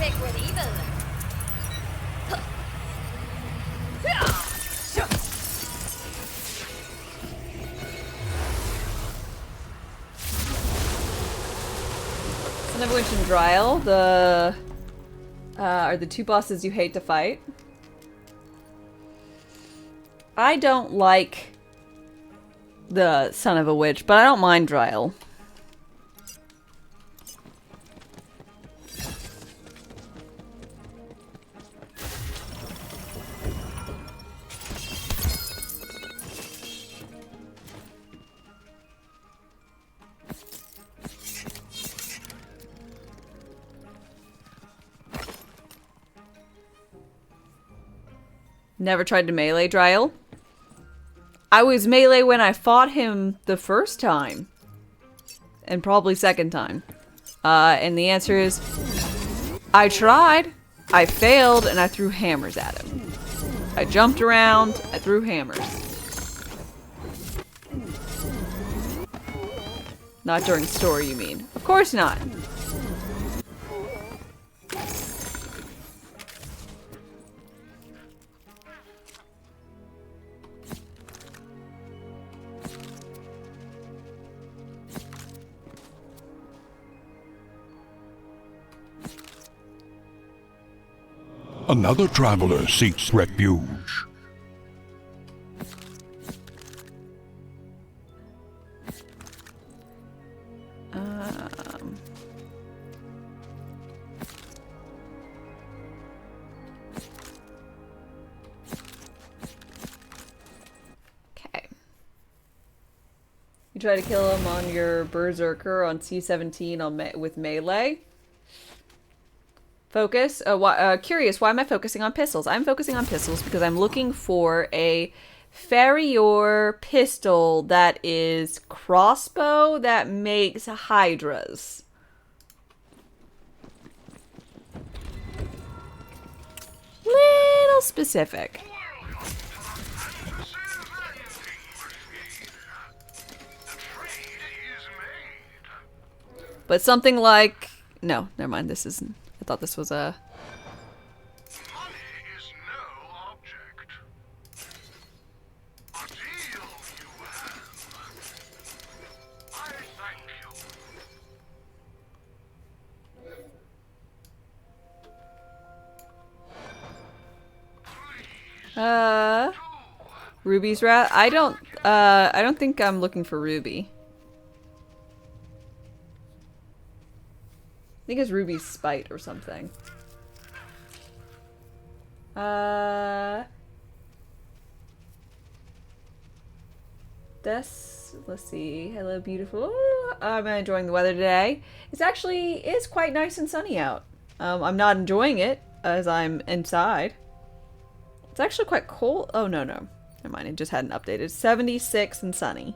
thick with evil. Son of a Witch and Dryle, are the two bosses you hate to fight. I don't like the Son of a Witch, but I don't mind Dryle. Never tried to melee Dryle. I was melee when I fought him the first time. And probably second time. And the answer is, I tried, I failed, and I threw hammers at him. I jumped around, I threw hammers. Not during story, you mean? Of course not. Another traveler seeks refuge. Okay. You try to kill him on your Berserker on C17 on with melee. Focus. Curious, why am I focusing on pistols? I'm focusing on pistols because I'm looking for a Farrior pistol that is crossbow that makes hydras. Little specific. But something like... No, never mind. This isn't... I thought this was a... Money is no object. A deal you have. I thank you. Ruby's rat? I don't think I'm looking for Ruby. I think it's Ruby's spite or something. Let's see. Hello, beautiful. I'm enjoying the weather today. It's quite nice and sunny out. I'm not enjoying it as I'm inside. It's actually quite cold. Oh, no. Never mind. It just hadn't updated. 76 and sunny.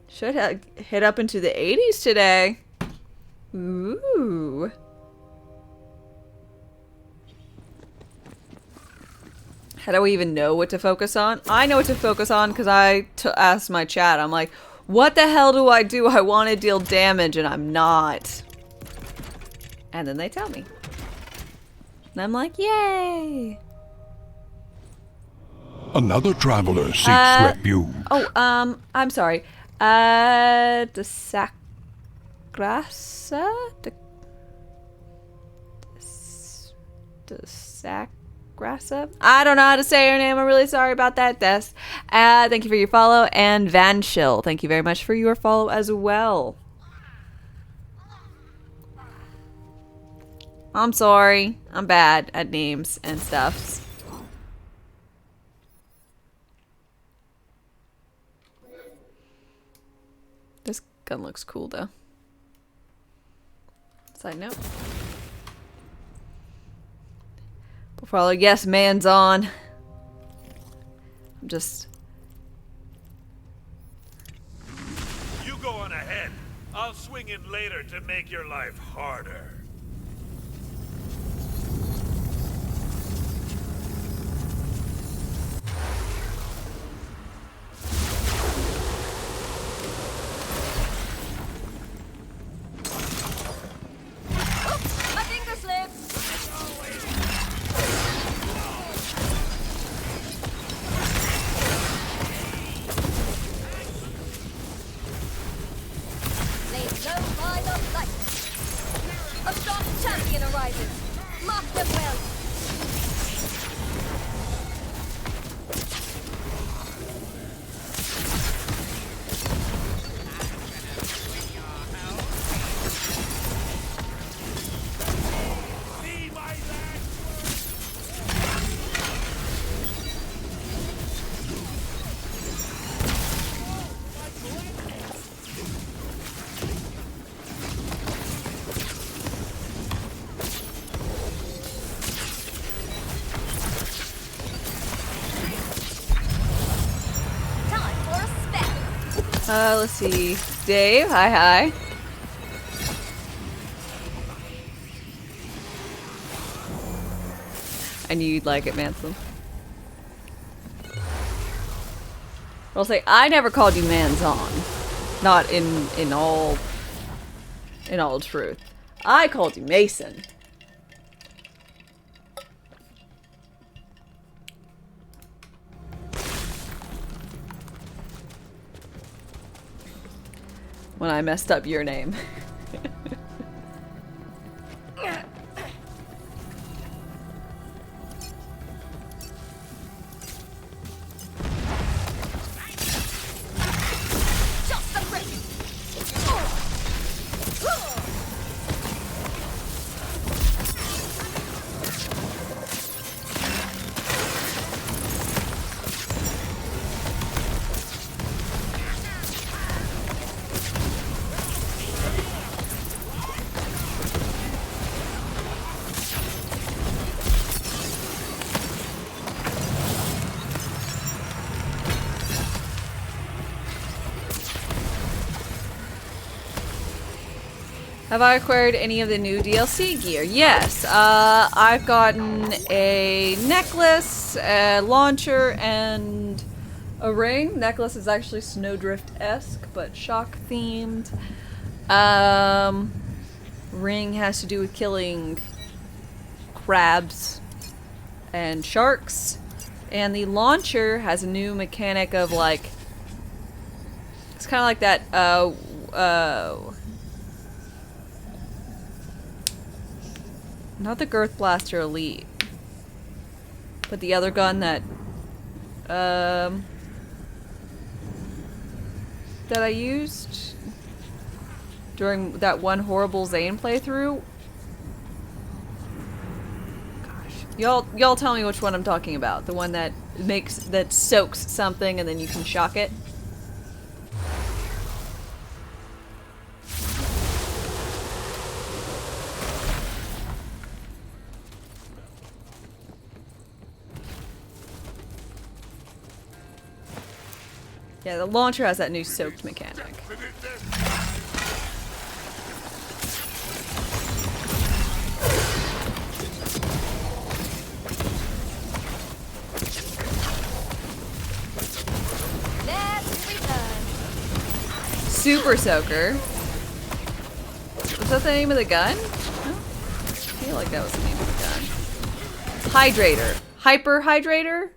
Should hit up into the 80s today. Ooh. How do we even know what to focus on? I know what to focus on because I asked my chat. I'm like, what the hell do? I want to deal damage and I'm not. And then they tell me. And I'm like, yay. Another traveler seeks refuge. Oh, I'm sorry. Sagrassa? I don't know how to say her name. I'm really sorry about that, Des. Thank you for your follow. And Vanchill, thank you very much for your follow as well. I'm sorry. I'm bad at names and stuffs. This gun looks cool, though. Side note. Before all yes man's on. I'm just... You go on ahead. I'll swing in later to make your life harder. My finger Let's see. Dave, hi hi. I knew you'd like it, Manson. I'll say I never called you Manzon. Not in all truth. I called you Mason. When I messed up your name. Just a break. Have I acquired any of the new DLC gear? Yes. I've gotten a necklace, a launcher, and a ring. Necklace is actually Snowdrift-esque, but shock themed. Ring has to do with killing crabs and sharks. And the launcher has a new mechanic of like, it's kind of like that, not the Girth Blaster Elite, but the other gun that, that I used during that one horrible Zane playthrough. Gosh, y'all tell me which one I'm talking about. The one that soaks something and then you can shock it. Yeah, the launcher has that new soaked mechanic. Super Soaker. Was that the name of the gun? No? I feel like that was the name of the gun. Hydrator. Hyper Hydrator?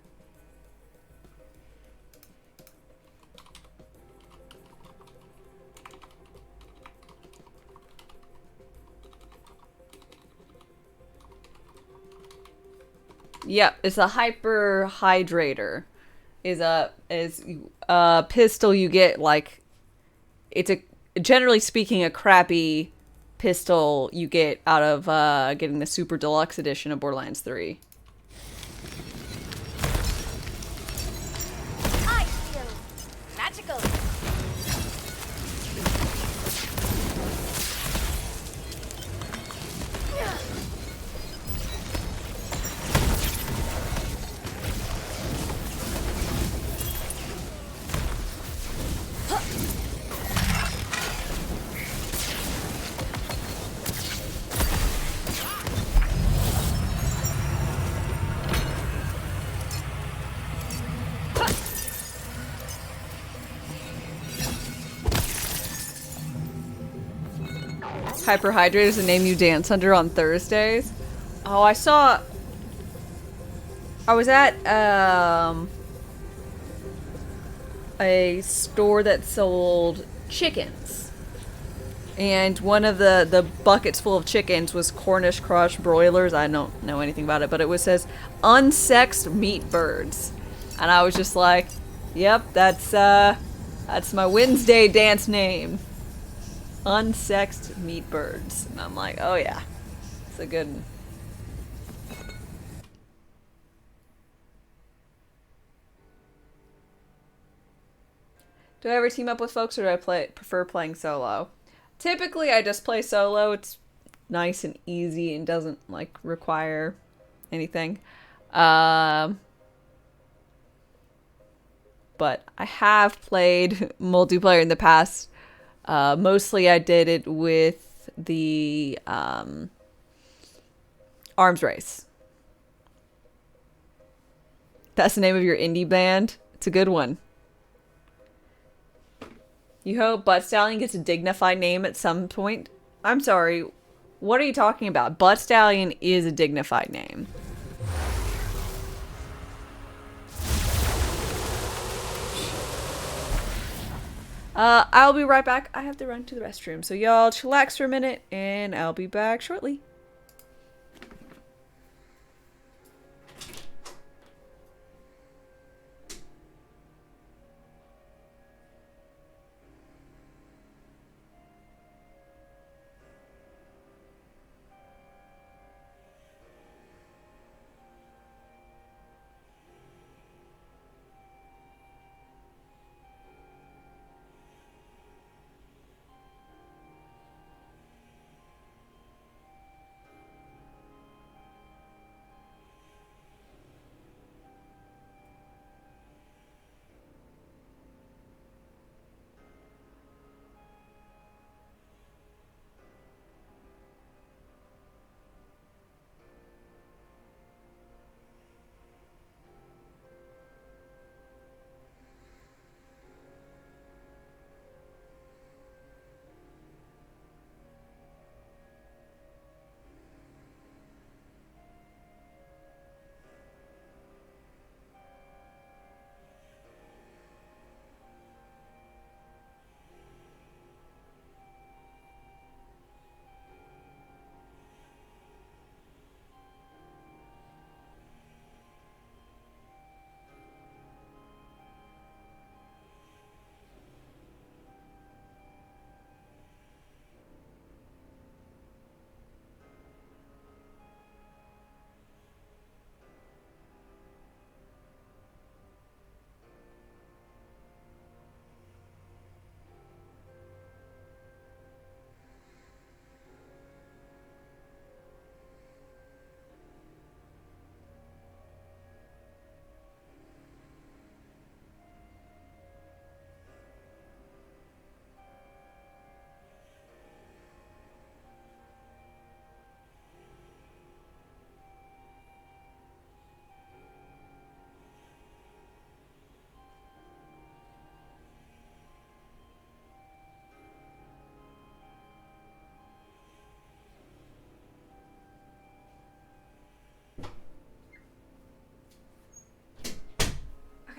Yep, it's a hyper hydrator. Is a pistol you get, like, it's a, generally speaking, a crappy pistol you get out of getting the super deluxe edition of Borderlands 3. I feel magical. Hyperhydrate is the name you dance under on Thursdays. Oh, I was at a store that sold chickens. And one of the buckets full of chickens was Cornish crushed broilers. I don't know anything about it, but it says unsexed meat birds. And I was just like, yep, that's my Wednesday dance name. Unsexed meat birds. And I'm like, oh yeah, it's a good one. Do I ever team up with folks, or do I prefer playing solo? Typically, I just play solo. It's nice and easy and doesn't like require anything. but I have played multiplayer in the past. Mostly I did it with the Arms Race. That's the name of your indie band. It's a good one. You hope Butt Stallion gets a dignified name at some point? I'm sorry. What are you talking about? Butt Stallion is a dignified name. I'll be right back. I have to run to the restroom. So y'all chillax for a minute and I'll be back shortly.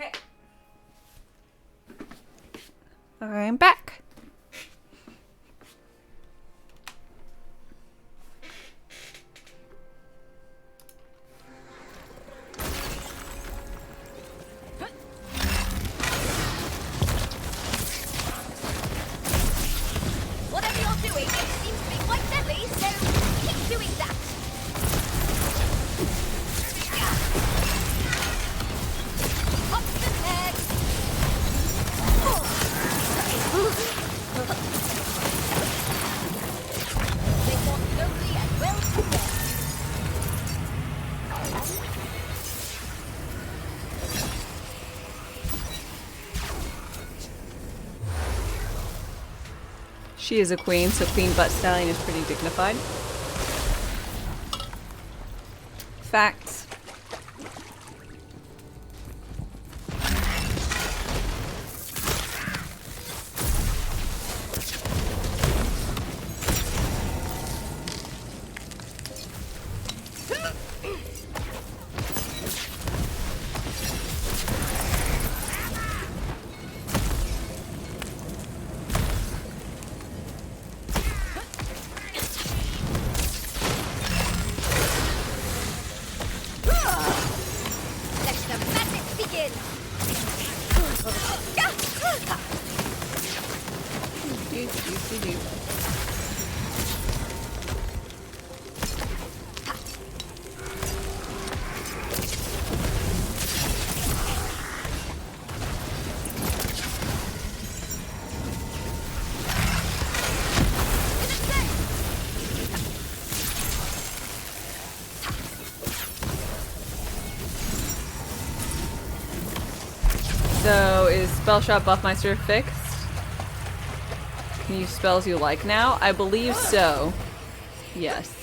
Okay. I'm back. Whatever you're doing, it seems to be quite deadly, so keep doing that. Up the head. They fought nobly and well together. She is a queen, so Queen Butt Stallion is pretty dignified. Facts. So, is Spell Shot Buffmeister fixed? Can you use spells you like now? I believe so. Yes.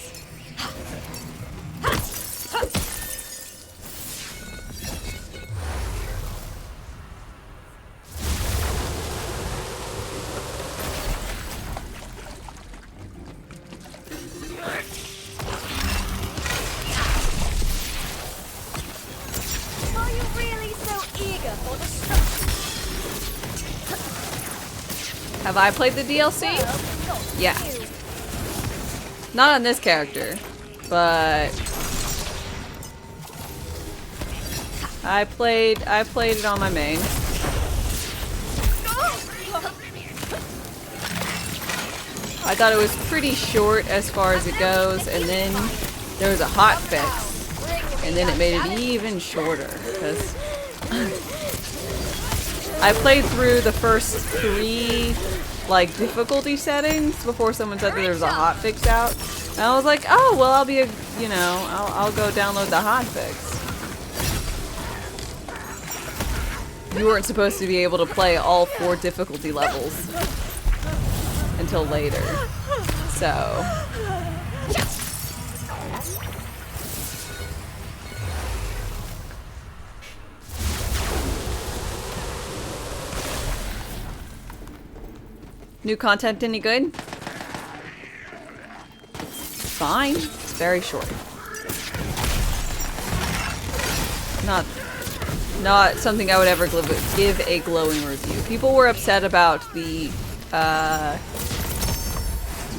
Are you really so eager for destruction? Have I played the DLC? Well, not Yeah. you. Not on this character, but I played it on my main. I thought it was pretty short as far as it goes, and then there was a hot fix, and then it made it even shorter because I played through the first 3 like difficulty settings before someone said that there was a hot fix out, and I was like, oh well, I'll be a I'll go download the hot fix. You weren't supposed to be able to play all 4 difficulty levels until later, so. New content any good? Fine. It's very short. Not something I would ever give a glowing review. People were upset about the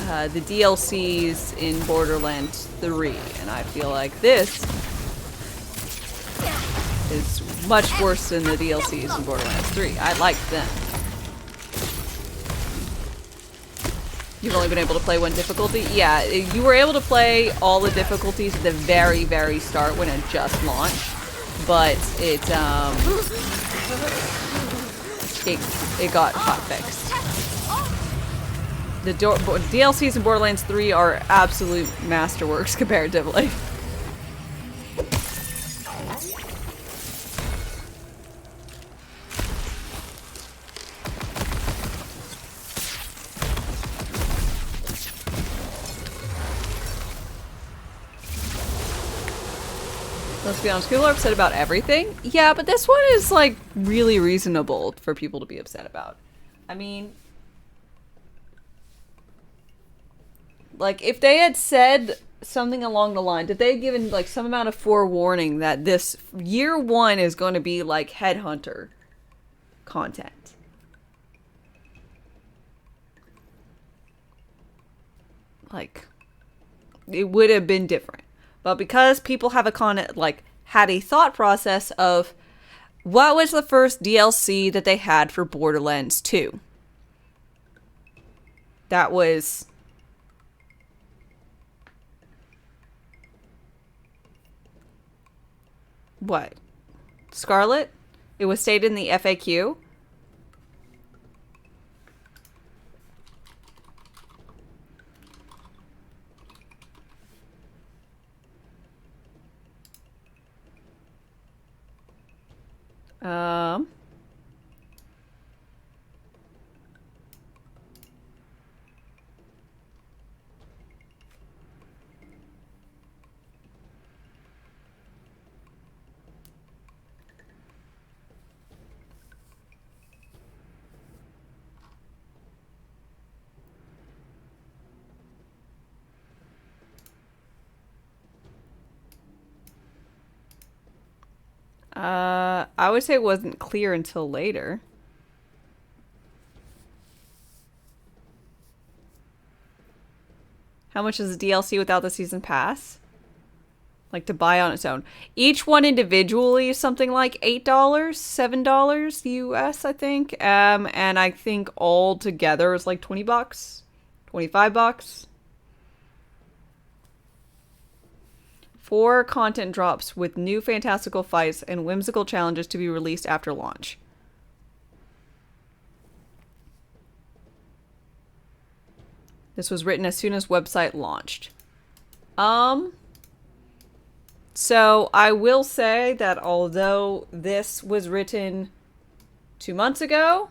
DLCs in Borderlands 3, and I feel like this is much worse than the DLCs in Borderlands 3. I liked them. You've only been able to play 1 difficulty? Yeah, you were able to play all the difficulties at the very, very start when it just launched, but it got hot fixed. The DLCs in Borderlands 3 are absolute masterworks comparatively. Let's be honest, people are upset about everything. Yeah, but this one is like really reasonable for people to be upset about. I mean, like if they had said something along the line, if they had given like some amount of forewarning that this year 1 is going to be like Headhunter content. Like, it would have been different. But because people have had a thought process of what was the first DLC that they had for Borderlands 2? That was what? Scarlet? It was stated in the FAQ. Um, I would say it wasn't clear until later. How much is the DLC without the season pass? Like to buy on its own. Each one individually is something like $8, $7 US, I think. And I think all together is like $20, $25. 4 content drops with new fantastical fights and whimsical challenges to be released after launch. This was written as soon as website launched. So I will say that although this was written 2 months ago.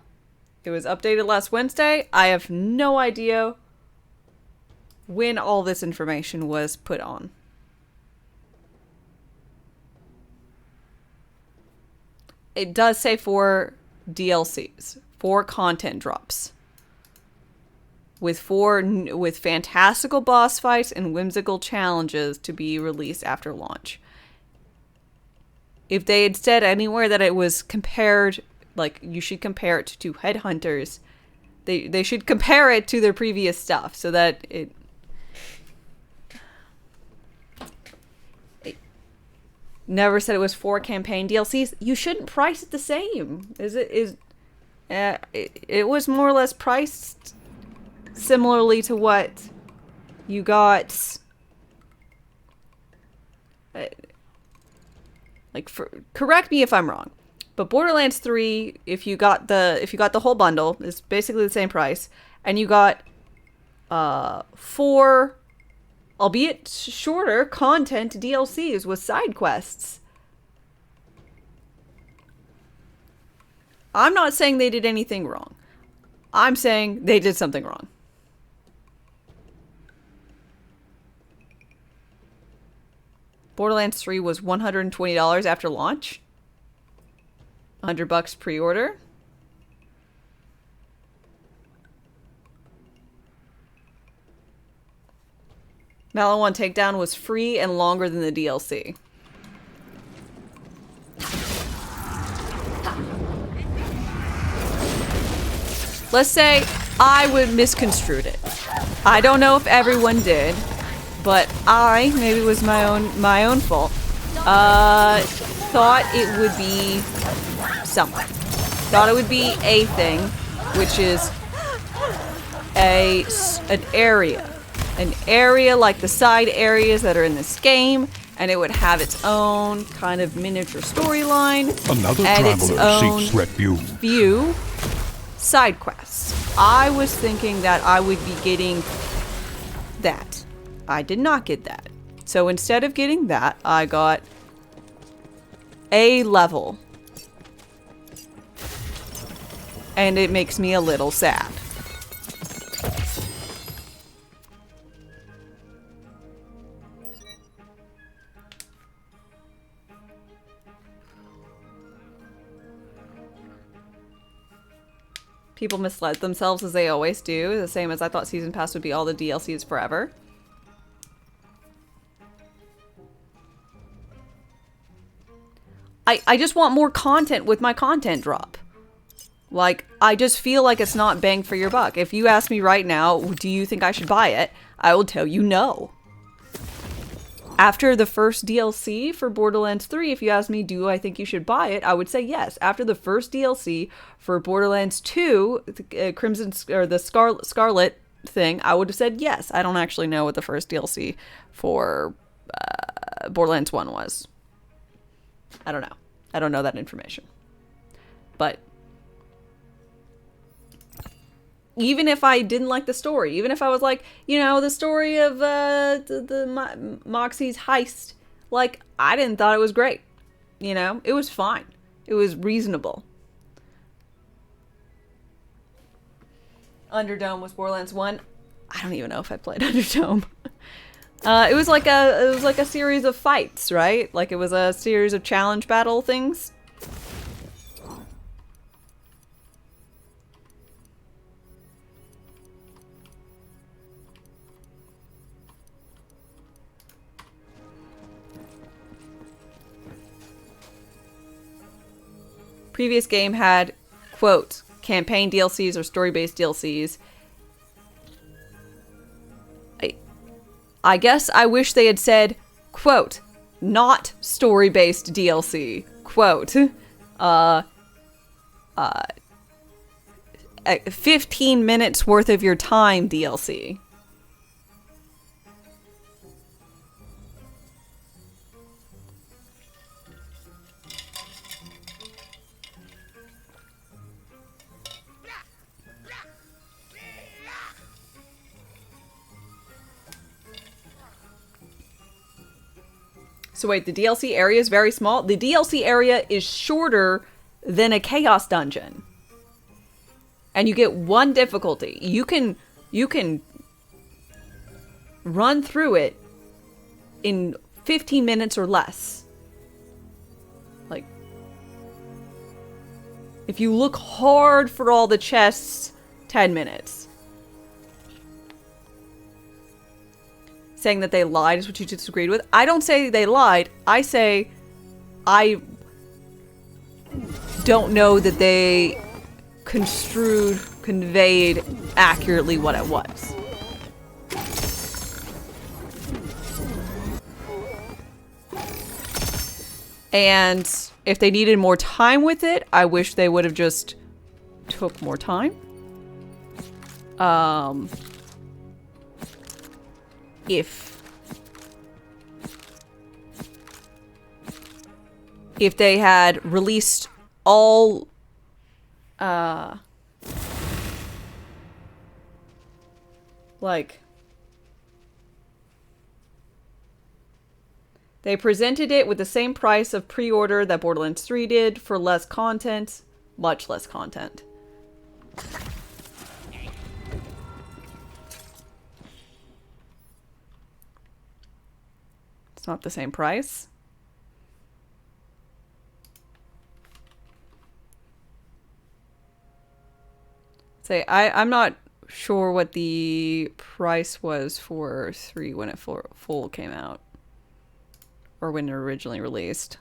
It was updated last Wednesday. I have no idea when all this information was put on. It does say for DLCs, 4 content drops. With fantastical boss fights and whimsical challenges to be released after launch. If they had said anywhere that it was compared, like you should compare it to Headhunters, they should compare it to their previous stuff so that it never said it was 4 campaign DLCs. You shouldn't price it the same. It was more or less priced similarly to what you got. Correct me if I'm wrong, but Borderlands 3, if you got the whole bundle, is basically the same price, and you got 4, albeit shorter, content DLCs with side quests. I'm not saying they did anything wrong. I'm saying they did something wrong. Borderlands 3 was $120 after launch. $100 pre-order. Malin 1 Takedown was free and longer than the DLC. Let's say I would misconstrued it. I don't know if everyone did, but maybe it was my own fault. Thought it would be something. Thought it would be a thing, which is an area. An area like the side areas that are in this game, and it would have its own kind of miniature storyline. Another and its traveler own seeks refuge. Side quests. I was thinking that I would be getting that. I did not get that. So instead of getting that, I got a level. And it makes me a little sad. People misled themselves as they always do, the same as I thought Season Pass would be all the DLCs forever. I just want more content with my content drop. Like, I just feel like it's not bang for your buck. If you ask me right now, do you think I should buy it? I will tell you no. After the first DLC for Borderlands 3, if you ask me, do I think you should buy it? I would say yes. After the first DLC for Borderlands 2, Crimson or the Scarlet thing, I would have said yes. I don't actually know what the first DLC for Borderlands 1 was. I don't know. I don't know that information. But even if I didn't like the story, even if I was like, you know, the story of Moxie's heist, like, I didn't thought it was great. You know, it was fine. It was reasonable. Underdome was Borderlands 1. I don't even know if I played Underdome. It was like a series of fights, right? Like it was a series of challenge battle things. Previous game had, quote, campaign DLCs or story-based DLCs. I guess I wish they had said, quote, not story-based DLC, quote, 15 minutes worth of your time DLC. So wait, the DLC area is very small? The DLC area is shorter than a chaos dungeon. And you get one difficulty. You can run through it in 15 minutes or less. Like, if you look hard for all the chests, 10 minutes. Saying that they lied is what you disagreed with. I don't say they lied. I say I don't know that they conveyed accurately what it was. And if they needed more time with it, I wish they would have just took more time. If they had released all like they presented it with the same price of pre-order that Borderlands 3 did for less content, much less content. It's not the same price. Say, I'm not sure what the price was for 3 when it full came out. Or when it originally released.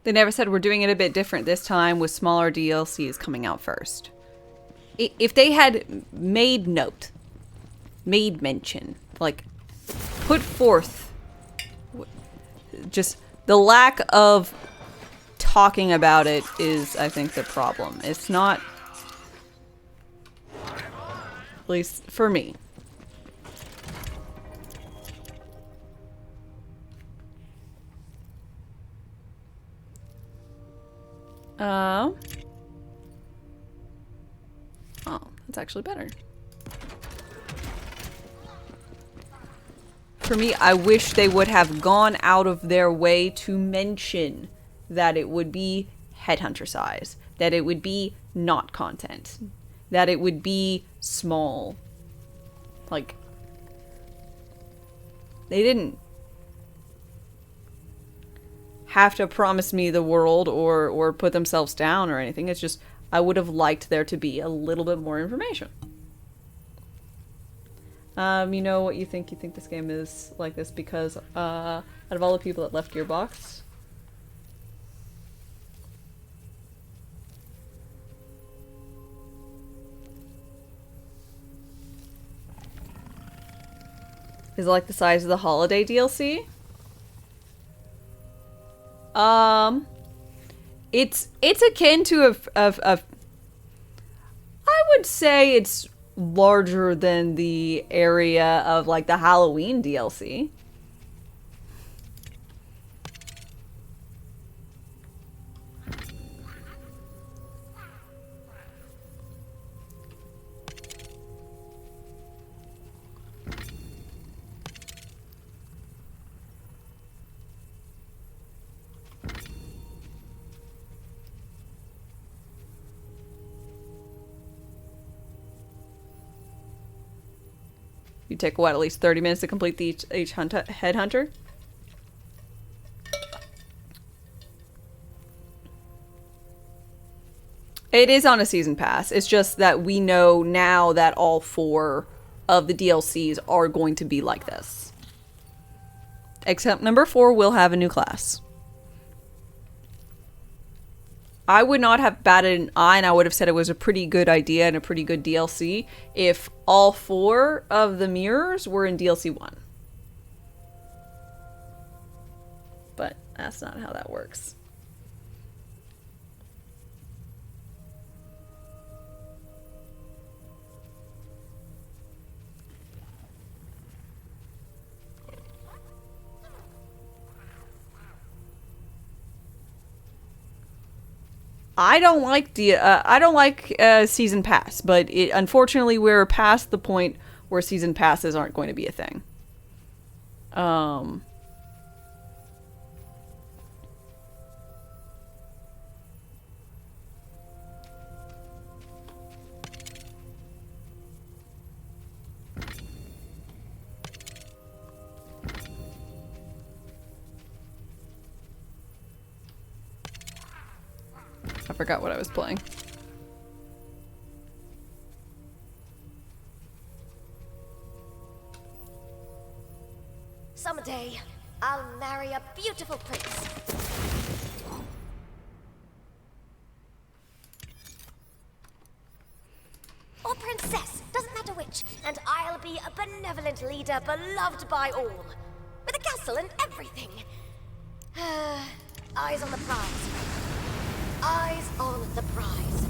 They never said we're doing it a bit different this time with smaller DLCs coming out first. If they had made mention, like, put forth just the lack of talking about it is, I think, the problem. It's not, at least for me. Oh, that's actually better. For me, I wish they would have gone out of their way to mention that it would be headhunter size, that it would be not content, that it would be small. Like, they didn't have to promise me the world or put themselves down or anything. It's just, I would have liked there to be a little bit more information. You know what you think this game is like this because out of all the people that left Gearbox, is it like the size of the holiday DLC? It's akin to a I would say it's larger than the area of like the Halloween DLC. You take, what, at least 30 minutes to complete each headhunter? It is on a season pass. It's just that we know now that all 4 of the DLCs are going to be like this. Except number 4 will have a new class. I would not have batted an eye, and I would have said it was a pretty good idea and a pretty good DLC if all 4 of the mirrors were in DLC 1. But that's not how that works. I don't like season pass, but unfortunately we're past the point where season passes aren't going to be a thing. I forgot what I was playing. Someday, I'll marry a beautiful prince. Or princess, doesn't matter which. And I'll be a benevolent leader beloved by all. With a castle and everything. Eyes on the prize. Eyes on the prize.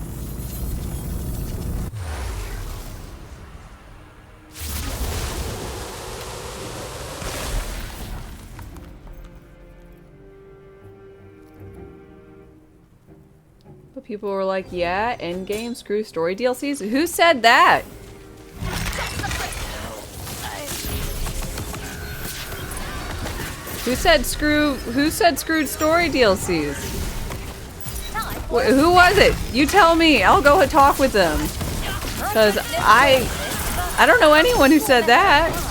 But people were like, yeah, endgame, screw story DLCs. Who said that? Who said screwed story DLCs? Who was it? You tell me. I'll go talk with them. Because I don't know anyone who said that.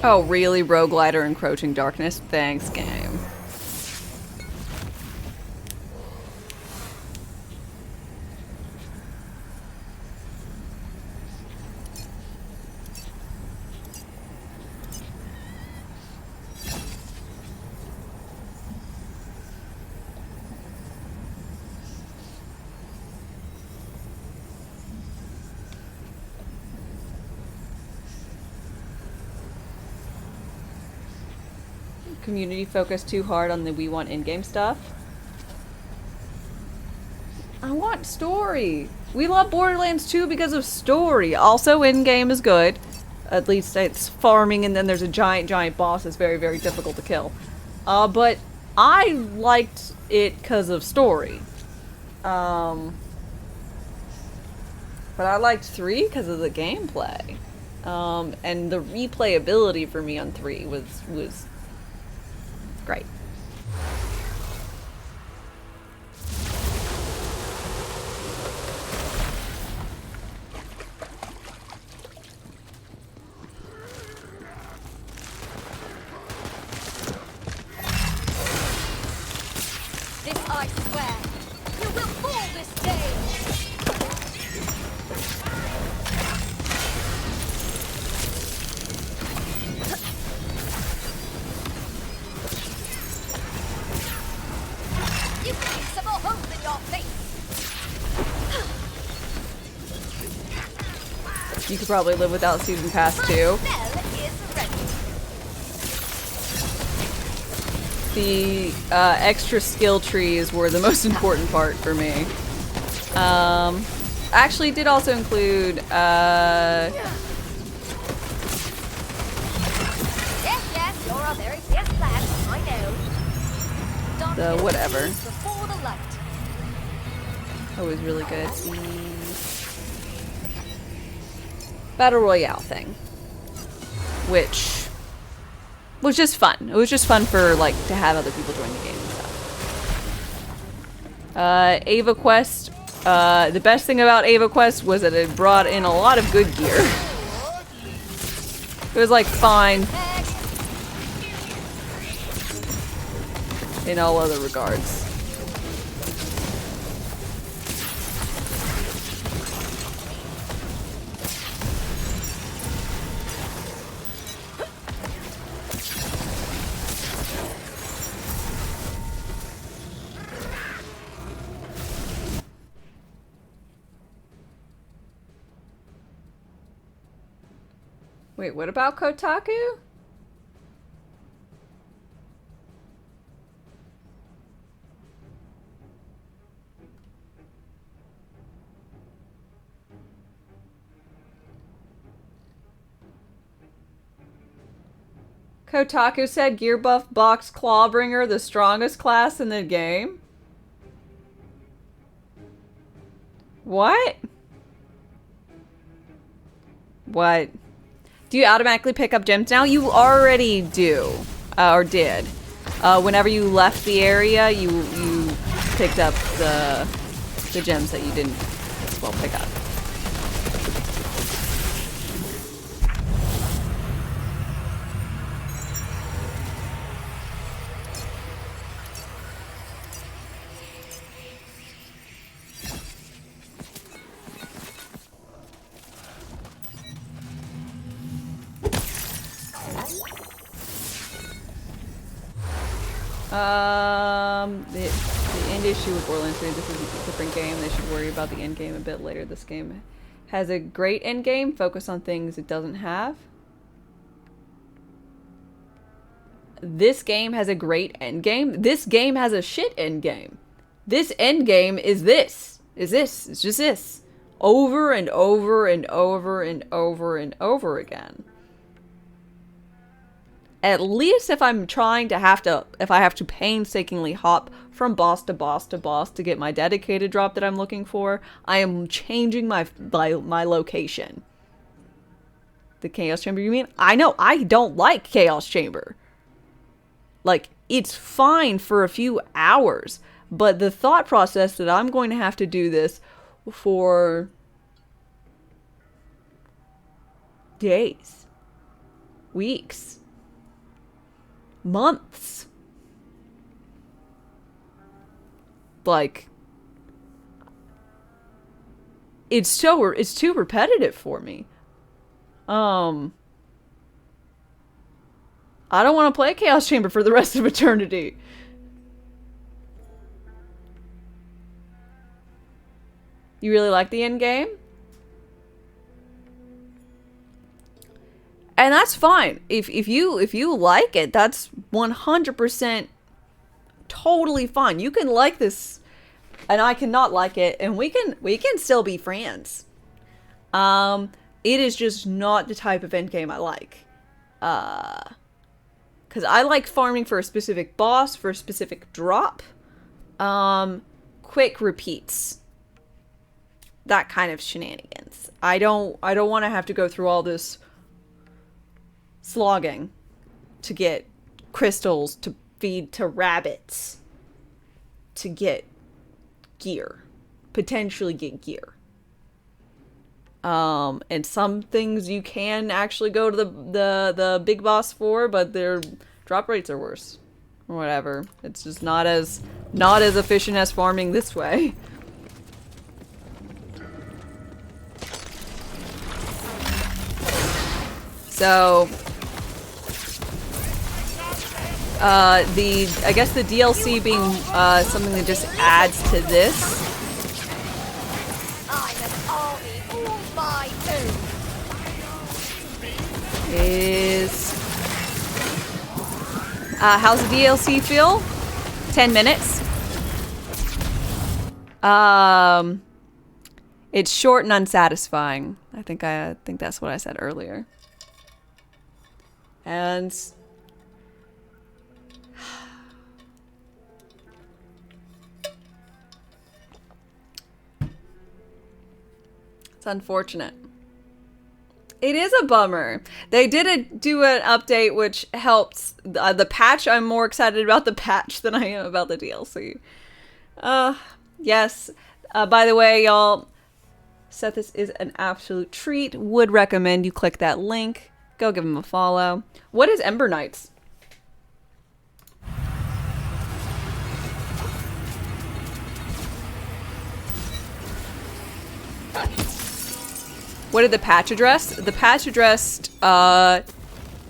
Oh, really? Rogueliter Encroaching Darkness? Thanks, game. Community focused too hard on the we want in-game stuff. I want story. We love Borderlands 2 because of story. Also, in-game is good. At least it's farming and then there's a giant boss that's very, very difficult to kill. But I liked it because of story. But I liked 3 because of the gameplay. And the replayability for me on 3 was great. This I swear, you will fall this day. You need some more hope in your face. You could probably live without season pass too. Spell is ready. The extra skill trees were the most important part for me. Actually did also include Yes, you're a very fierce lad, I know. the whatever. Before the light. That was really good. The Battle Royale thing. Which was just fun. It was just fun for, like, to have other people join the game and stuff. Ava Quest. The best thing about Ava Quest was that it brought in a lot of good gear. It was, like, fine in all other regards. Wait, what about Kotaku? Kotaku said Gear Buff Box Clawbringer the strongest class in the game? What? What? Do you automatically pick up gems now? You already do. Or did. Whenever you left the area, you picked up the gems that you didn't, well, pick up. The end issue with Borderlands 3, this is a different game. They should worry about the end game a bit later. This game has a great end game, focus on things it doesn't have. This game has a great end game. This game has a shit end game. This end game is this. It's just this. Over and over and over and over and over again. At least if I'm trying to if I have to painstakingly hop from boss to boss to boss to get my dedicated drop that I'm looking for, I am changing my location. The Chaos Chamber, you mean? I know, I don't like Chaos Chamber. Like, it's fine for a few hours, but the thought process that I'm going to have to do this for days, weeks, months. Like, it's too repetitive for me. I don't want to play Chaos Chamber for the rest of eternity. You really like the end game? And that's fine. If you like it, that's 100% totally fine. You can like this and I cannot like it, and we can still be friends. It is just not the type of end game I like. Cuz I like farming for a specific boss, for a specific drop. Quick repeats. That kind of shenanigans. I don't want to have to go through all this slogging to get crystals to feed to rabbits to get gear, potentially get gear. And some things you can actually go to the big boss for, but their drop rates are worse or whatever. It's just not as efficient as farming this way. So I guess the DLC being something that just adds to this. I'm an army all my own. Is how's the DLC feel? 10 minutes. It's short and unsatisfying. I think that's what I said earlier. And it's unfortunate. It is a bummer. They did do an update which helps the patch. I'm more excited about the patch than I am about the DLC. Yes. By the way, y'all, Seth, this is an absolute treat. Would recommend you click that link. Go give him a follow. What is Ember Knights? What did the patch address? The patch addressed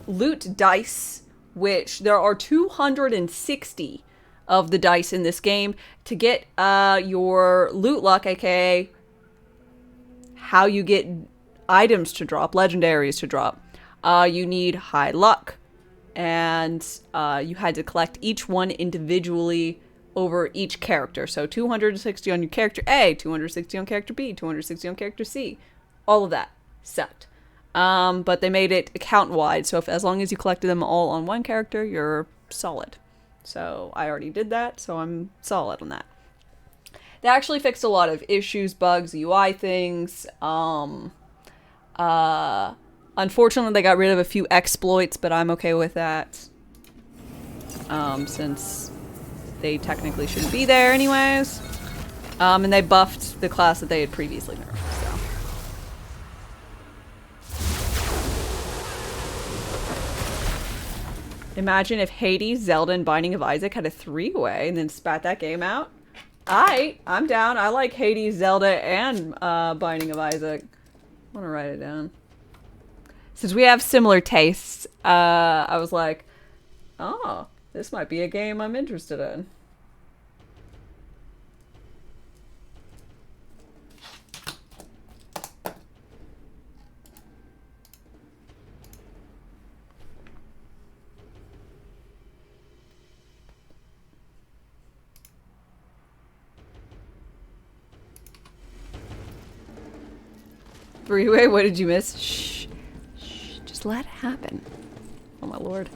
loot dice, which there are 260 of the dice in this game. To get your loot luck, aka how you get items to drop, legendaries to drop, you need high luck. And you had to collect each one individually over each character. So 260 on your character A, 260 on character B, 260 on character C. All of that sucked. But they made it account-wide, so as long as you collected them all on one character, you're solid. So I already did that, so I'm solid on that. They actually fixed a lot of issues, bugs, UI things. Unfortunately, they got rid of a few exploits, but I'm okay with that. Since they technically shouldn't be there anyways. And they buffed the class that they had previously nerfed, so. Imagine if Hades, Zelda, and Binding of Isaac had a three-way and then spat that game out. I'm down. I like Hades, Zelda, and Binding of Isaac. I want to write it down. Since we have similar tastes, I was like, oh, this might be a game I'm interested in. Three-way, what did you miss? Shh. Shh. Just let it happen. Oh my lord.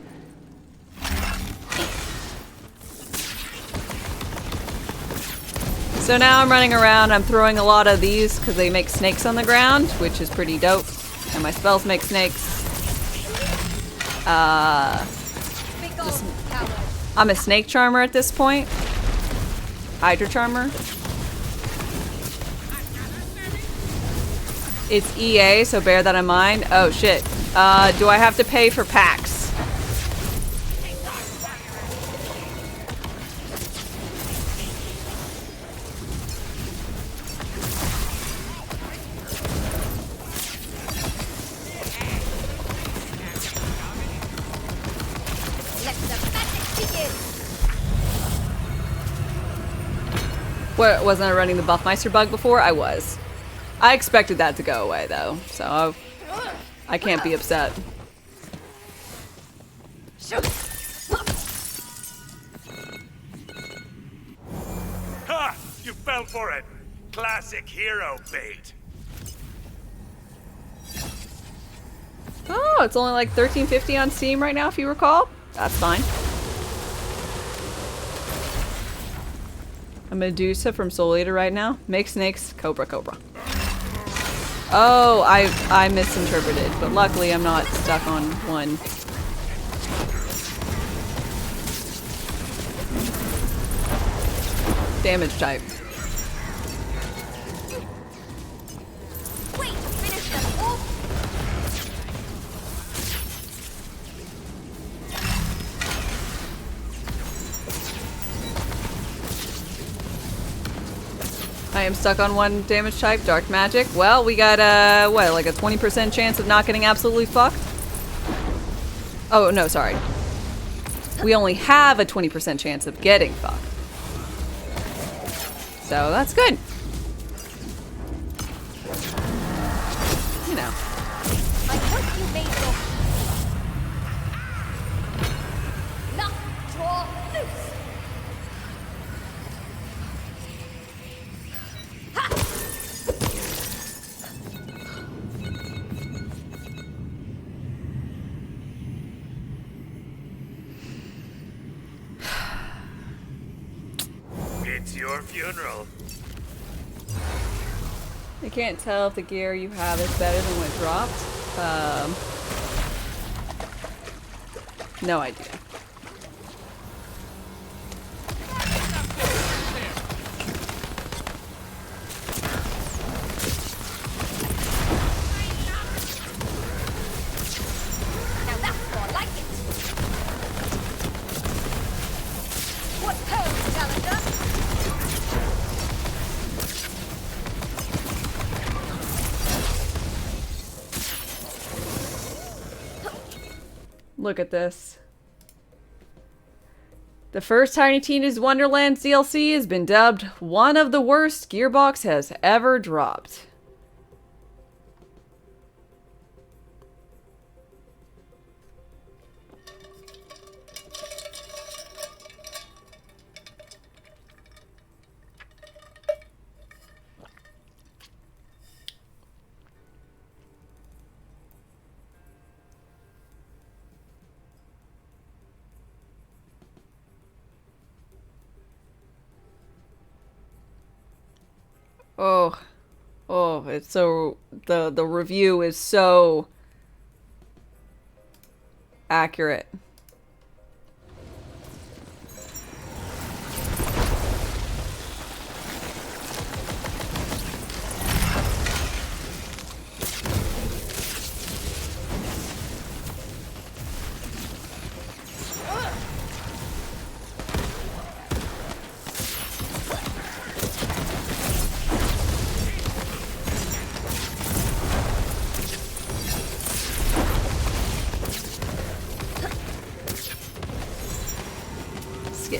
So now I'm running around, I'm throwing a lot of these because they make snakes on the ground, which is pretty dope. And my spells make snakes. I'm a snake charmer at this point. Hydra charmer. It's EA, so bear that in mind. Oh shit. Do I have to pay for packs? What, wasn't I running the Buffmeister bug before? I was. I expected that to go away though, so I can't be upset. Ha! You fell for it! Classic hero bait. Oh, it's only like $13.50 on Steam right now, if you recall. That's fine. A Medusa from Soul Eater right now. Make snakes, Cobra, Cobra. Oh, I misinterpreted, but luckily I'm not stuck on one. Damage type. Wait, finish them off. I am stuck on one damage type, dark magic. Well, we got what, like a 20% chance of not getting absolutely fucked? Oh, no, sorry. We only have a 20% chance of getting fucked. So that's good. You know. I hope you made your knock, draw, loose. It's your funeral. I can't tell if the gear you have is better than what dropped. No idea. Now that's more like it. What pose, challenger? Look at this. The first Tiny Tina's Wonderlands DLC has been dubbed one of the worst Gearbox has ever dropped. Oh, oh, it's so the review is so accurate.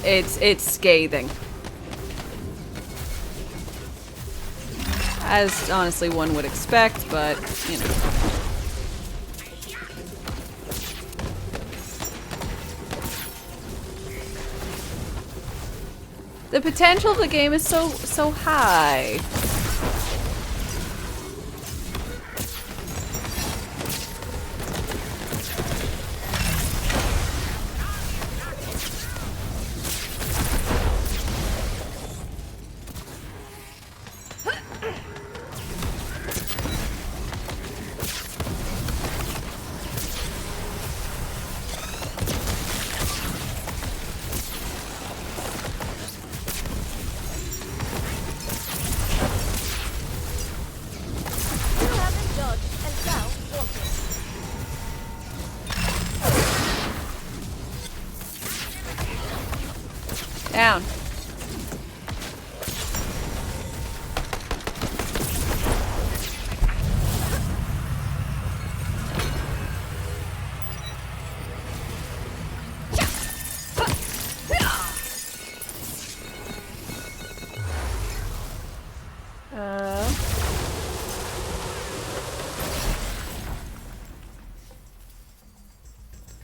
It's scathing. As honestly one would expect, but you know. The potential of the game is so high. You have been dodged and now wanted. Down.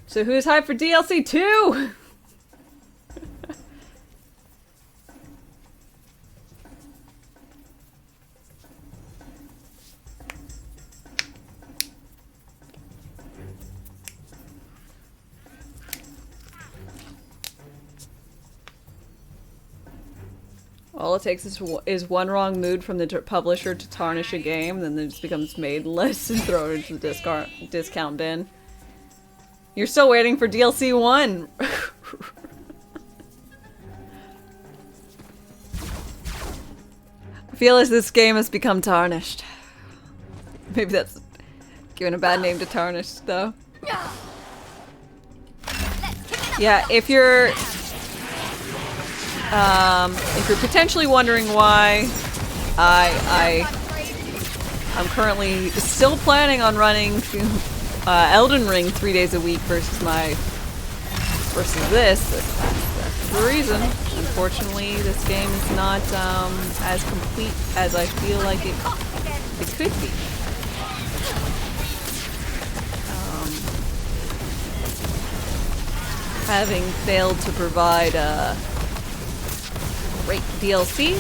So who's hyped for DLC 2? All it takes is one wrong mood from the publisher to tarnish a game, then it just becomes maidenless and thrown into the discount bin. You're still waiting for DLC 1! I feel as this game has become tarnished. Maybe that's giving a bad name to tarnished, though. Yeah, if you're potentially wondering why I'm currently still planning on running Elden Ring 3 days a week versus this, that's the reason. Unfortunately, this game is not as complete as I feel like it could be. Having failed to provide great DLC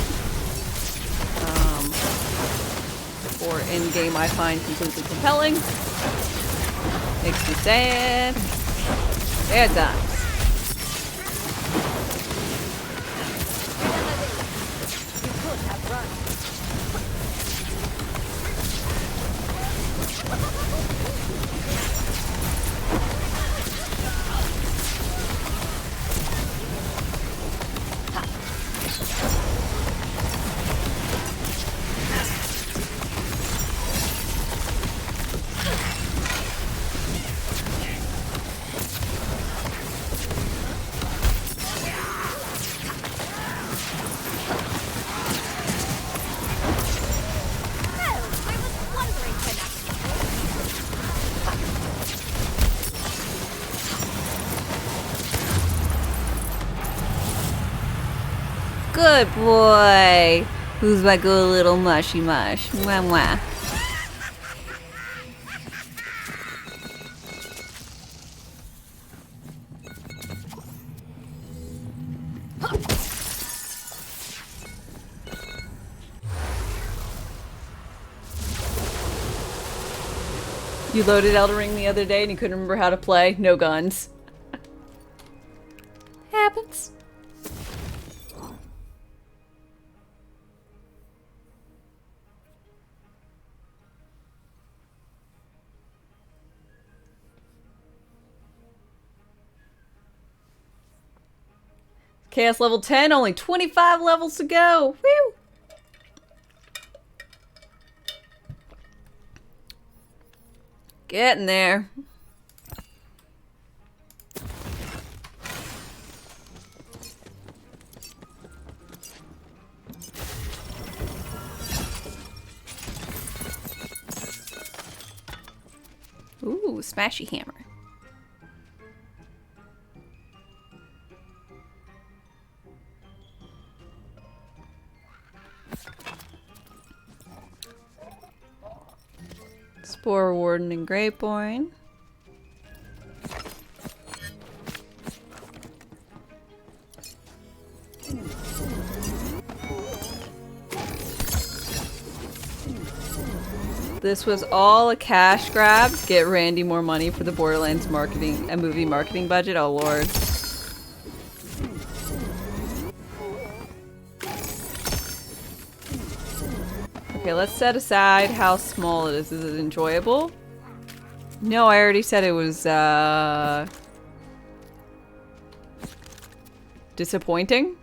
or in-game I find completely compelling, makes me sad. Sad times. You could have run. Good boy. Who's my good little mushy mush? Mwah mwah. You loaded Elden Ring the other day and you couldn't remember how to play? No guns. Happens. Chaos level 10, only 25 levels to go. Woo! Getting there. Ooh, smashy hammer. Spore Warden and Greatborn. This was all a cash grab to get Randy more money for the Borderlands marketing and movie marketing budget. Oh lord. Okay, let's set aside how small it is. Is it enjoyable? No, I already said it was disappointing.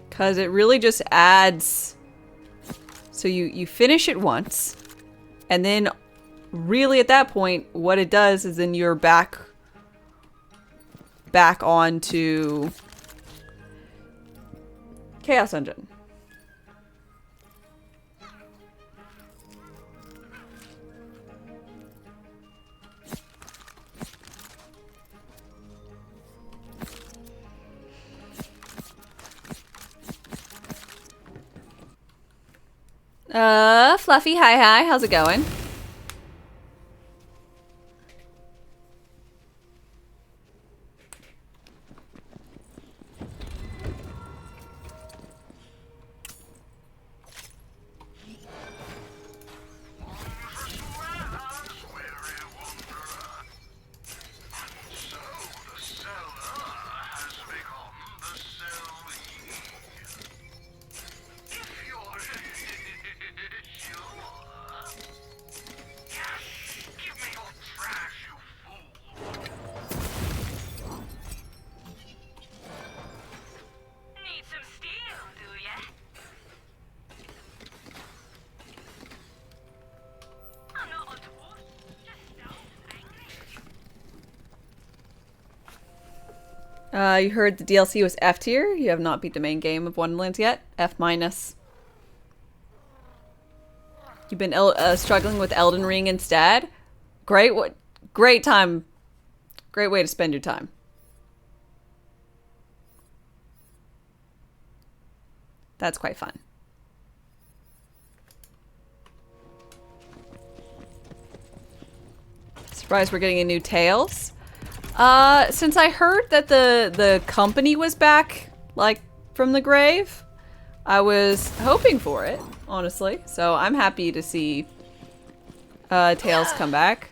Because it really just adds... So you finish it once, and then really at that point, what it does is then you're back onto Chaos Dungeon. Fluffy, hi, how's it going? You heard the DLC was F tier. You have not beat the main game of Wonderlands yet. F minus. You've been struggling with Elden Ring instead. Great time. Great way to spend your time. That's quite fun. Surprised we're getting a new Tails. Since I heard that the company was back, like, from the grave, I was hoping for it, honestly. So I'm happy to see Tails come back.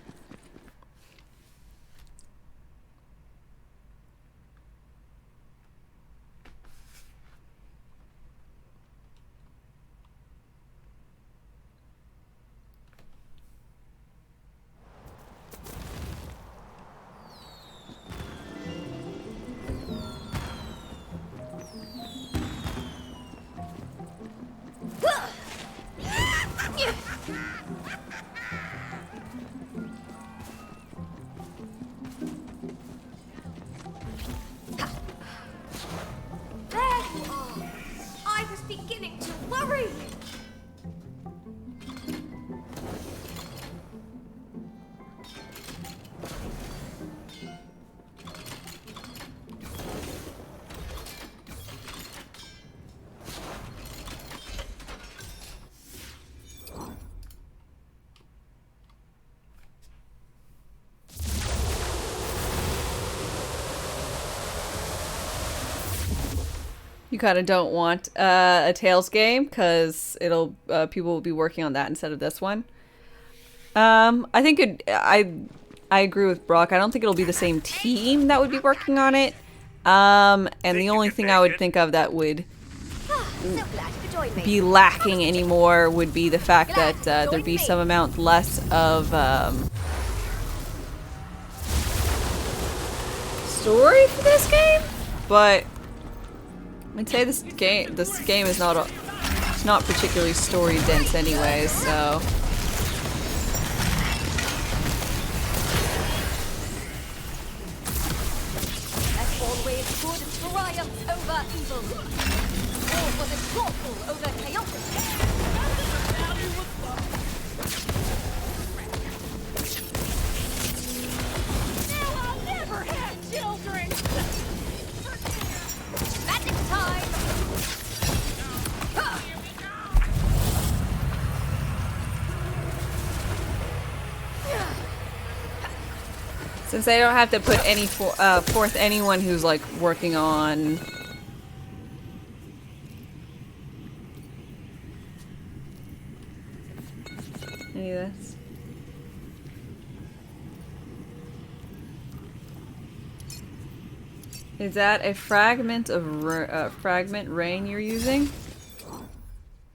You kind of don't want a Tales game because it'll people will be working on that instead of this one. I think I agree with Brock. I don't think it'll be the same team that would be working on it. And the only thing I would think of that would join me. be lacking anymore would be the fact that there'd be some amount less of story for this game, but I'd say this game is not particularly story dense anyway, so. As always, good triumphs over evil. Or was it thoughtful over chaotic? Now I'll never have children! Magic time! Ha! Since they don't have to put any forth anyone who's like working on any of this. Is that a fragment of fragment rain you're using?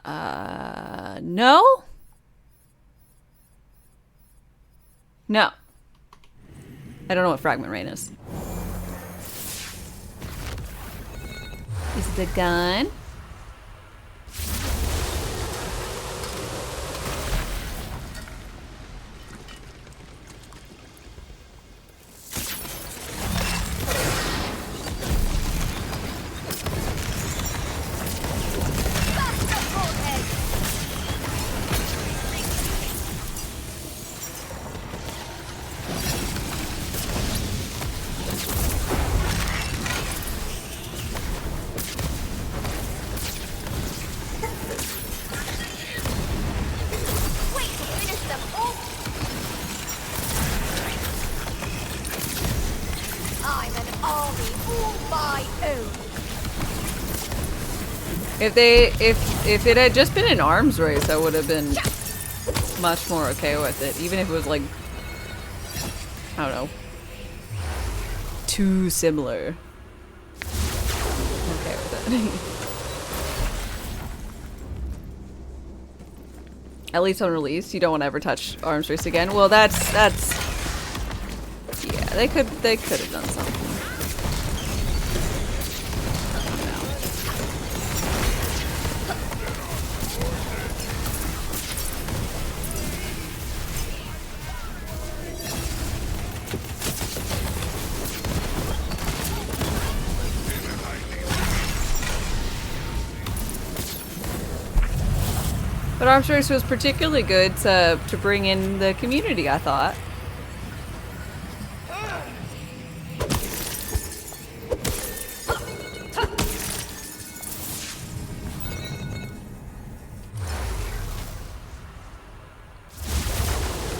No? No. I don't know what fragment rain is. Is it a gun? Wait to finish them off! I'm an army all my own. If it had just been an arms race, I would have been much more okay with it. Even if it was like, I don't know, too similar. I'm okay with it. At least on release, you don't want to ever touch arms race again. Well, that's yeah. They could have done something. But Arms Race was particularly good to bring in the community, I thought.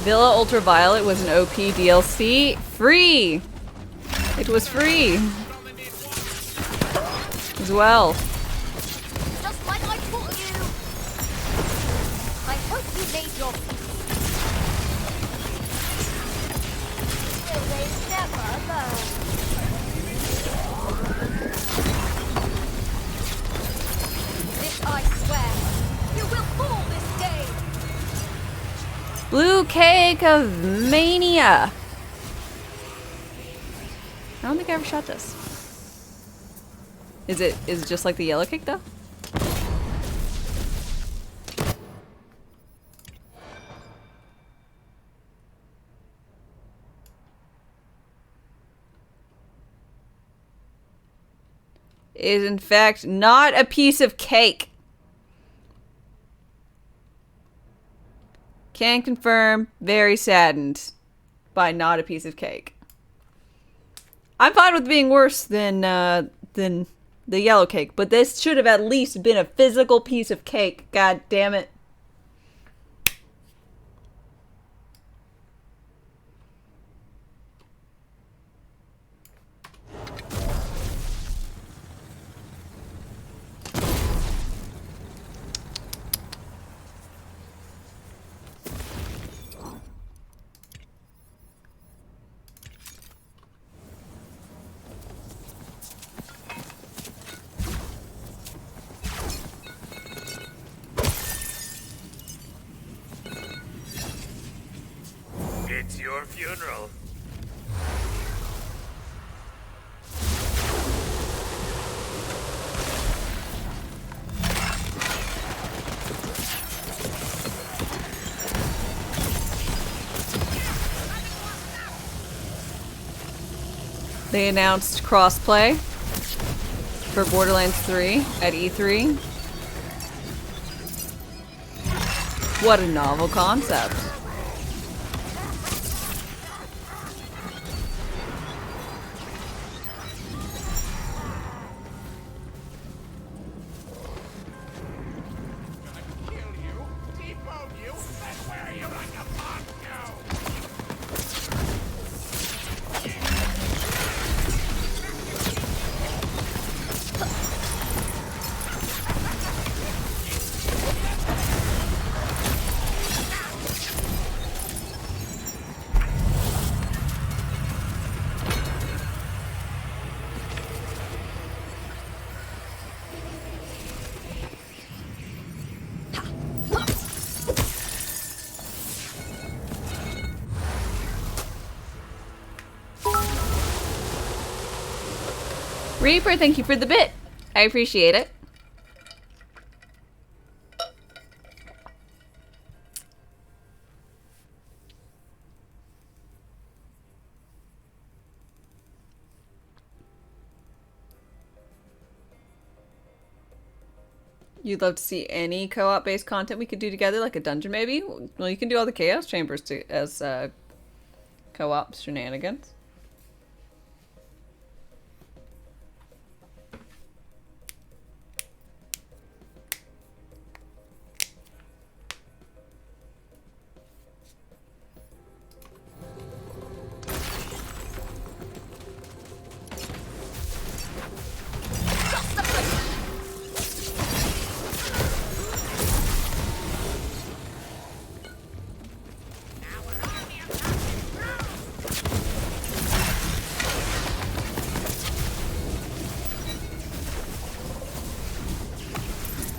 Villa Ultraviolet was an OP DLC. Free! It was free. As well. Just like I taught you. I hope you made your peace. Will they never learn? This I swear. You will fall this day. Blue Cake of Mania. I don't think I ever shot this. Is it just like the yellow cake though? Is in fact not a piece of cake. Can confirm, very saddened by not a piece of cake. I'm fine with being worse than the yellow cake, but this should have at least been a physical piece of cake. God damn it. It's your funeral. They announced crossplay for Borderlands 3 at E3. What a novel concept. Kill you, debone you, and wear you like a poncho! Reaper, thank you for the bit. I appreciate it. You'd love to see any co-op based content we could do together, like a dungeon maybe? Well, you can do all the chaos chambers as co-op shenanigans.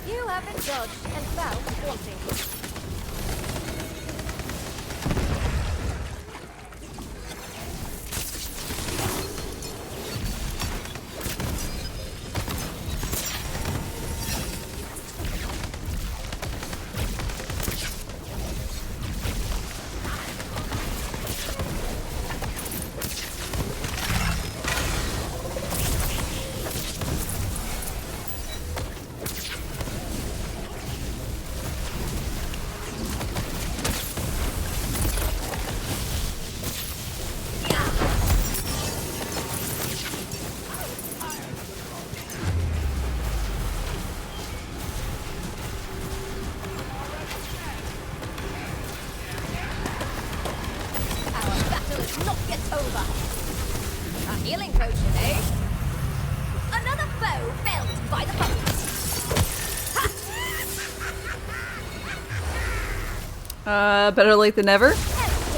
You have been judged and found wanting. Our battle is not yet over. A healing potion, eh? Another foe felled by the puppets. Better late than never.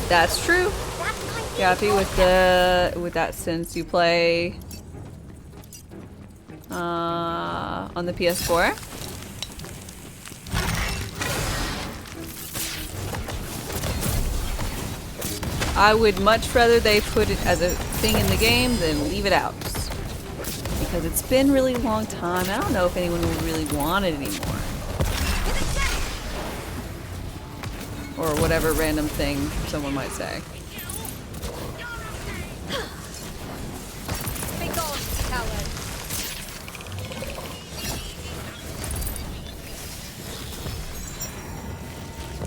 That's true. That might be Happy with that since you play on the PS4. I would much rather they put it as a thing in the game than leave it out. Because it's been really long time. I don't know if anyone will really want it anymore. Or whatever random thing someone might say. Be gone, coward.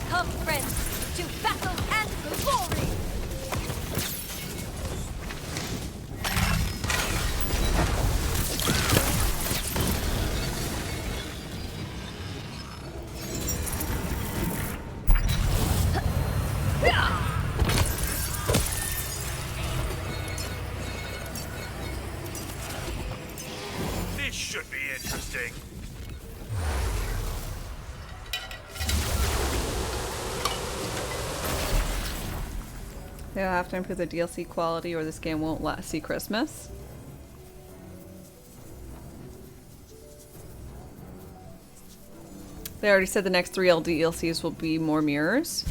Come, friends, to battle and glory! This should be interesting. They'll have to improve the DLC quality or this game won't see Christmas. They already said the next 3 DLCs will be more mirrors.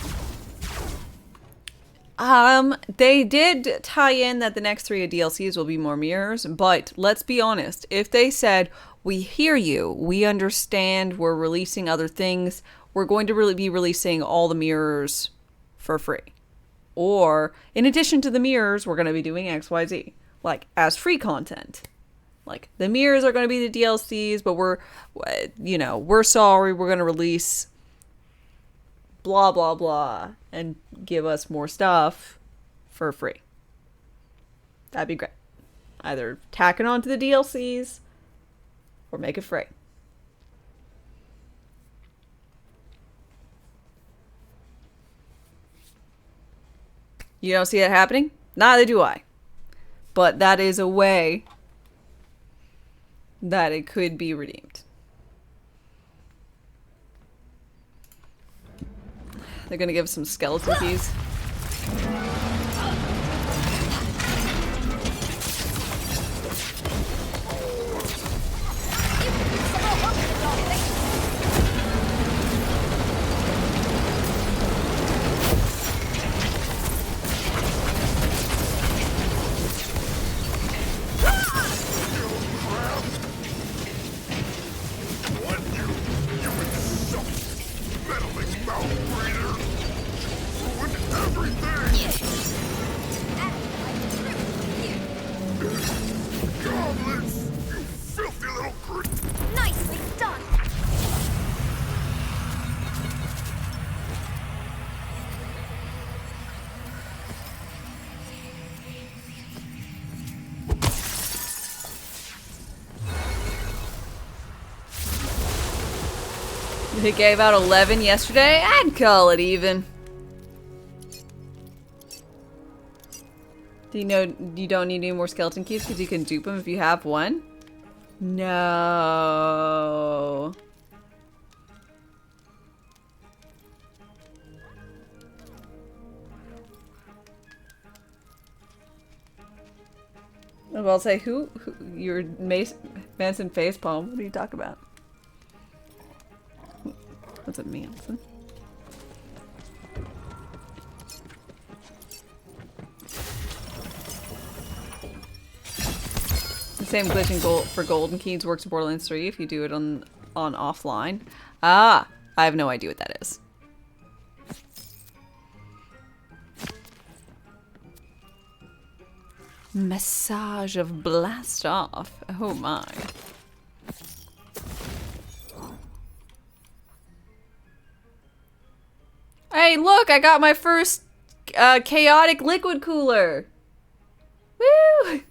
They did tie in that the next 3 DLCs will be more mirrors, but let's be honest. If they said, we hear you, we understand, we're releasing other things, we're going to really be releasing all the mirrors for free. Or, in addition to the mirrors, we're going to be doing XYZ, like, as free content. Like, the mirrors are going to be the DLCs, but we're sorry, we're going to release blah, blah, blah, and give us more stuff for free. That'd be great. Either tack it onto the DLCs or make it free. You don't see that happening? Neither do I. But that is a way that it could be redeemed. They're gonna give us some skeleton keys. Nicely done. They gave out 11 yesterday. I'd call it even. Do you know you don't need any more skeleton keys because you can dupe them if you have one? No. I'll say who your Manson facepalm. What are you talking about? What's it, Manson? The same glitching for golden keys works in Borderlands 3 if you do it on offline. Ah, I have no idea what that is. Massage of blast off. Oh my. Hey, look, I got my first chaotic liquid cooler. Woo!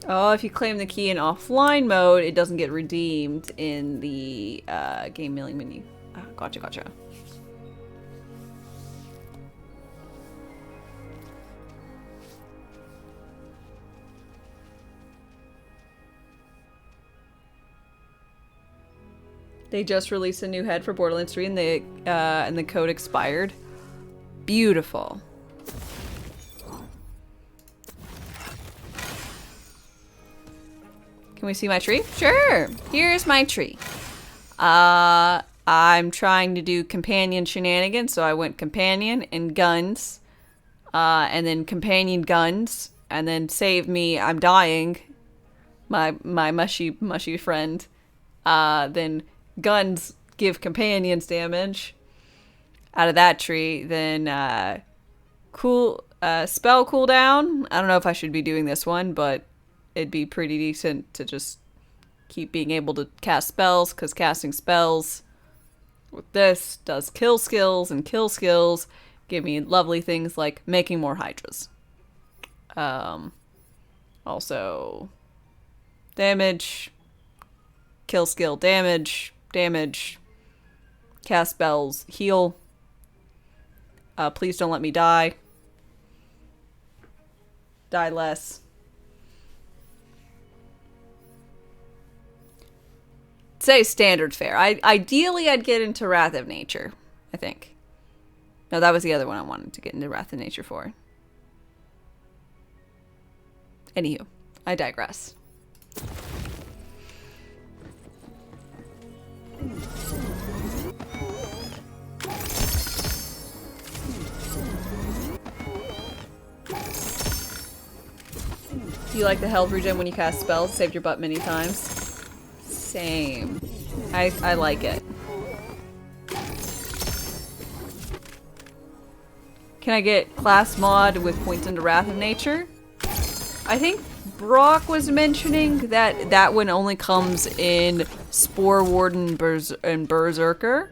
Oh, if you claim the key in offline mode, it doesn't get redeemed in the game milling menu. Ah, gotcha, gotcha. They just released a new head for Borderlands 3 and the code expired. Beautiful. Can we see my tree? Sure. Here's my tree. I'm trying to do companion shenanigans, so I went companion and guns. And then companion guns. And then save me, I'm dying. My mushy friend. Then guns give companions damage. Out of that tree. Then spell cooldown. I don't know if I should be doing this one, but it'd be pretty decent to just keep being able to cast spells, because casting spells with this does kill skills, and kill skills give me lovely things like making more hydras. Also damage, kill skill, damage, cast spells, heal. Please don't let me die. Die less. Say standard fare. Ideally, I'd get into Wrath of Nature, I think. No, that was the other one I wanted to get into Wrath of Nature for. Anywho, I digress. Do you like the health regen when you cast spells? Saved your butt many times. Same. I like it. Can I get class mod with points into Wrath of Nature? I think Brock was mentioning that that one only comes in Spore Warden and Berserker.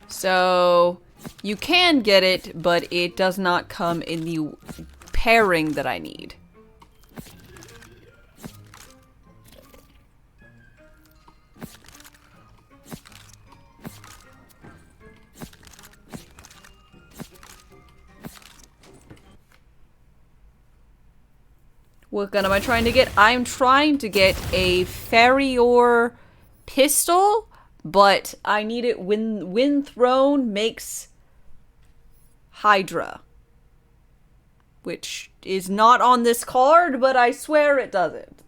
So you can get it, but it does not come in the pairing that I need. What gun am I trying to get? I'm trying to get a Farrior pistol, but I need it when thrown makes Hydra. Which is not on this card, but I swear it doesn't.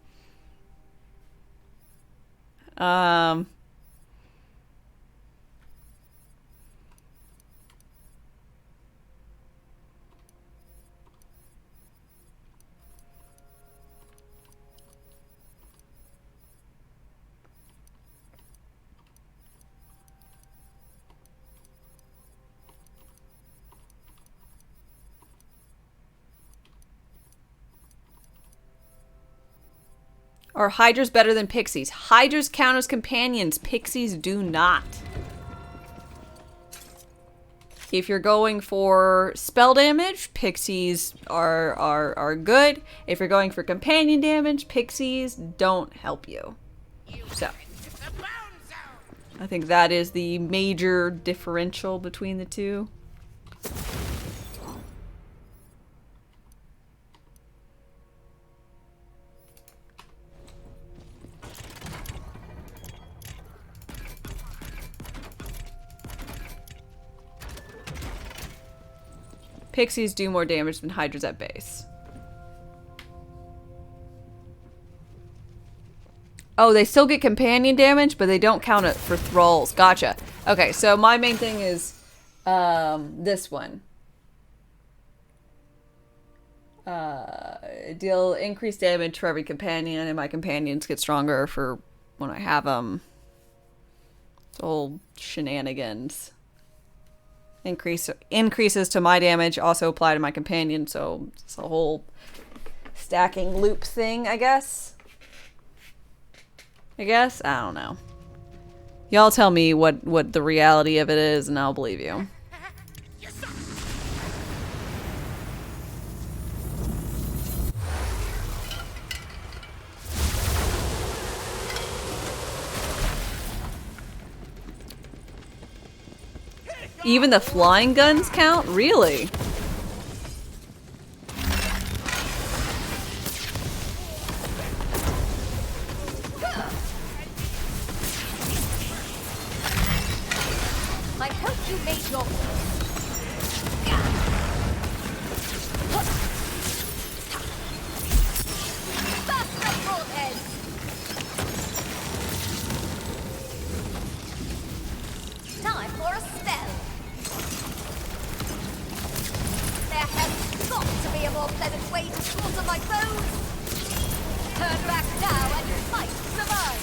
Are Hydras better than Pixies? Hydras count as companions. Pixies do not. If you're going for spell damage, Pixies are good. If you're going for companion damage, Pixies don't help you. So, I think that is the major differential between the two. Pixies do more damage than Hydras at base. Oh, they still get companion damage, but they don't count it for thralls. Gotcha. Okay, so my main thing is this one. Deal increased damage for every companion, and my companions get stronger for when I have them. It's all shenanigans. Increases to my damage also apply to my companion, so it's a whole stacking loop thing, I guess. I don't know. Y'all tell me what the reality of it is, and I'll believe you. Even the flying guns count? Really? I hope you made your Faster, broadhead! Time for a spell. There has got to be a more pleasant way to slaughter my foes. Turn back now and you might survive.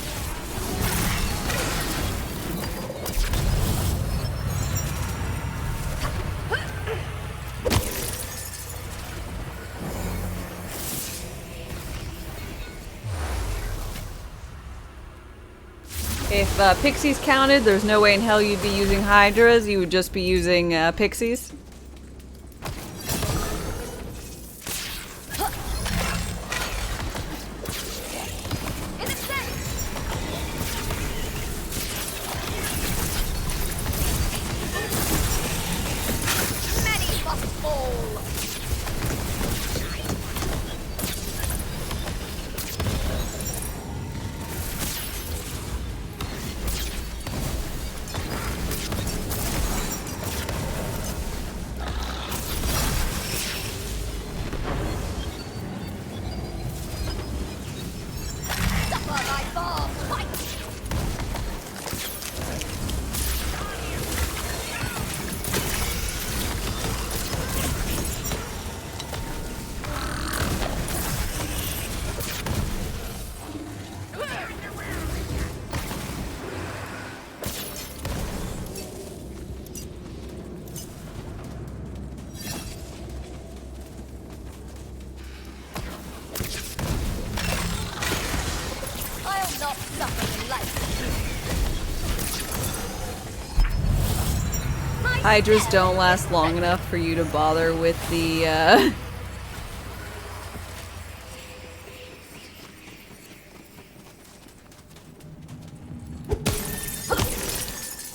If Pixies counted, there's no way in hell you'd be using Hydras. You would just be using Pixies. Many must fall. Hydras don't last long enough for you to bother with the,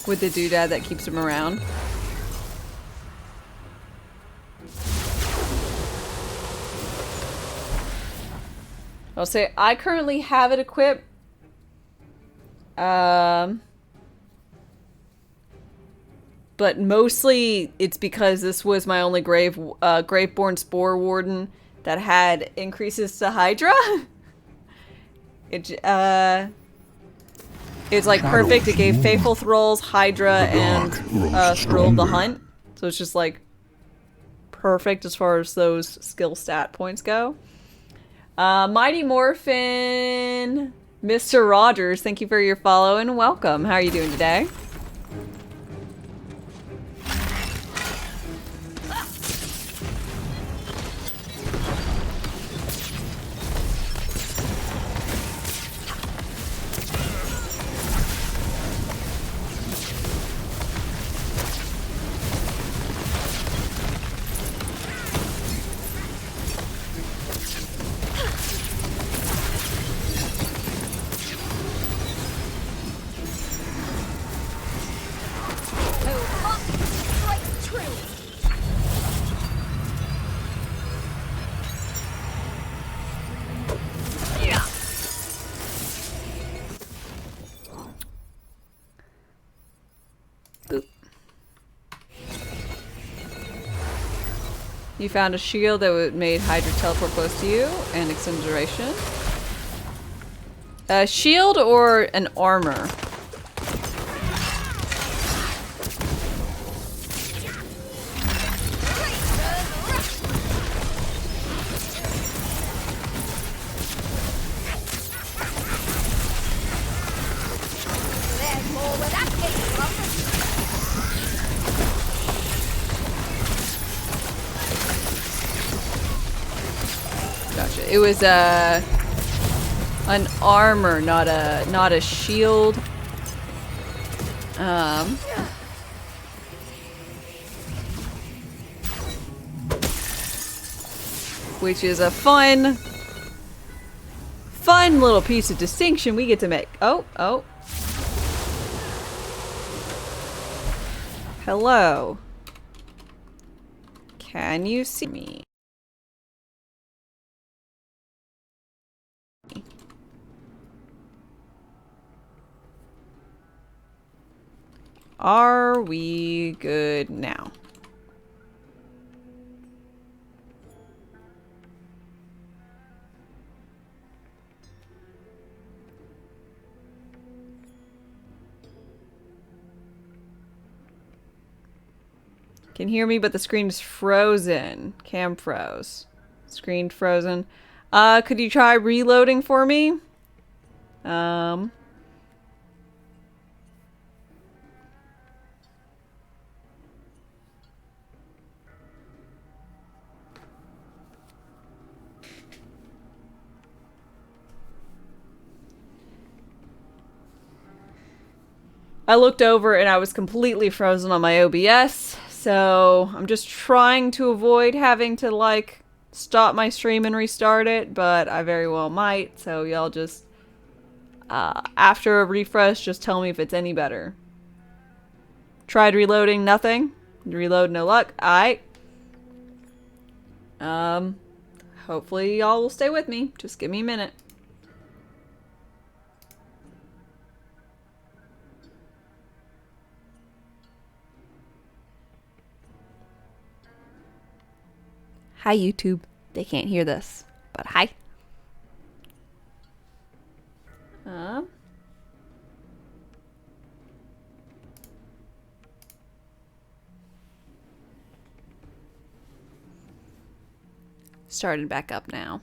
with the doodad that keeps him around. I'll say I currently have it equipped. But mostly it's because this was my only Graveborn Spore Warden that had increases to Hydra. It's like perfect. It gave Faithful Thralls, Hydra, and Scroll of the Hunt. So it's just like perfect as far as those skill stat points go. Mighty Morphin, Mr. Rogers, thank you for your follow and welcome. How are you doing today? You found a shield that made Hydra teleport close to you and extend duration. A shield or an armor? There's more where that came from. Gotcha. It was an armor, not a shield. Which is a fun little piece of distinction we get to make. Oh. Hello. Can you see me? Are we good now? Can hear me, but the screen is frozen. Cam froze. Screen frozen. Could you try reloading for me? I looked over and I was completely frozen on my OBS, so I'm just trying to avoid having to, like, stop my stream and restart it, but I very well might, so y'all just, after a refresh, just tell me if it's any better. Tried reloading, nothing. Reload, no luck. Aight. Hopefully y'all will stay with me. Just give me a minute. Hi, YouTube. They can't hear this, but hi. Started back up now.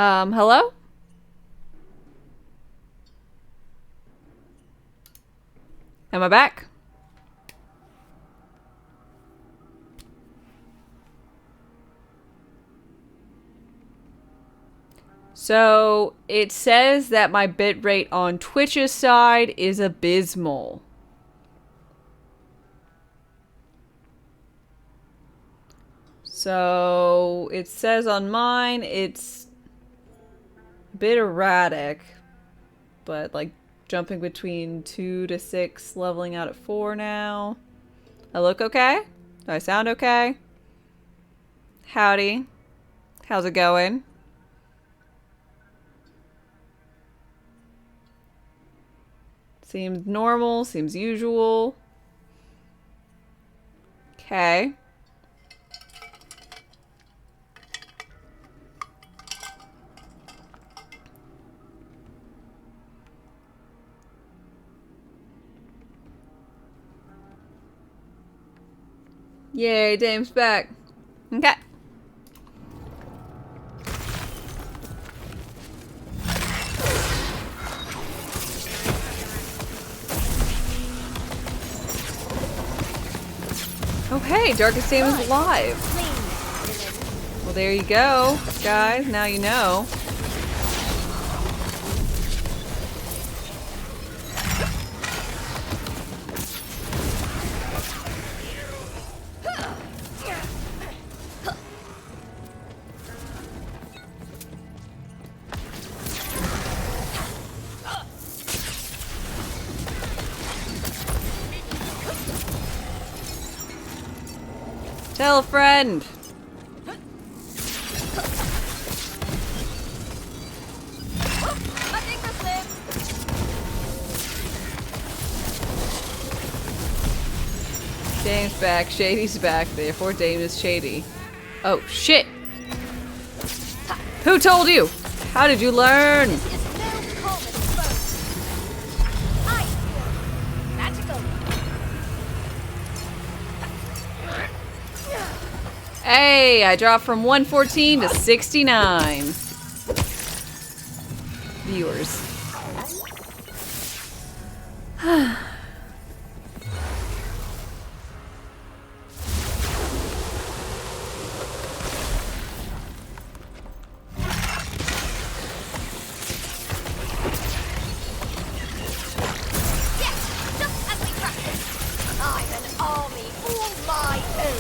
Hello? Am I back? So, it says that my bitrate on Twitch's side is abysmal. So, it says on mine it's a bit erratic, but like jumping between 2 to 6, leveling out at 4 now. I look okay? Do I sound okay? Howdy. How's it going? Seems normal, seems usual. Okay. Yay, Dame's back. Okay. Oh hey, Darkest Dame is alive. Well, there you go, guys. Now you know. Tell a friend. I think this lives. Dame's back, Shady's back, therefore Dame is shady. Oh shit! Who told you? How did you learn? Is no common foe. I feel magical. Hey, I dropped from 114 to 69. Viewers. Yes, just as we practiced. I'm an army all my own.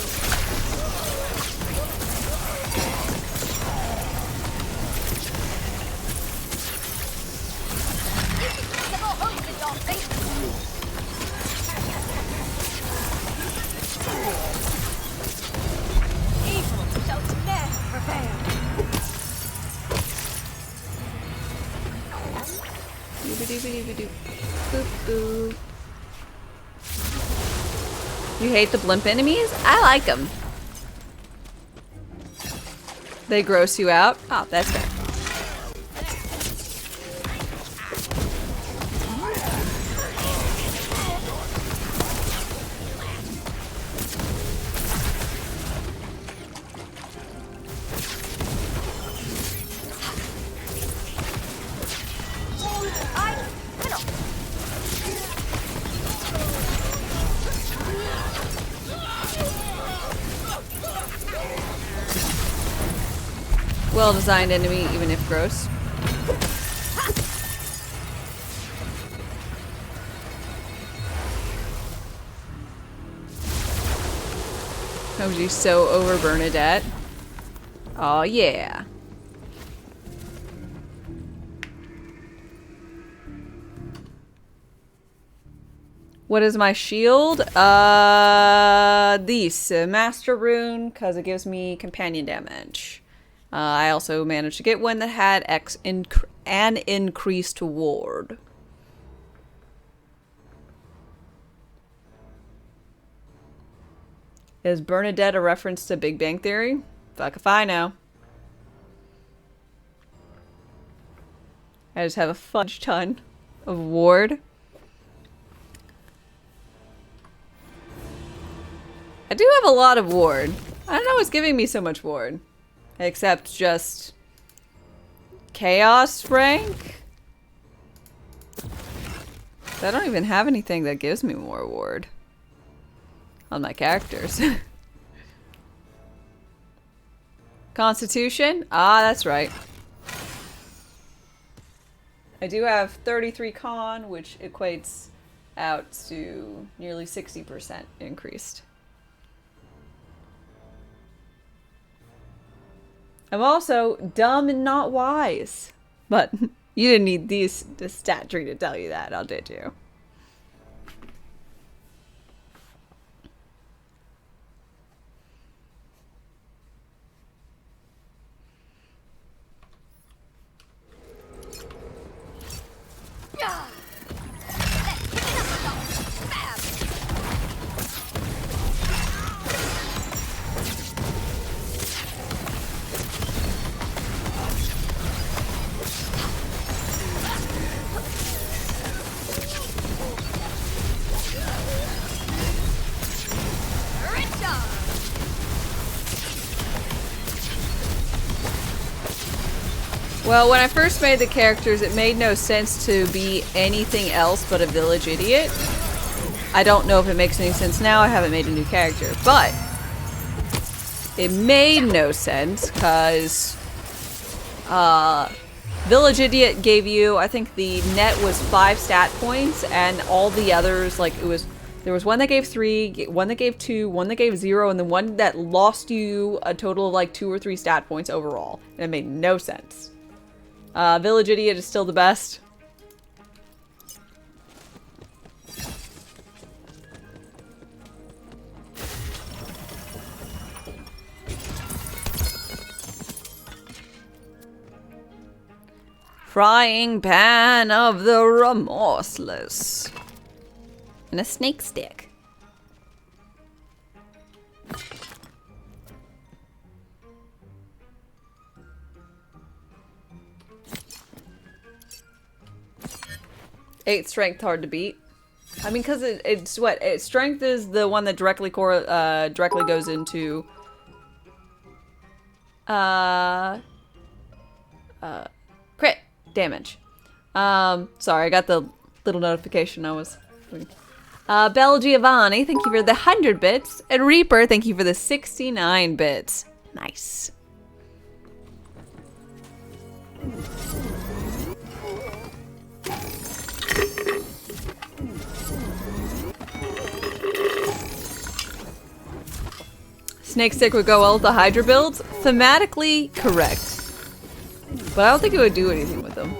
You can put some more holes in your face. Evil shall never prevail. Doobie-doobie-doobie-doo. Boop boop. You hate the blimp enemies? I like them. They gross you out? Oh, that's fair. I cannot. Well-designed enemy, even if gross. Oh, she's so over Bernadette. Oh yeah. What is my shield? This Master Rune, because it gives me companion damage. I also managed to get one that had an increased ward. Is Bernadette a reference to Big Bang Theory? Fuck if I know. I just have a fudge ton of ward. I do have a lot of ward. I don't know what's giving me so much ward. Except just chaos rank? I don't even have anything that gives me more reward on my characters. Constitution? Ah, that's right. I do have 33 con, which equates out to nearly 60% increased. I'm also dumb and not wise. But you didn't need this stat tree to tell you that, now did you? Well, when I first made the characters, it made no sense to be anything else but a village idiot. I don't know if it makes any sense now. I haven't made a new character, but it made no sense because village idiot gave you, I think the net was 5 stat points, and all the others, like, there was one that gave 3, one that gave 2, one that gave 0, and then one that lost you a total of like 2 or 3 stat points overall. And it made no sense. Village idiot is still the best. Frying pan of the remorseless. And a snake stick. Eight strength hard to beat. I mean, because it's what? Strength is the one that directly goes into crit damage. Sorry, I got the little notification I was doing. Belle Giovanni, thank you for the 100 bits. And Reaper, thank you for the 69 bits. Nice. Snake stick would go well with the Hydra builds. Thematically correct. But I don't think it would do anything with them.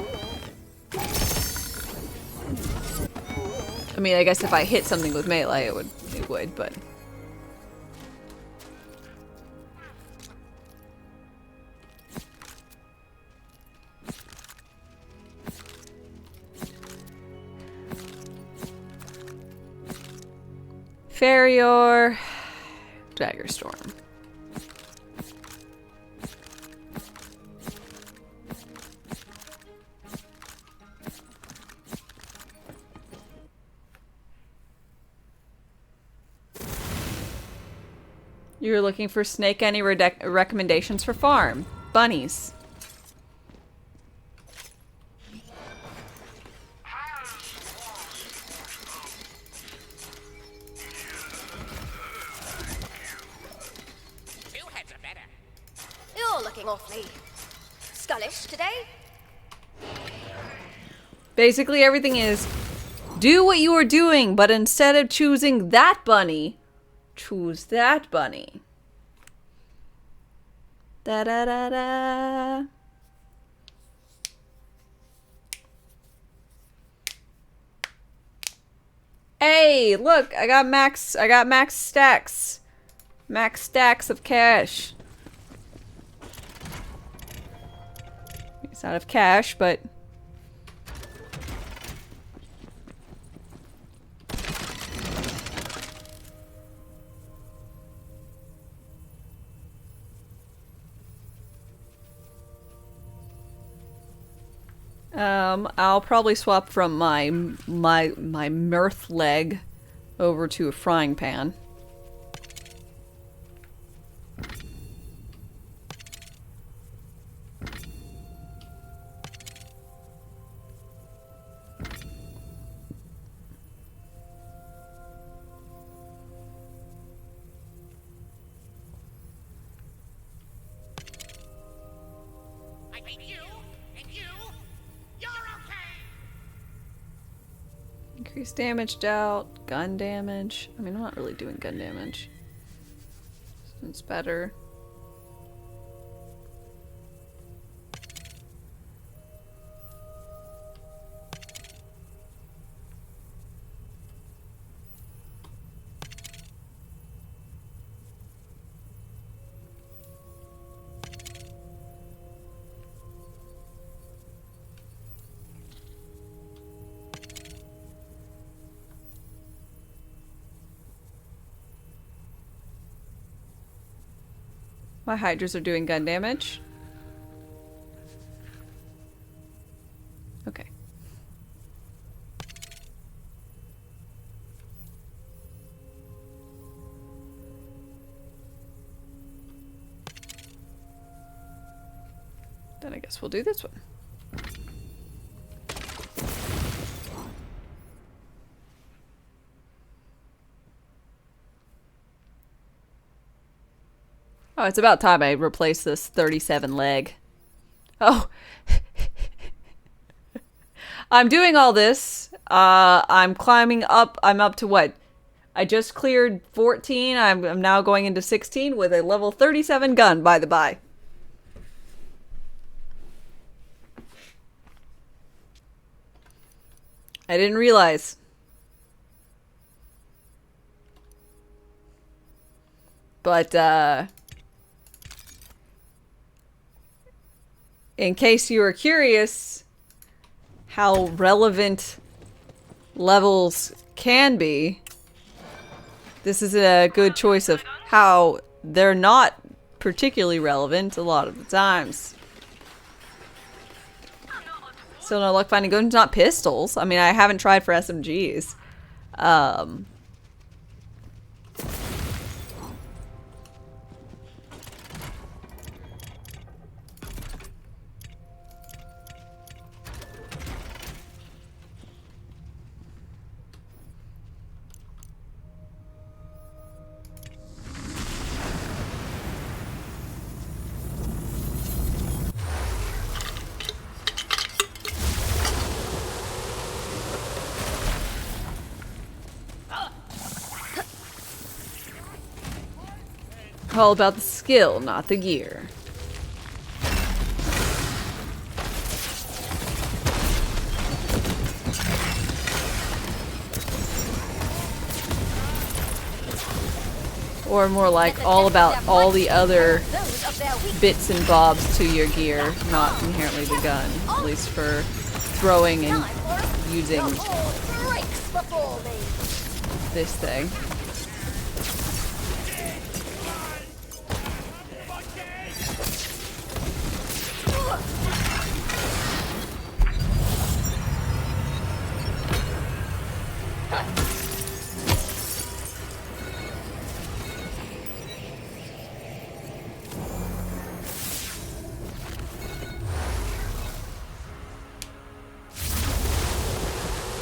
I mean, I guess if I hit something with melee, it would, but... Farrior... Dagger Storm. You're looking for Snake, any recommendations for farm? Bunnies. Two heads are better. You're looking awfully scullish today. Basically, everything is do what you are doing, but instead of choosing that bunny, choose that bunny. Da da da da. Hey, look, I got max stacks. Max stacks of cash. It's not of cash, but I'll probably swap from my mirth leg over to a frying pan. hate you, and you, you're okay. Increased damage dealt, gun damage. I mean, I'm not really doing gun damage. It's better. My hydras are doing gun damage. Okay. Then I guess we'll do this one. Oh, it's about time I replace this 37 leg. Oh. I'm doing all this. I'm climbing up. I'm up to what? I just cleared 14. I'm now going into 16 with a level 37 gun, by the by. I didn't realize. But, in case you were curious how relevant levels can be, this is a good choice of how they're not particularly relevant a lot of the times. Still no luck finding guns, not pistols. I mean, I haven't tried for SMGs. All about the skill, not the gear. Or more like all about all the other bits and bobs to your gear, not inherently the gun. At least for throwing and using this thing.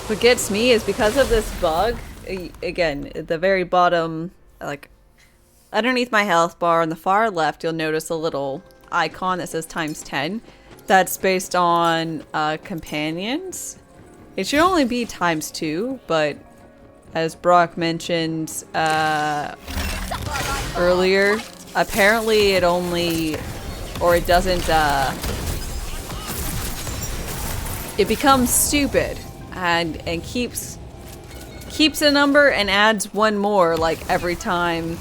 What gets me is because of this bug, again, at the very bottom, like, underneath my health bar on the far left, you'll notice a little icon that says ×10. That's based on companions. It should only be ×2, but as Brock mentioned earlier, apparently it only, or it doesn't, it becomes stupid. And keeps a number and adds one more like every time.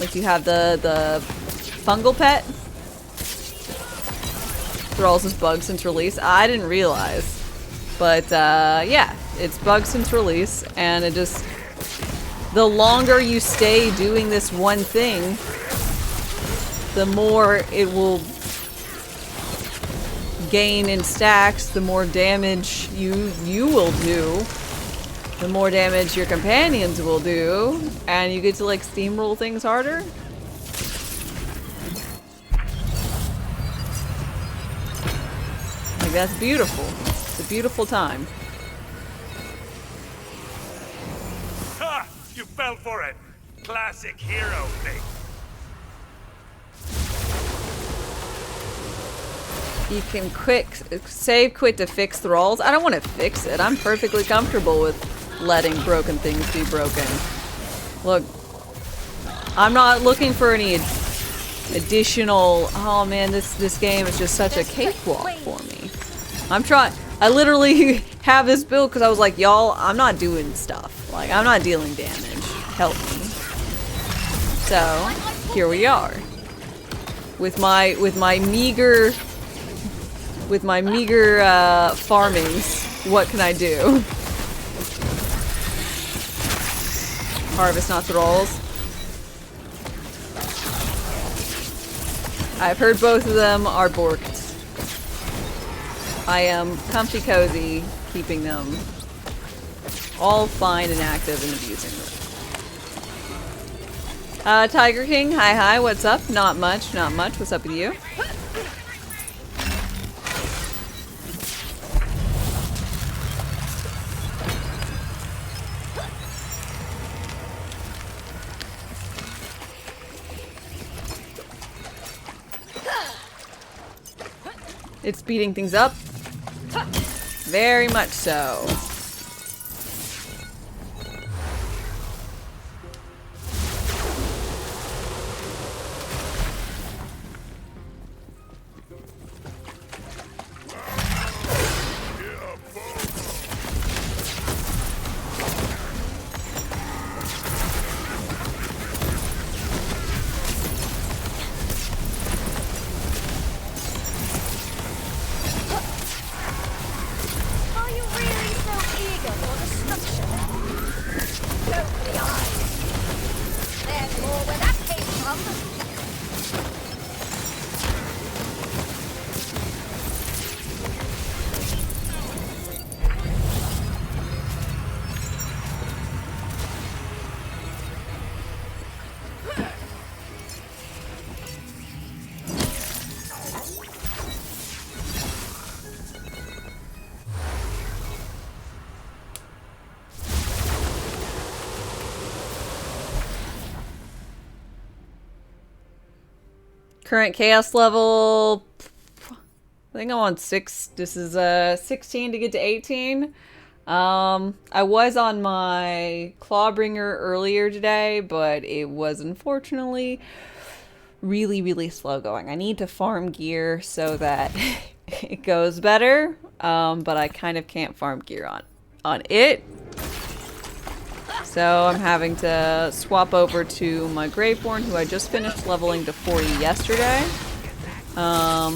Like you have the fungal pet. Thralls is bugged since release. I didn't realize, but yeah, it's bugged since release, and it just, the longer you stay doing this one thing, the more it will gain in stacks, the more damage you will do, the more damage your companions will do, and you get to like steamroll things harder. Like, that's beautiful. It's a beautiful time. Ha! You fell for it. Classic hero thing. You can save quit to fix thralls. I don't want to fix it. I'm perfectly comfortable with letting broken things be broken. Look, I'm not looking for any additional. Oh man, this game is just such a cakewalk for me. I'm trying. I literally have this build because I was like, y'all, I'm not doing stuff. Like, I'm not dealing damage. Help me. So here we are with my meager farmings. What can I do? Harvest, not thralls. I've heard both of them are borked. I am comfy cozy keeping them all fine and active and abusing them. Tiger King, hi, what's up? Not much. What's up with you? It's speeding things up. Very much so. Are you really so eager for destruction? Don't be eyes. There's more where that came from. Current chaos level, I think I'm on 6. This is 16 to get to 18. I was on my Clawbringer earlier today, but it was unfortunately really slow going. I need to farm gear so that it goes better, but I kind of can't farm gear on it. So I'm having to swap over to my Graveborn, who I just finished leveling to 40 yesterday. I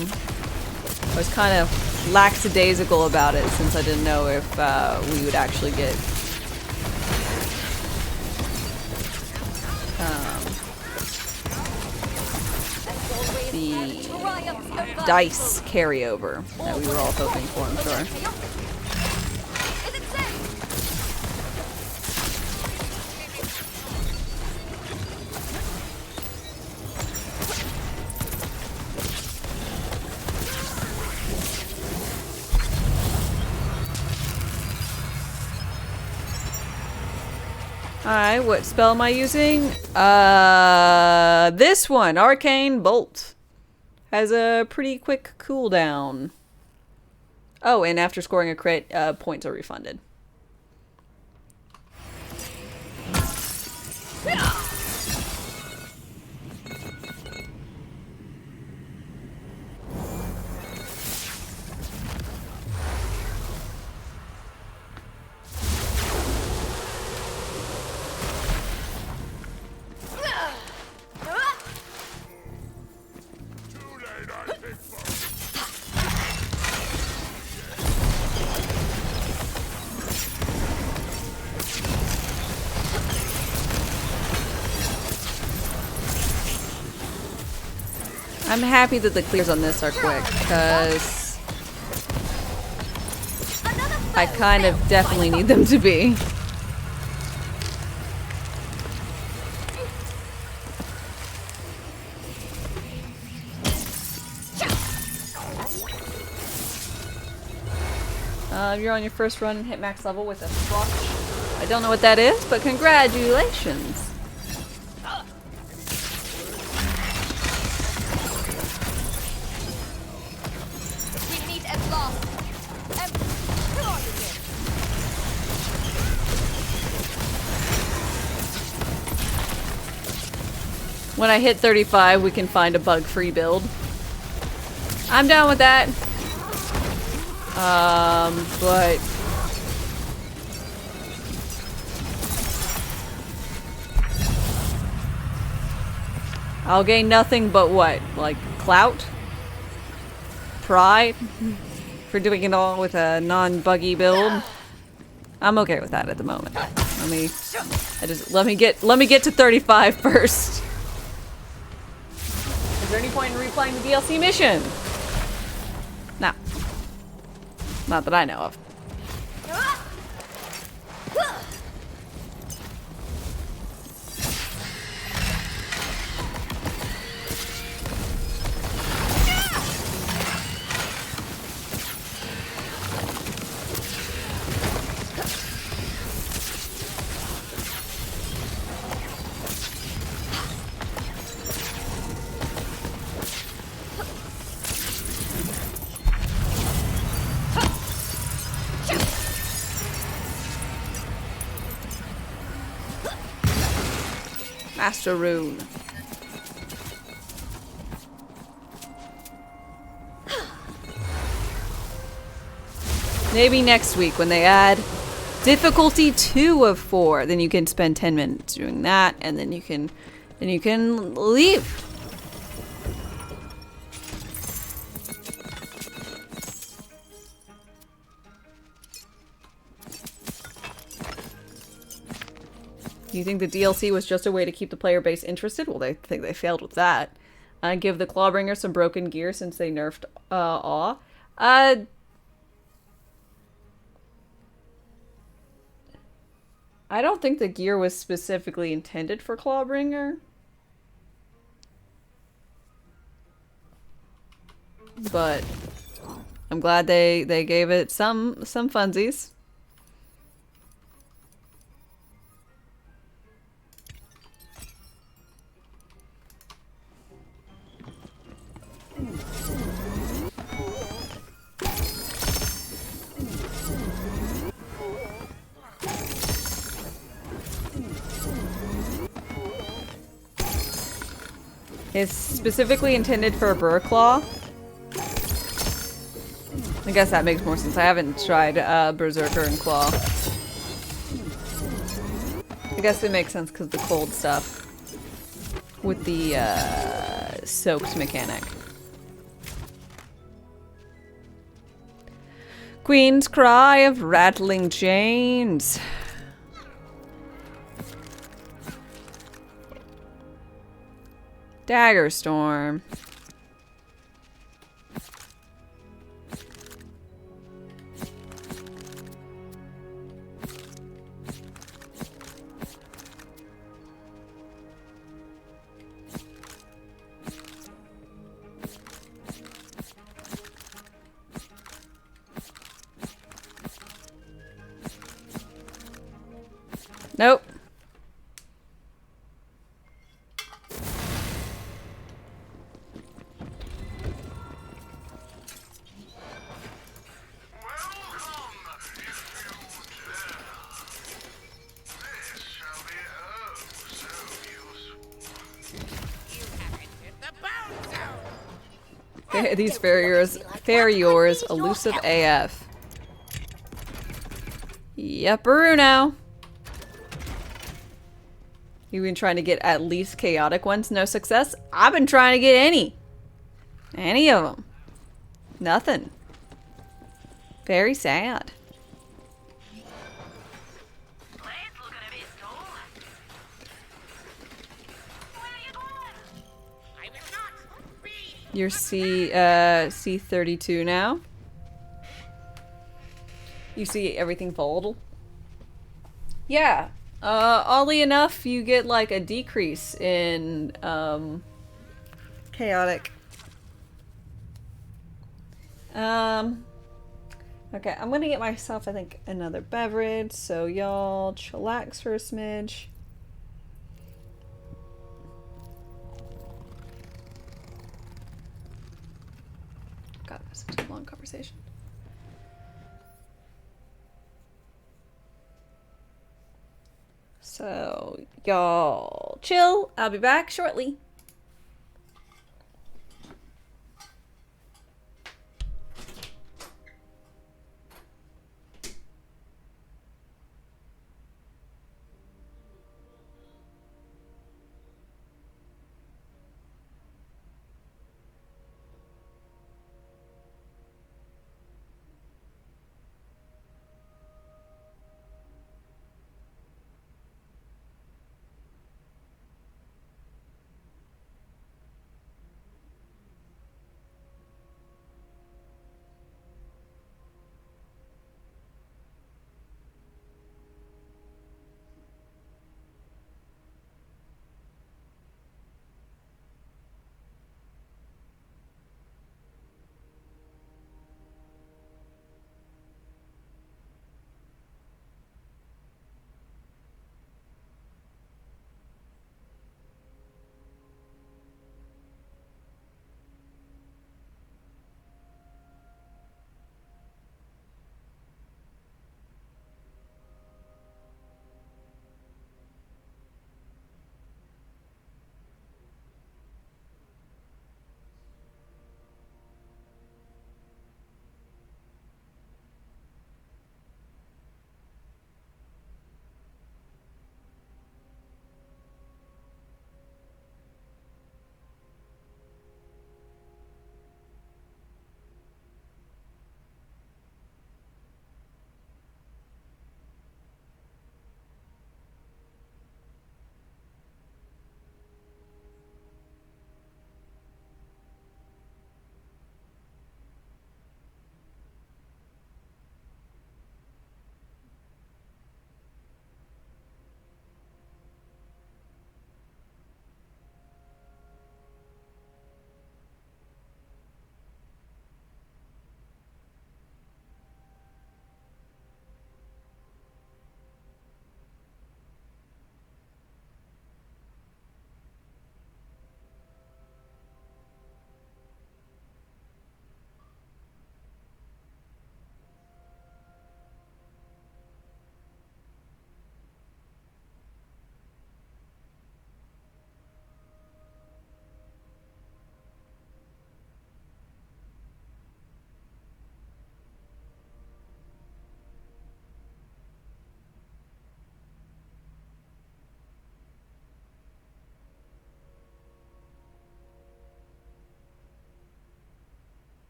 was kind of lackadaisical about it since I didn't know if we would actually get the dice carryover that we were all hoping for, I'm sure. Is it safe? Alright, what spell am I using? This one, Arcane Bolt. Has a pretty quick cooldown. Oh, and after scoring a crit, points are refunded. I'm happy that the clears on this are quick, because I kind of definitely need them to be. You're on your first run and hit max level with a Frost. I don't know what that is, but congratulations. When I hit 35, we can find a bug-free build. I'm down with that. But I'll gain nothing but what? Like clout? Pride? For doing it all with a non-buggy build? I'm okay with that at the moment. Let me get to 35 first. Is there any point in replaying the DLC mission? No. Not that I know of. Master Rune. Maybe next week when they add difficulty 2 of 4, then you can spend 10 minutes doing that, and then you can leave. You think the DLC was just a way to keep the player base interested? Well, they think they failed with that. Give the Clawbringer some broken gear since they nerfed Awe. I don't think the gear was specifically intended for Clawbringer. But I'm glad they gave it some funsies. It's specifically intended for a Burrclaw. I guess that makes more sense. I haven't tried Berserker and Claw. I guess it makes sense because of the cold stuff. With the soaked mechanic. Queen's Cry of Rattling Chains. Dagger Storm. Nope. These farriers, elusive AF. Yep, Bruno. You've been trying to get at least chaotic ones, no success. I've been trying to get any of them. Nothing. Very sad. You're C32 now. You see everything fold. Yeah. Oddly enough, you get like a decrease in chaotic. Okay, I'm gonna get myself, I think, another beverage. So y'all chillax for a smidge. God, that's such a long conversation. So y'all chill. I'll be back shortly.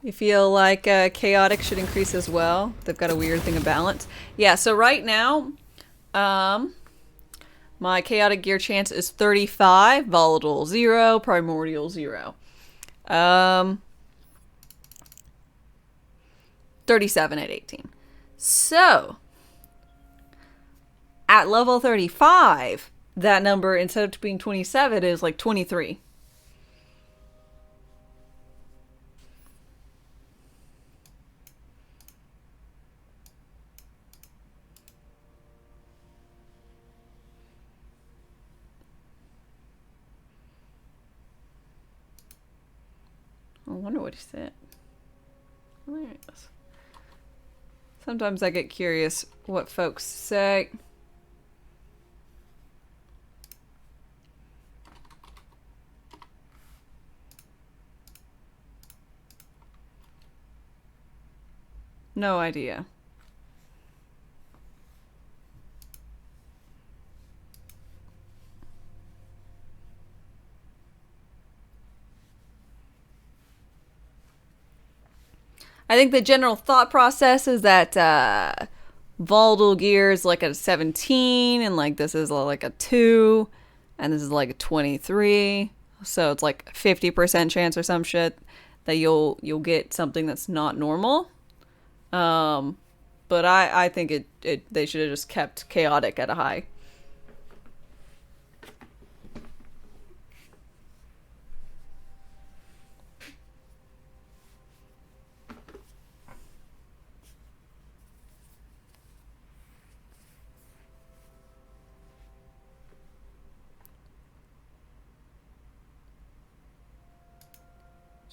You feel like chaotic should increase as well? They've got a weird thing of balance. Yeah, so right now, my chaotic gear chance is 35, volatile 0, primordial 0. 37 at 18. So, at level 35, that number, instead of being 27, is like 23. I wonder what he said. There it is. Sometimes I get curious what folks say. No idea. I think the general thought process is that volatile gear is like a 17, and like this is like a 2, and this is like a 23. So it's like 50% chance or some shit that you'll get something that's not normal. But I think they should have just kept chaotic at a high.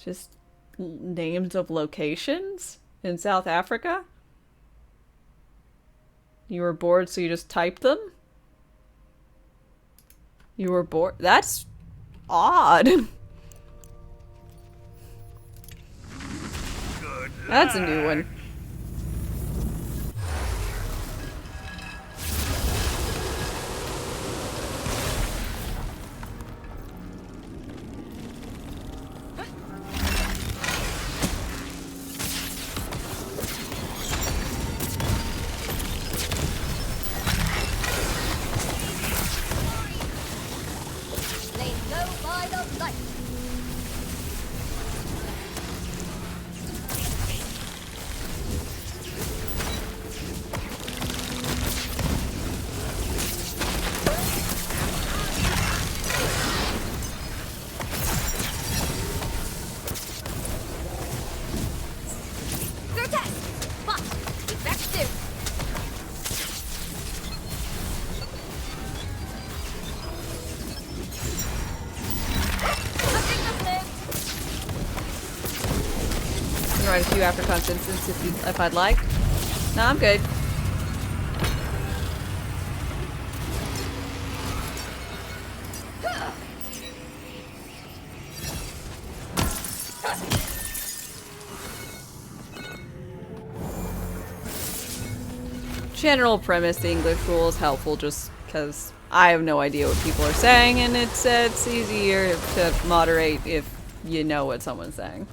Just names of locations in South Africa? You were bored, so you just typed them? You were bored? That's odd. That's a new one. Laid low by the light. Grotesque, but effective. I think that's it. I can write a few Afrikaans instances if I'd like. No, I'm good. General premise, the English rule is helpful just because I have no idea what people are saying, and it's easier to moderate if you know what someone's saying.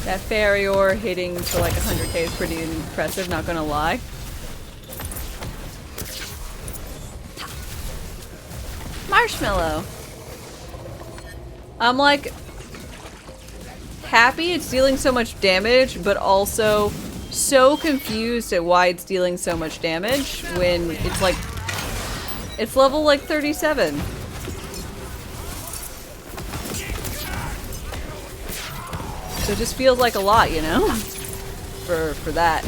That Farior hitting to like 100k is pretty impressive, not gonna lie. Marshmallow. I'm like happy it's dealing so much damage, but also so confused at why it's dealing so much damage when it's like it's level like 37. So it just feels like a lot, you know? For that.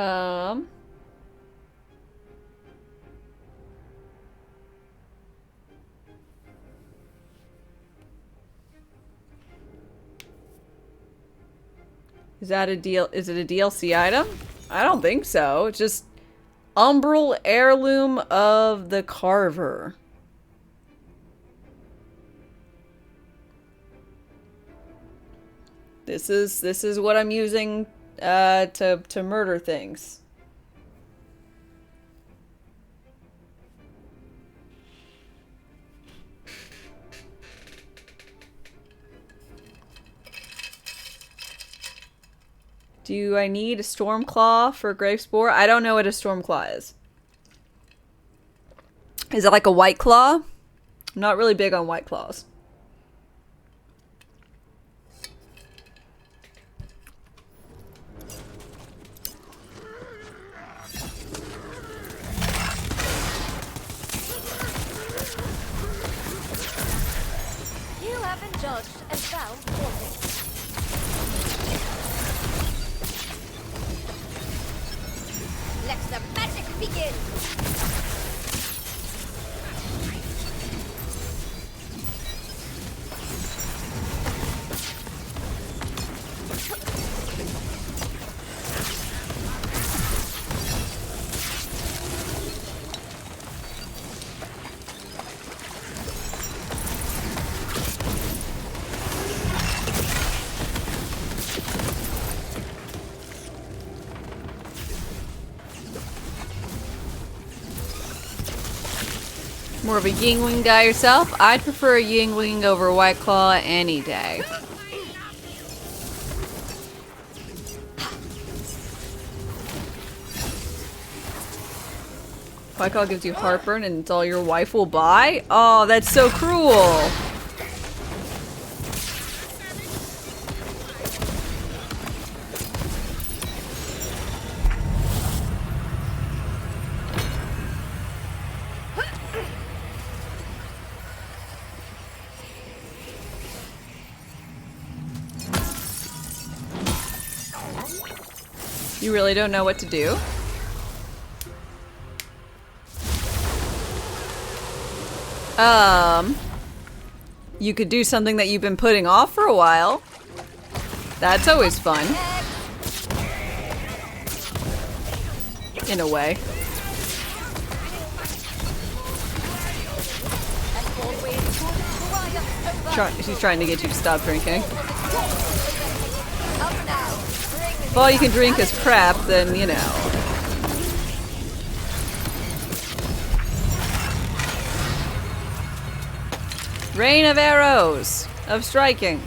Um. Is that a deal? Is it a DLC item? I don't think so. It's just Umbral Heirloom of the Carver. This is what I'm using to murder things. Do I need a Stormclaw for Gravespore? I don't know what a Stormclaw is. Is it like a White Claw? I'm not really big on White Claws. You have been judged and found wanting. Let the magic begin! More of a Yingling guy yourself? I'd prefer a Yingling over White Claw any day. White Claw gives you heartburn and it's all your wife will buy? Oh, that's so cruel! You really don't know what to do? You could do something that you've been putting off for a while. That's always fun. In a way. She's trying to get you to stop drinking. If all you can drink is crap, then, you know. Rain of arrows! Of striking.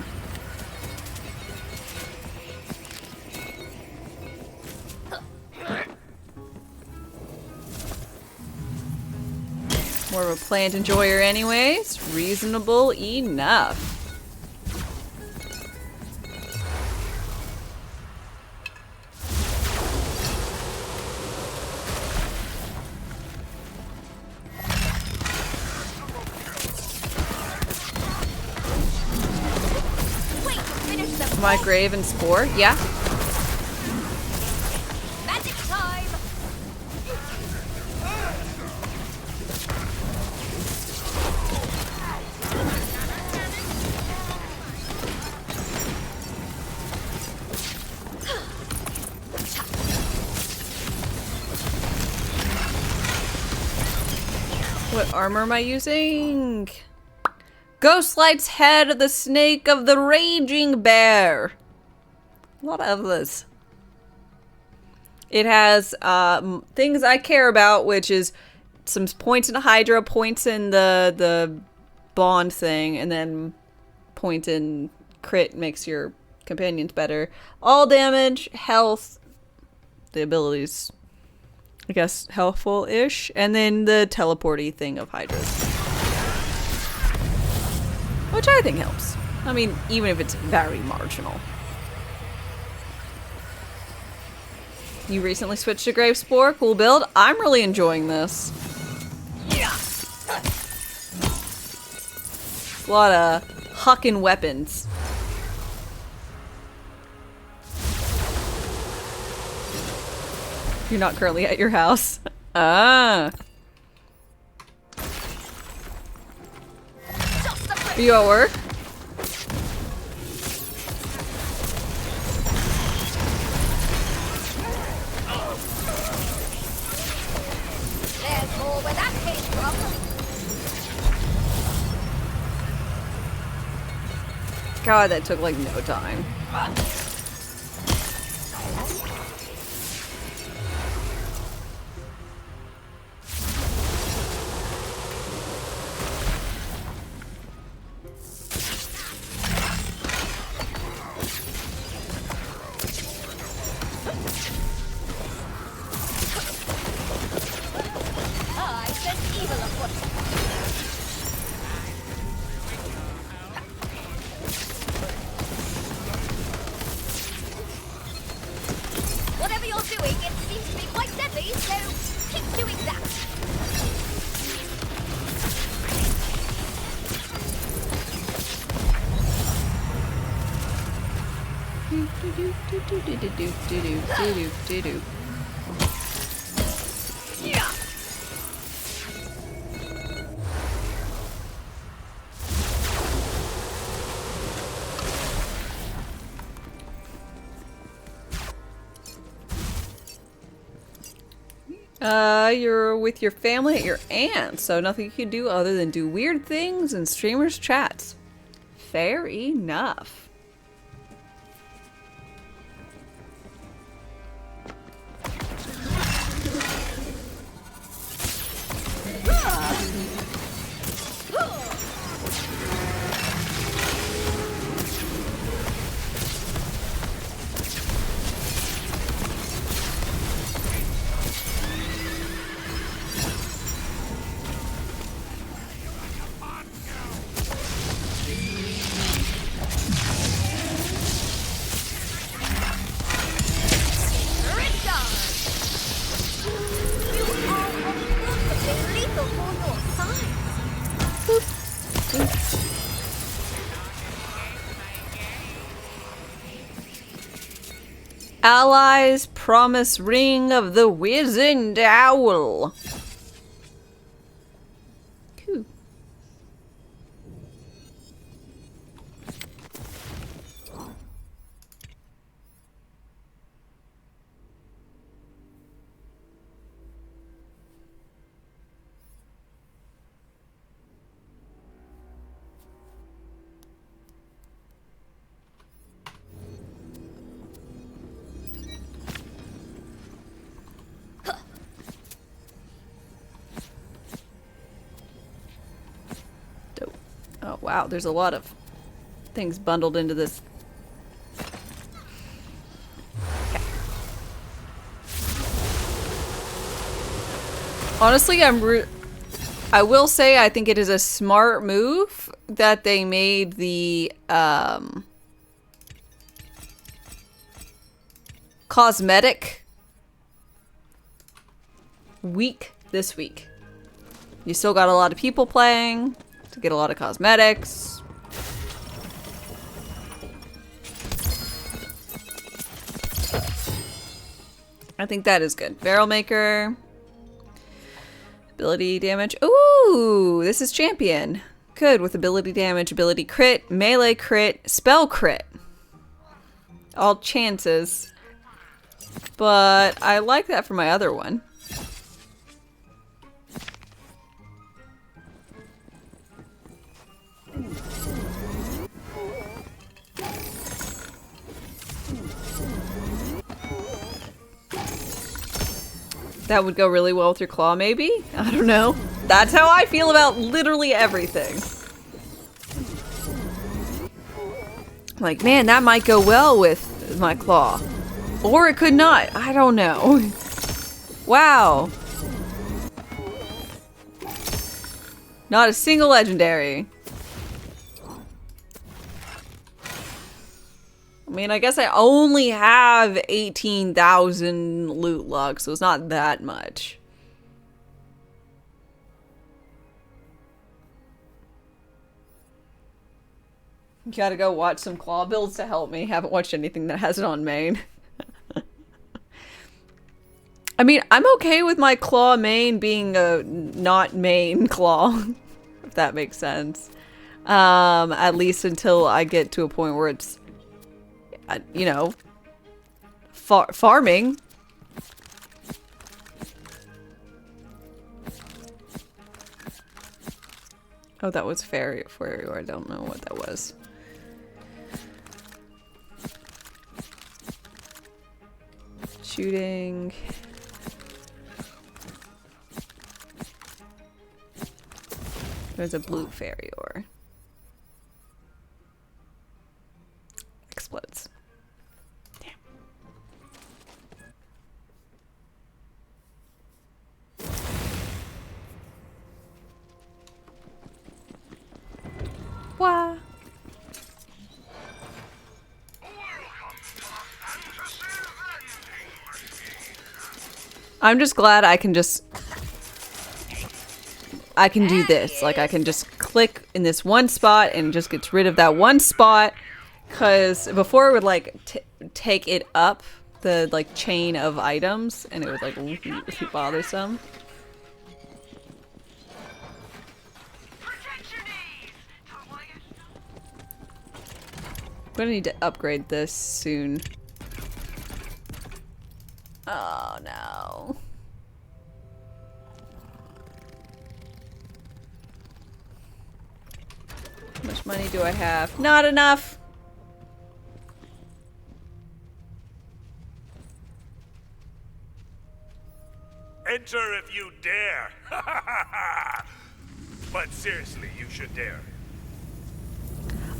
More of a plant enjoyer anyways. Reasonable enough. My grave and spore, yeah. Magic time! What armor am I using? Ghostlight's head of the snake of the raging bear. A lot of others. It has things I care about, which is some points in Hydra, points in the bond thing, and then points in crit makes your companions better. All damage, health, the abilities, I guess, healthful-ish, and then the teleporty thing of Hydra's. Which I think helps. I mean, even if it's very marginal. You recently switched to Gravespore. Cool build. I'm really enjoying this. A lot of hucking weapons. You're not currently at your house. Ah. Just a Are you at work? There's more where that came from. God, that took like no time. I sense evil afoot. Whatever you're doing, it seems to be quite deadly, so keep doing that. Yeah. You're with your family at your aunt's, so nothing you can do other than do weird things in streamers' chats. Fair enough. Allies promise ring of the wizened owl. Cool. Dope. Oh wow, there's a lot of things bundled into this. Honestly, I will say I think it is a smart move that they made the cosmetic week this week. You still got a lot of people playing to get a lot of cosmetics. I think that is good. Barrel maker. Ability damage. Ooh, this is champion. Good with ability damage, ability crit, melee crit, spell crit. All chances. But I like that for my other one. That would go really well with your claw, maybe? I don't know. That's how I feel about literally everything. Like, man, that might go well with my claw. Or it could not. I don't know. Wow. Not a single legendary. I mean, I guess I only have 18,000 loot luck, so it's not that much. Gotta go watch some claw builds to help me. Haven't watched anything that has it on main. I mean, I'm okay with my claw main being a not main claw, if that makes sense. At least until I get to a point where it's, you know, farming. Oh, that was fairy. I don't know what that was. Shooting. There's a blue fairy ore. Explodes. Damn. Wah. I'm just glad I can just... I can do this. Like, I can just click in this one spot and it just gets rid of that one spot. Because before it would, like, take it up the, like, chain of items. And it was, like, really bothersome. I'm gonna need to upgrade this soon. Oh, no. How much money do I have? Not enough! Enter if you dare. But seriously, you should dare.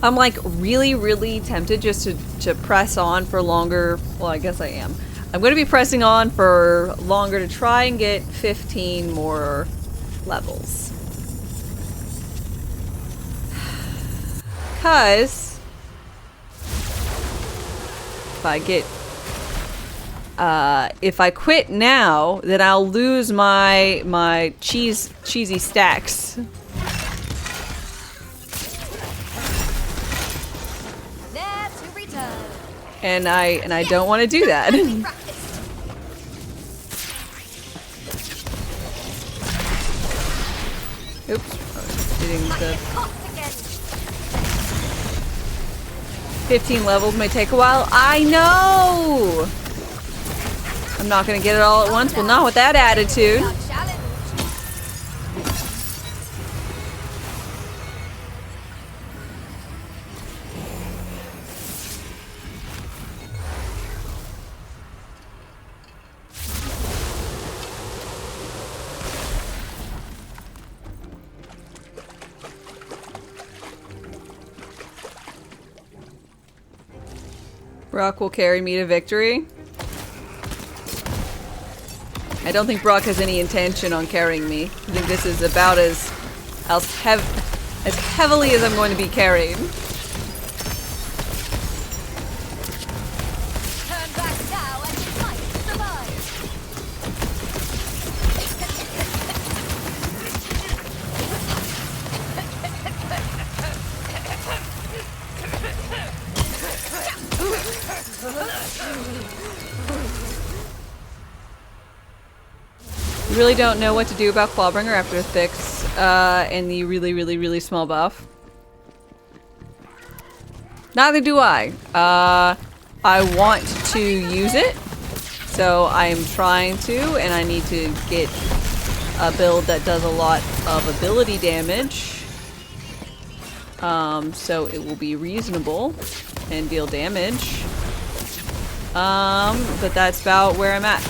I'm like really, really tempted just to press on for longer. Well, I guess I am. I'm going to be pressing on for longer to try and get 15 more levels. Because if I quit now, then I'll lose my cheesy stacks. There to return. And I don't want to do that. Oops. Hitting the 15 levels may take a while. I know! I'm not gonna get it all at once. Well, not with that attitude. Brock will carry me to victory. I don't think Brock has any intention on carrying me. I think this is about as heavily as I'm going to be carried. Turn back now and you might survive. You really don't know what to do about Clawbringer after the fix and the really, really, really small buff. Neither do I. I want to use it, so I'm trying to, and I need to get a build that does a lot of ability damage. So it will be reasonable and deal damage. But that's about where I'm at.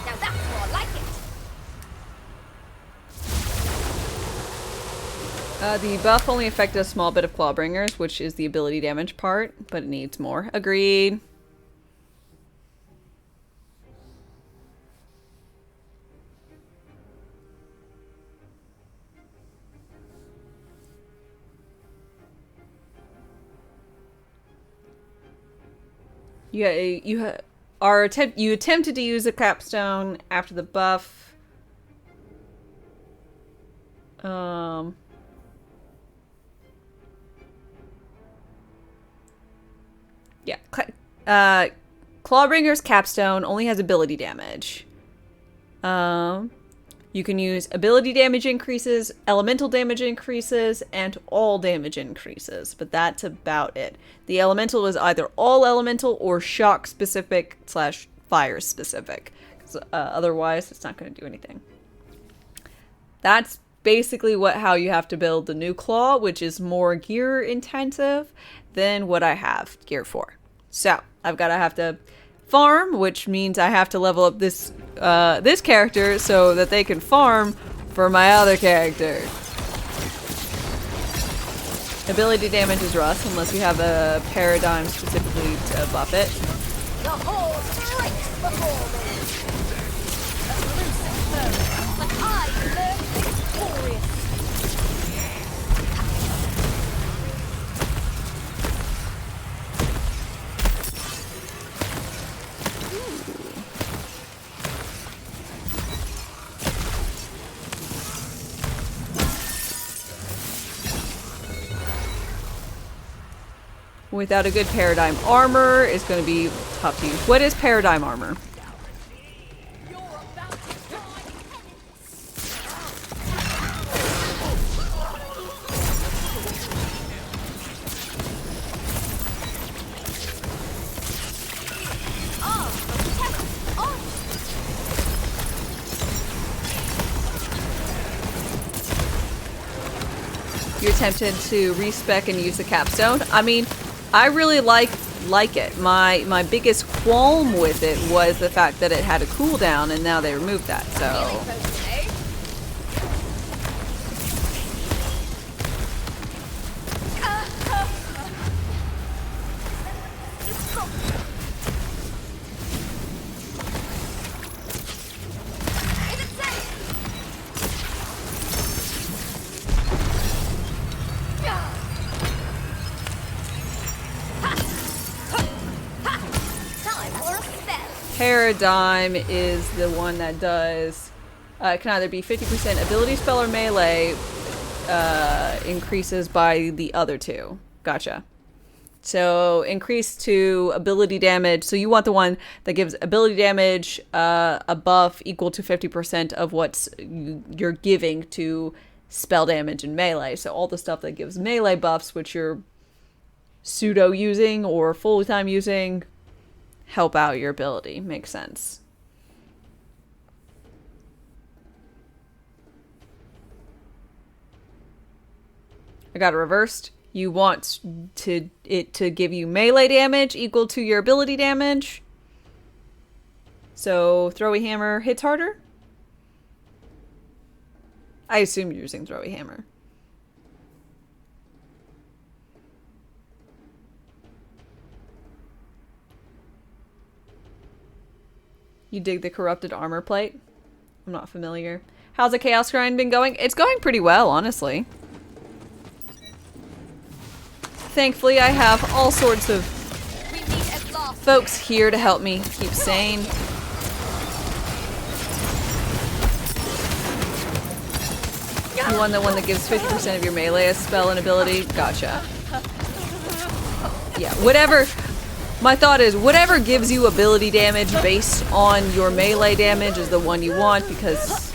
Now that's more like it. The buff only affected a small bit of Clawbringers, which is the ability damage part, but it needs more. Agreed. You attempted to use a capstone after the buff. Yeah. Clawbringer's capstone only has ability damage. You can use ability damage increases, elemental damage increases, and all damage increases, but that's about it. The elemental is either all elemental or shock specific / fire specific. Otherwise, it's not going to do anything. That's basically how you have to build the new claw, which is more gear intensive than what I have gear for. So have to farm, which means I have to level up this this character so that they can farm for my other character. Ability damage is rough unless you have a paradigm specifically to buff it. The whole breaks before me. Elusive foe, but I emerge victorious. Without a good paradigm armor, it's going to be tough to use. What is paradigm armor? You attempted to respec and use the capstone. I mean, I really like it. My biggest qualm with it was the fact that it had a cooldown, and now they removed that. So Paradigm is the one that does, can either be 50% ability spell or melee, increases by the other two. Gotcha. So increase to ability damage. So you want the one that gives ability damage, a buff equal to 50% of what you're giving to spell damage and melee. So all the stuff that gives melee buffs, which you're pseudo using or full time using, help out your ability. Makes sense. I got it reversed. You want it to give you melee damage equal to your ability damage. So throwy hammer hits harder? I assume you're using throwy hammer. You dig the corrupted armor plate? I'm not familiar. How's the chaos grind been going? It's going pretty well, honestly. Thankfully, I have all sorts of folks here to help me keep sane. You want the one that gives 50% of your melee a spell and ability? Gotcha. Yeah, whatever. My thought is, whatever gives you ability damage based on your melee damage is the one you want, because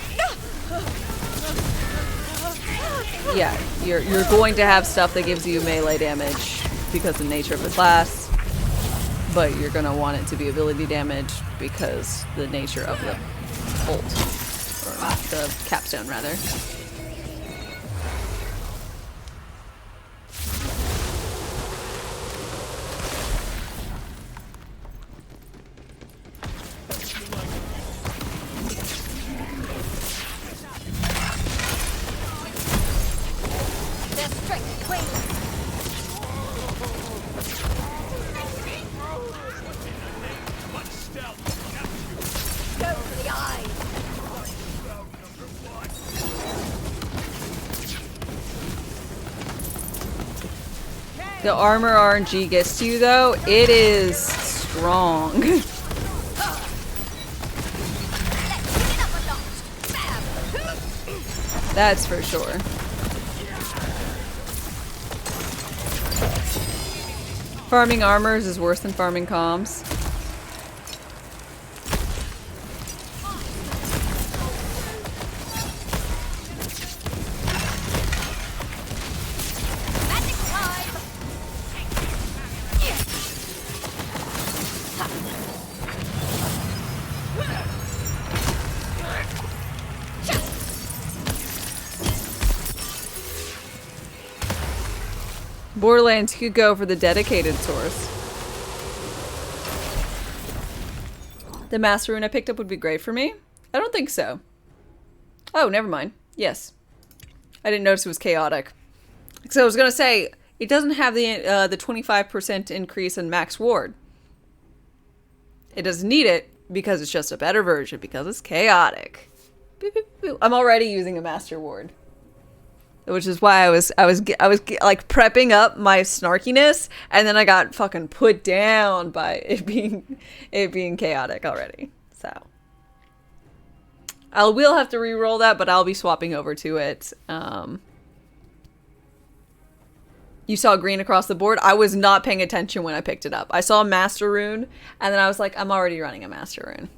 yeah, you're going to have stuff that gives you melee damage because of the nature of the class, but you're going to want it to be ability damage because the nature of the ult, or the capstone rather. The armor RNG gets to you though, it is strong. That's for sure. Farming armors is worse than farming comms. Magic time! Borderlands, you could go for the dedicated source. The Master Rune I picked up would be great for me? I don't think so. Oh, never mind. Yes. I didn't notice it was chaotic. So I was gonna say, it doesn't have the 25% increase in max ward. It doesn't need it because it's just a better version, because it's chaotic. Boop, boop, boop. I'm already using a Master Ward. Which is why I was like prepping up my snarkiness, and then I got fucking put down by it being chaotic already. So I will have to re-roll that, but I'll be swapping over to it. You saw green across the board. I was not paying attention when I picked it up. I saw a Master Rune, and then I was like, I'm already running a Master Rune.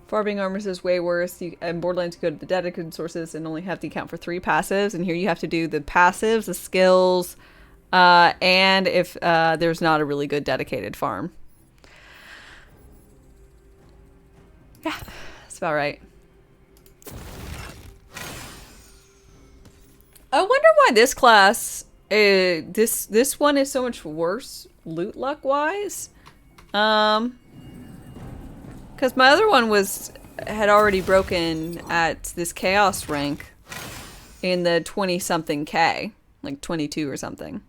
Farming armors is way worse. In Borderlands, you go to the dedicated sources and only have to account for 3 passives. And here you have to do the passives, the skills, and if there's not a really good dedicated farm. Yeah, that's about right. I wonder why this class, this one is so much worse loot luck wise. Because my other one had already broken at this chaos rank in the 20-something K, like 22 or something.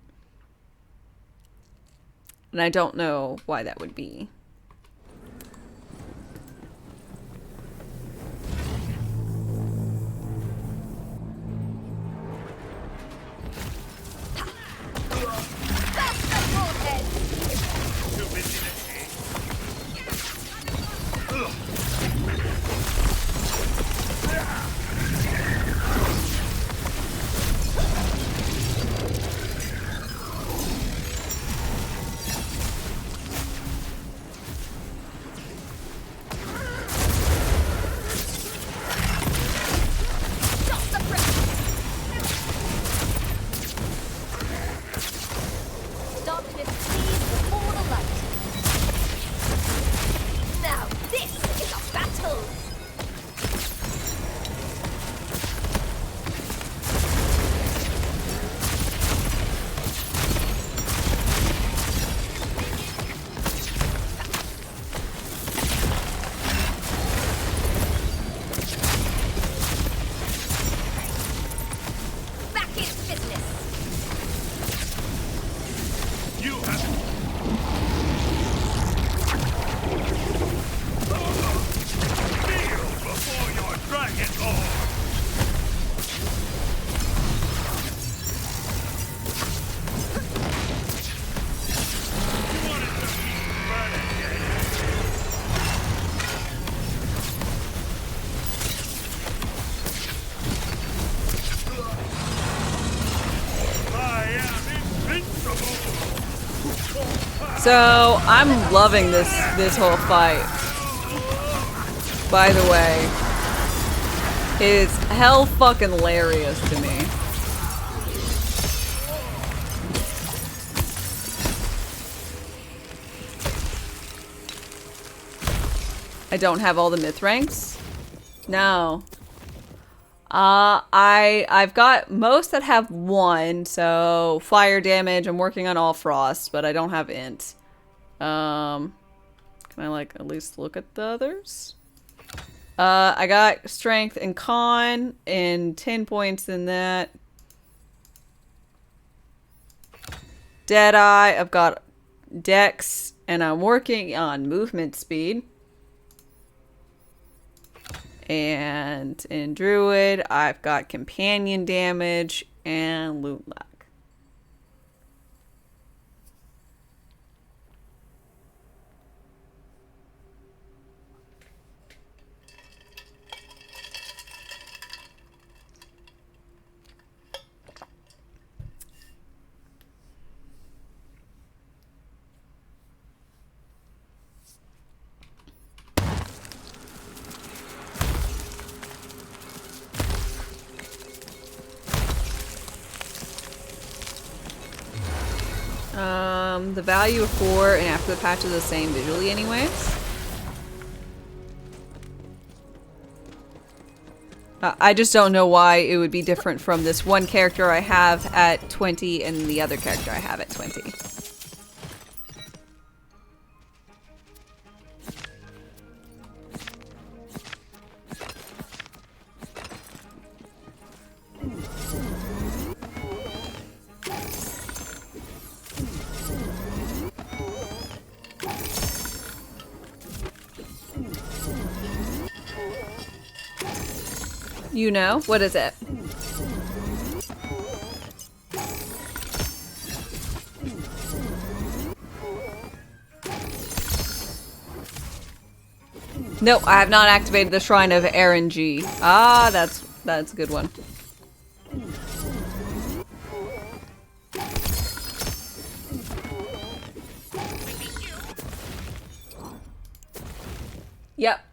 And I don't know why that would be. So I'm loving this whole fight. By the way, it's hell fucking hilarious to me. I don't have all the myth ranks. No. I've got most that have 1, so fire damage. I'm working on all frost, but I don't have int. Can I like at least look at the others? I got strength and con and 10 points in that. Deadeye, I've got dex, and I'm working on movement speed. And in Druid, I've got companion damage and loot lack. The value of 4 and after the patch is the same visually anyways. I just don't know why it would be different from this one character I have at 20 and the other character I have at 20. You know? What is it? Nope, I have not activated the Shrine of RNG. Ah, that's a good one. Yep.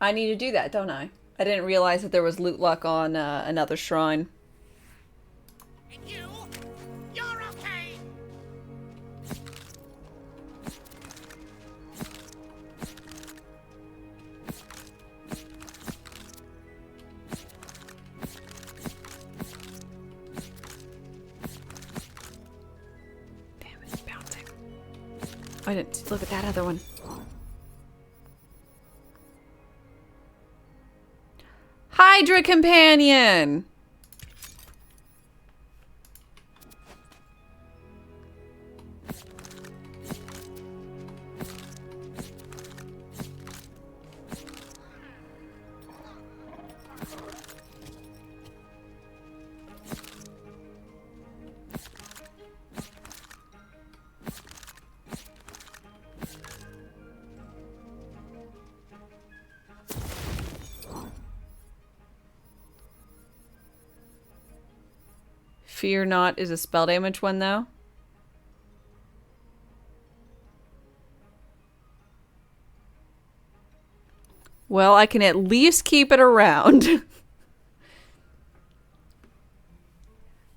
I need to do that, don't I? I didn't realize that there was loot luck on another shrine. And you're okay. Damn, it's bouncing. I didn't look at that other one. Hydra Companion! Fear Not is a spell damage one, though. Well, I can at least keep it around.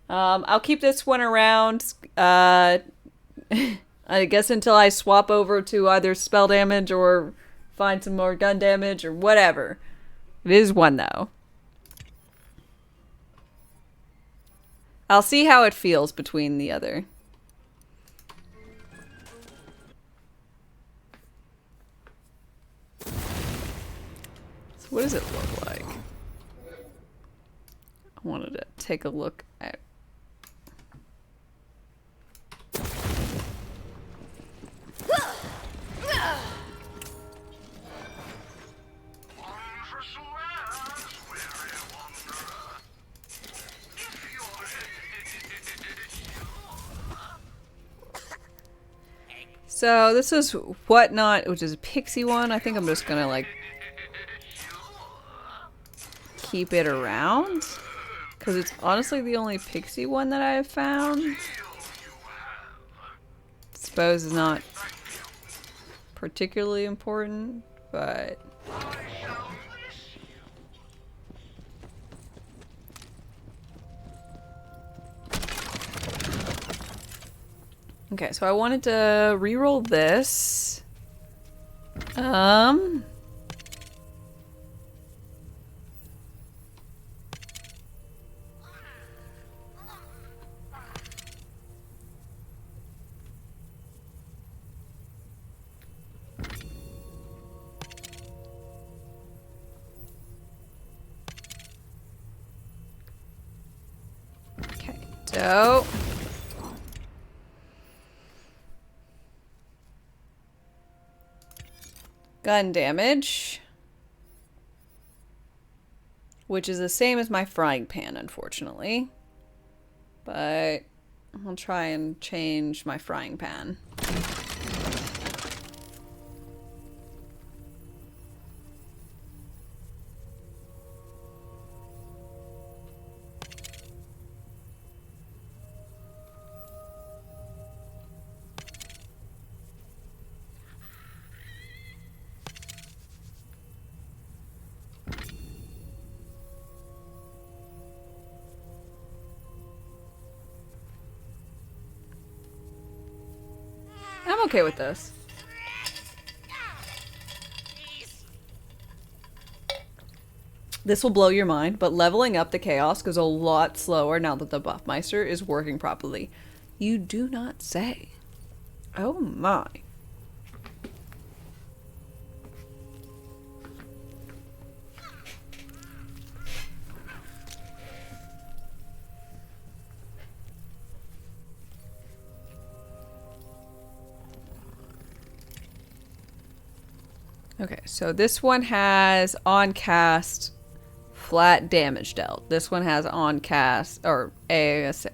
I'll keep this one around. I guess until I swap over to either spell damage or find some more gun damage or whatever. It is one, though. I'll see how it feels between the other. So what does it look like? I wanted to take a look at... So this is Whatnot, which is a pixie one. I think I'm just gonna like keep it around because it's honestly the only pixie one that I've found. Suppose is not particularly important, but okay, so I wanted to re-roll this. Okay, so gun damage. which is the same as my frying pan, unfortunately. But I'll try and change my frying pan. I'm okay with this. This will blow your mind, but leveling up the chaos goes a lot slower now that the Buffmeister is working properly. You do not say. Oh my. Okay, so this one has on cast flat damage dealt. This one has on cast or AS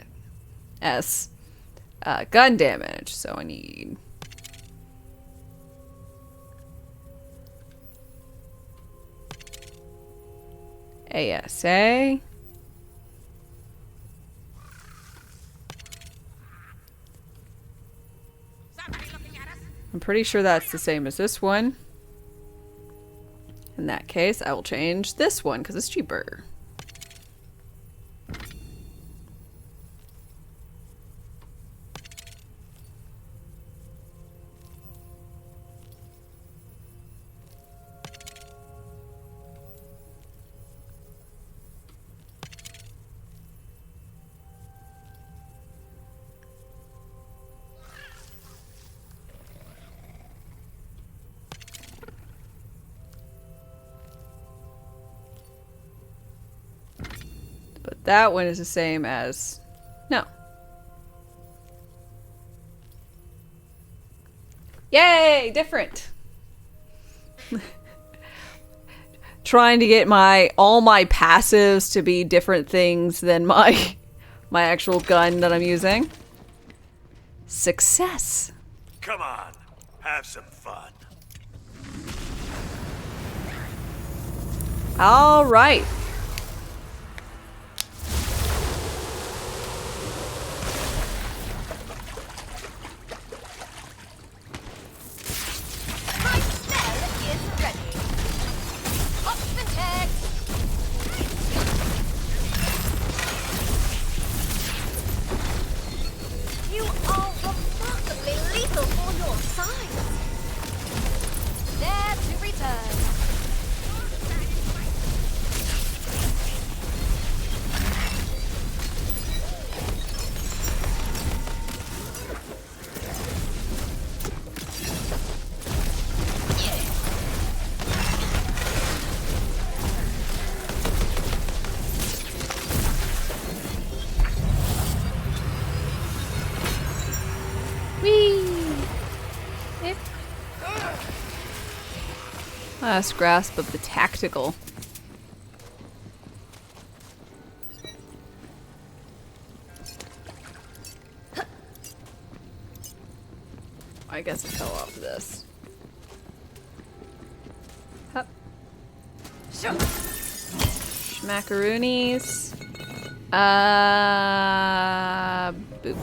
gun damage. So I need ASA. Somebody looking at us? I'm pretty sure that's the same as this one. In that case, I will change this one because it's cheaper. But that one is the same as... No. Yay! Different! Trying to get all my passives to be different things than my actual gun that I'm using. Success! Come on, have some fun. Alright. My spell is ready. Up the text. You are remarkably lethal for your size. There to return. Last grasp of the tactical. I guess it fell off this. Hup. Macaroonies. Boop.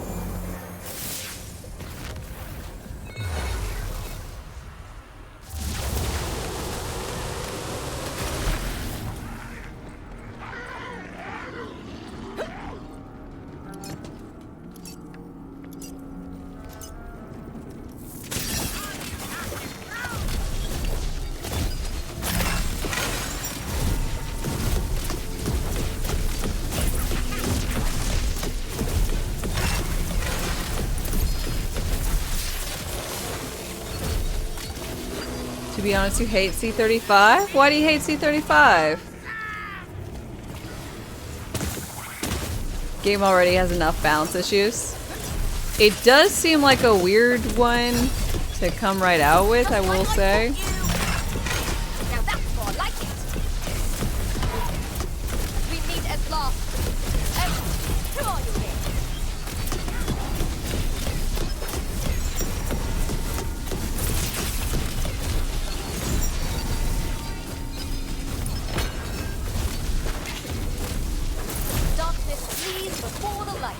To be honest, you hate C35? Why do you hate C35? Game already has enough balance issues. It does seem like a weird one to come right out with, I will say. Now that's more like it. Lost. Come on, you game. Darkness flees before the light.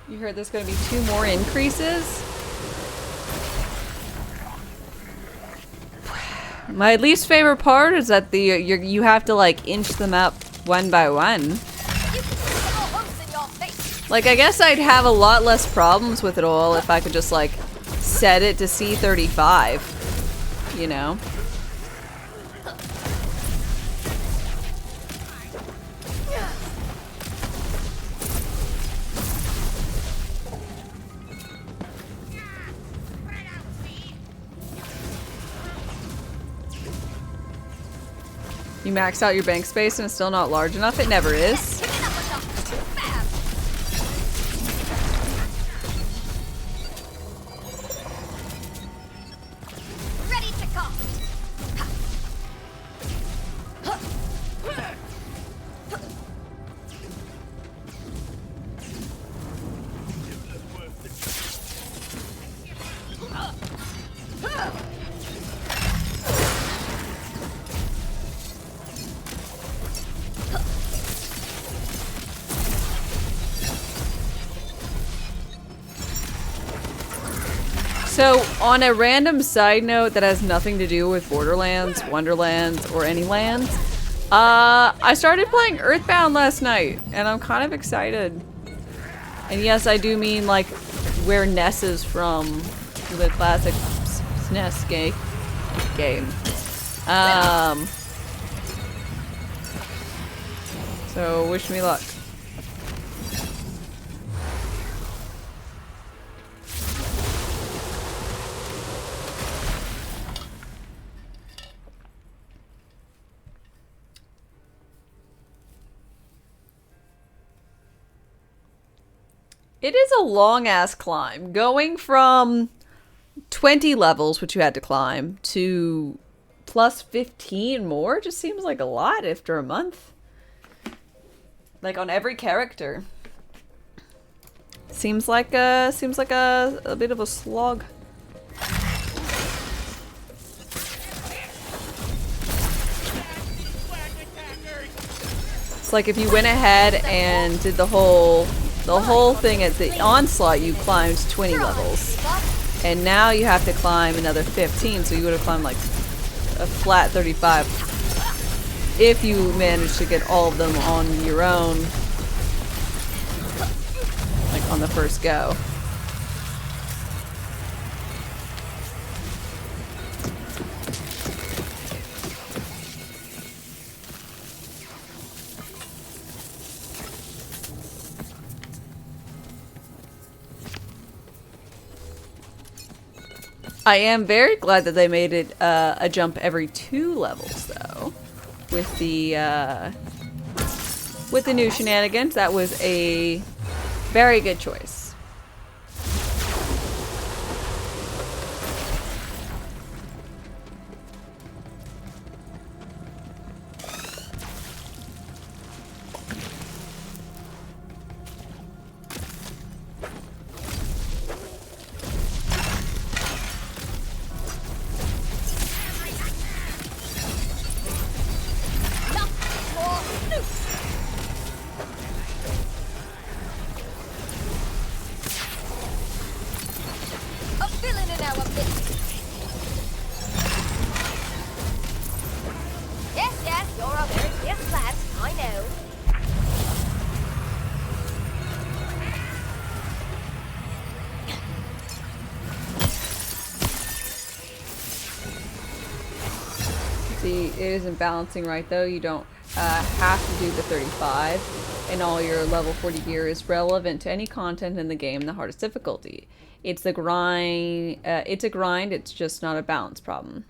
You heard there's going to be 2 more increases? My least favorite part is that you have to like inch them up one by one. You can see the whole host in your face. Like I guess I'd have a lot less problems with it all if I could just like set it to C35, you know? You maxed out your bank space and it's still not large enough? It never is. Pick it up with the fab. Ready to come. So, on a random side note that has nothing to do with Borderlands, Wonderlands, or any lands, I started playing Earthbound last night, and I'm kind of excited. And yes, I do mean like where Ness is from, the classic SNES game. So wish me luck. It is a long-ass climb. Going from 20 levels, which you had to climb, to plus 15 more just seems like a lot after a month. Like on every character. Seems like a bit of a slog. It's like if you went ahead and did the whole thing at the onslaught, you climbed 20 levels. And now you have to climb another 15, so you would have climbed like a flat 35 if you managed to get all of them on your own, like on the first go. I am very glad that they made it a jump every 2 levels, though. With the new shenanigans, that was a very good choice. It isn't balancing right though. You don't have to do the 35, and all your level 40 gear is relevant to any content in the game, the hardest difficulty. It's the grind. It's a grind. It's just not a balance problem.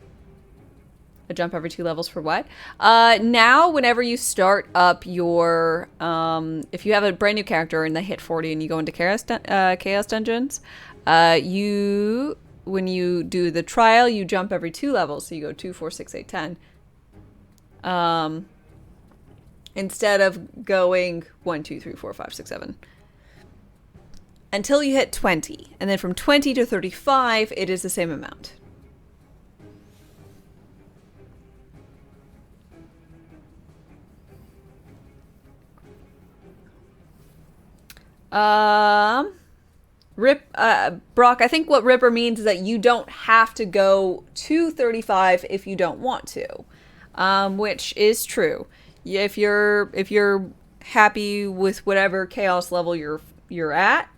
A jump every 2 levels for what? Now, whenever you start up your, if you have a brand new character and they hit 40 and you go into Chaos Dungeons, when you do the trial, you jump every 2 levels. So you go 2, 4, 6, 8, 10. Instead of going 1, 2, 3, 4, 5, 6, 7. Until you hit 20. And then from 20 to 35, it is the same amount. Brock, I think what Ripper means is that you don't have to go to 35 if you don't want to, which is true. If you're happy with whatever chaos level you're at,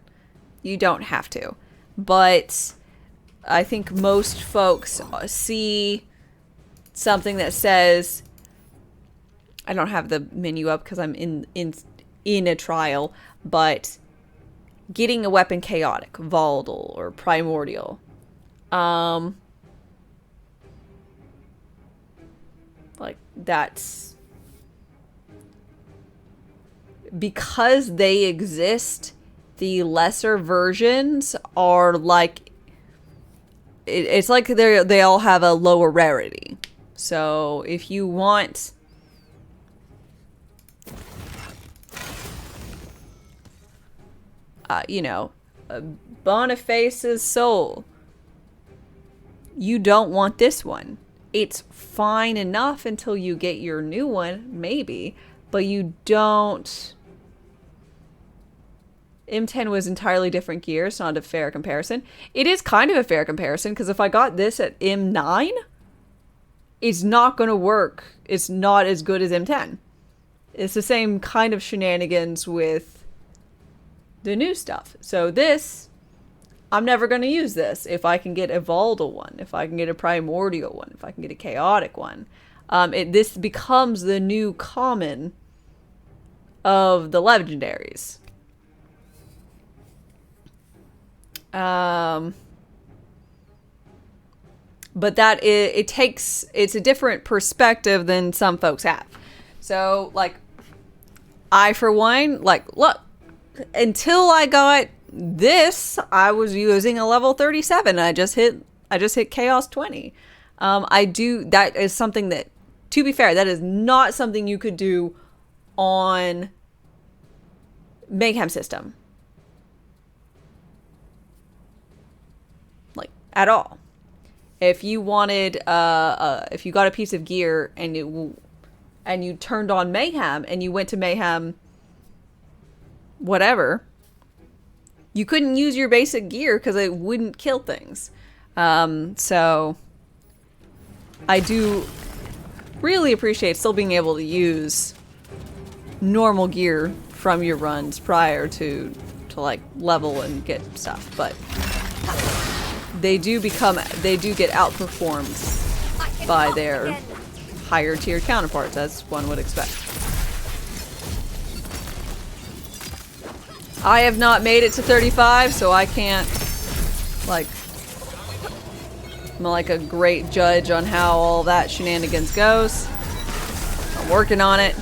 you don't have to. But I think most folks see something that says, I don't have the menu up because I'm in a trial, but getting a weapon chaotic, volatile, or primordial. Like, that's because they exist. The lesser versions are like, it's like they all have a lower rarity. So if you want Boniface's soul, you don't want this one. It's fine enough until you get your new one, maybe, but you don't. M10 was entirely different gear. It's not a fair comparison. It is kind of a fair comparison, because if I got this at M9, it's not going to work. It's not as good as M10. It's the same kind of shenanigans with the new stuff. So this, I'm never going to use this. If I can get a volatile one, if I can get a primordial one, if I can get a chaotic one, this becomes the new common of the legendaries. But that it's a different perspective than some folks have. So, like, I, for one, like, look, until I got this, I was using a level 37. I just hit Chaos 20. That is something that, to be fair, that is not something you could do on Mayhem system. Like, at all. If you wanted, if you got a piece of gear and you turned on Mayhem and you went to Mayhem whatever, you couldn't use your basic gear because it wouldn't kill things. So I do really appreciate still being able to use normal gear from your runs prior to like level and get stuff, but they do get outperformed by their higher tier counterparts, as one would expect. I have not made it to 35, so I can't, like, I'm like a great judge on how all that shenanigans goes. I'm working on it.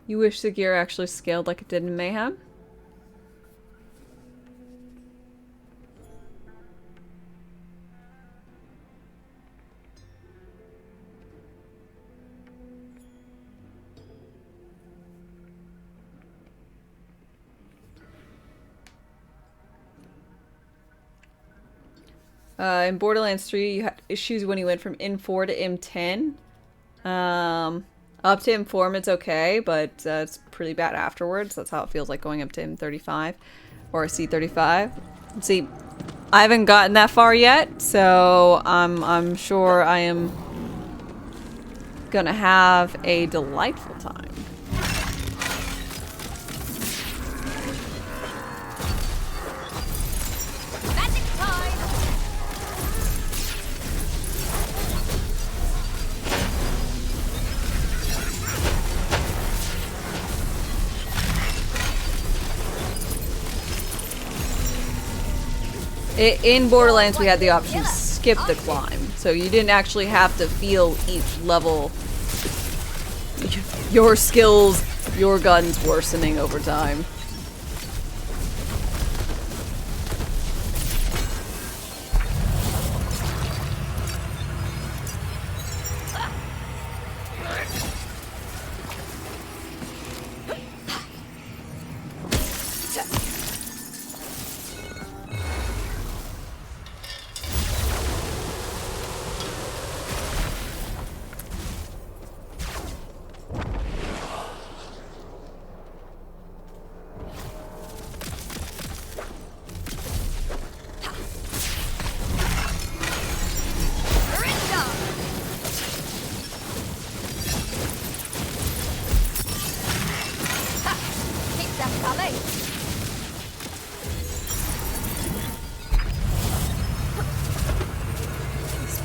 You wish the gear actually scaled like it did in Mayhem? In Borderlands 3, you had issues when you went from M4 to M10. Up to M4, it's okay, but it's pretty bad afterwards. That's how it feels like going up to M35 or C35. See, I haven't gotten that far yet, so I'm sure I am gonna have a delightful time. Magic time! In Borderlands, we had the option to skip the climb, so you didn't actually have to feel each level. Your skills, your guns worsening over time.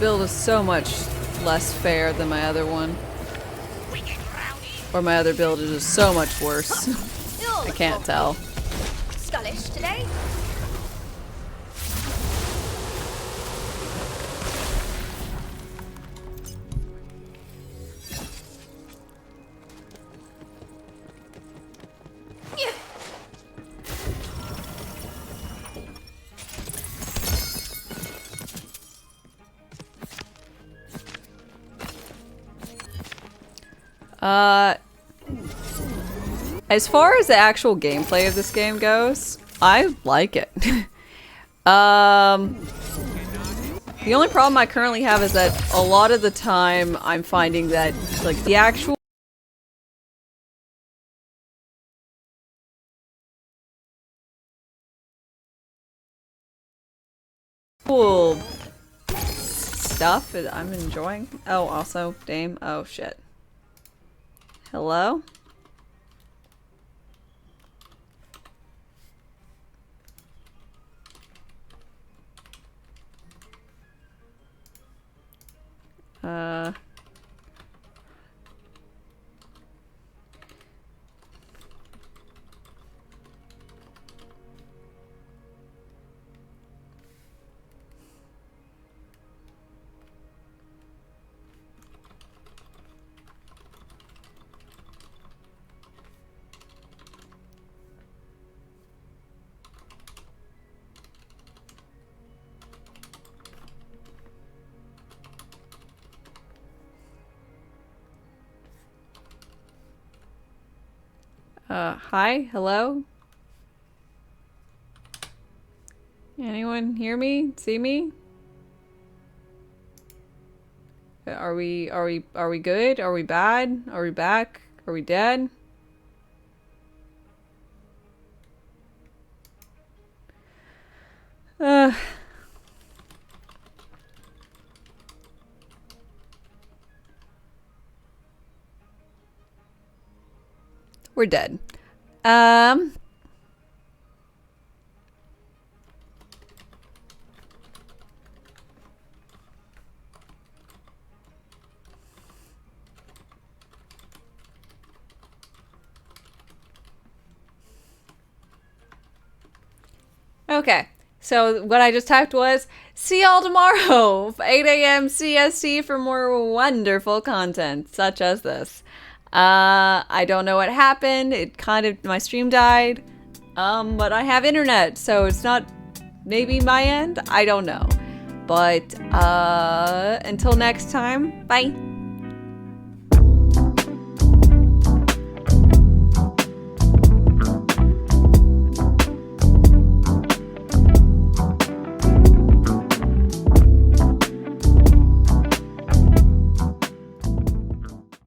Build is so much less fair than my other one. Or my other build is just so much worse. I can't tell. Skullish today? As far as the actual gameplay of this game goes, I like it. The only problem I currently have is that a lot of the time I'm finding that, like, the actual stuff I'm enjoying. Oh, also, Dame. Oh, shit. Hello? Hi? Hello? Anyone hear me? See me? Are we good? Are we bad? Are we back? Are we dead? We're dead. Okay, so what I just typed was, see y'all tomorrow, 8 AM CST for more wonderful content, such as this. I don't know what happened. It kind of, my stream died. But I have internet, so it's not maybe my end. I don't know. But until next time, bye.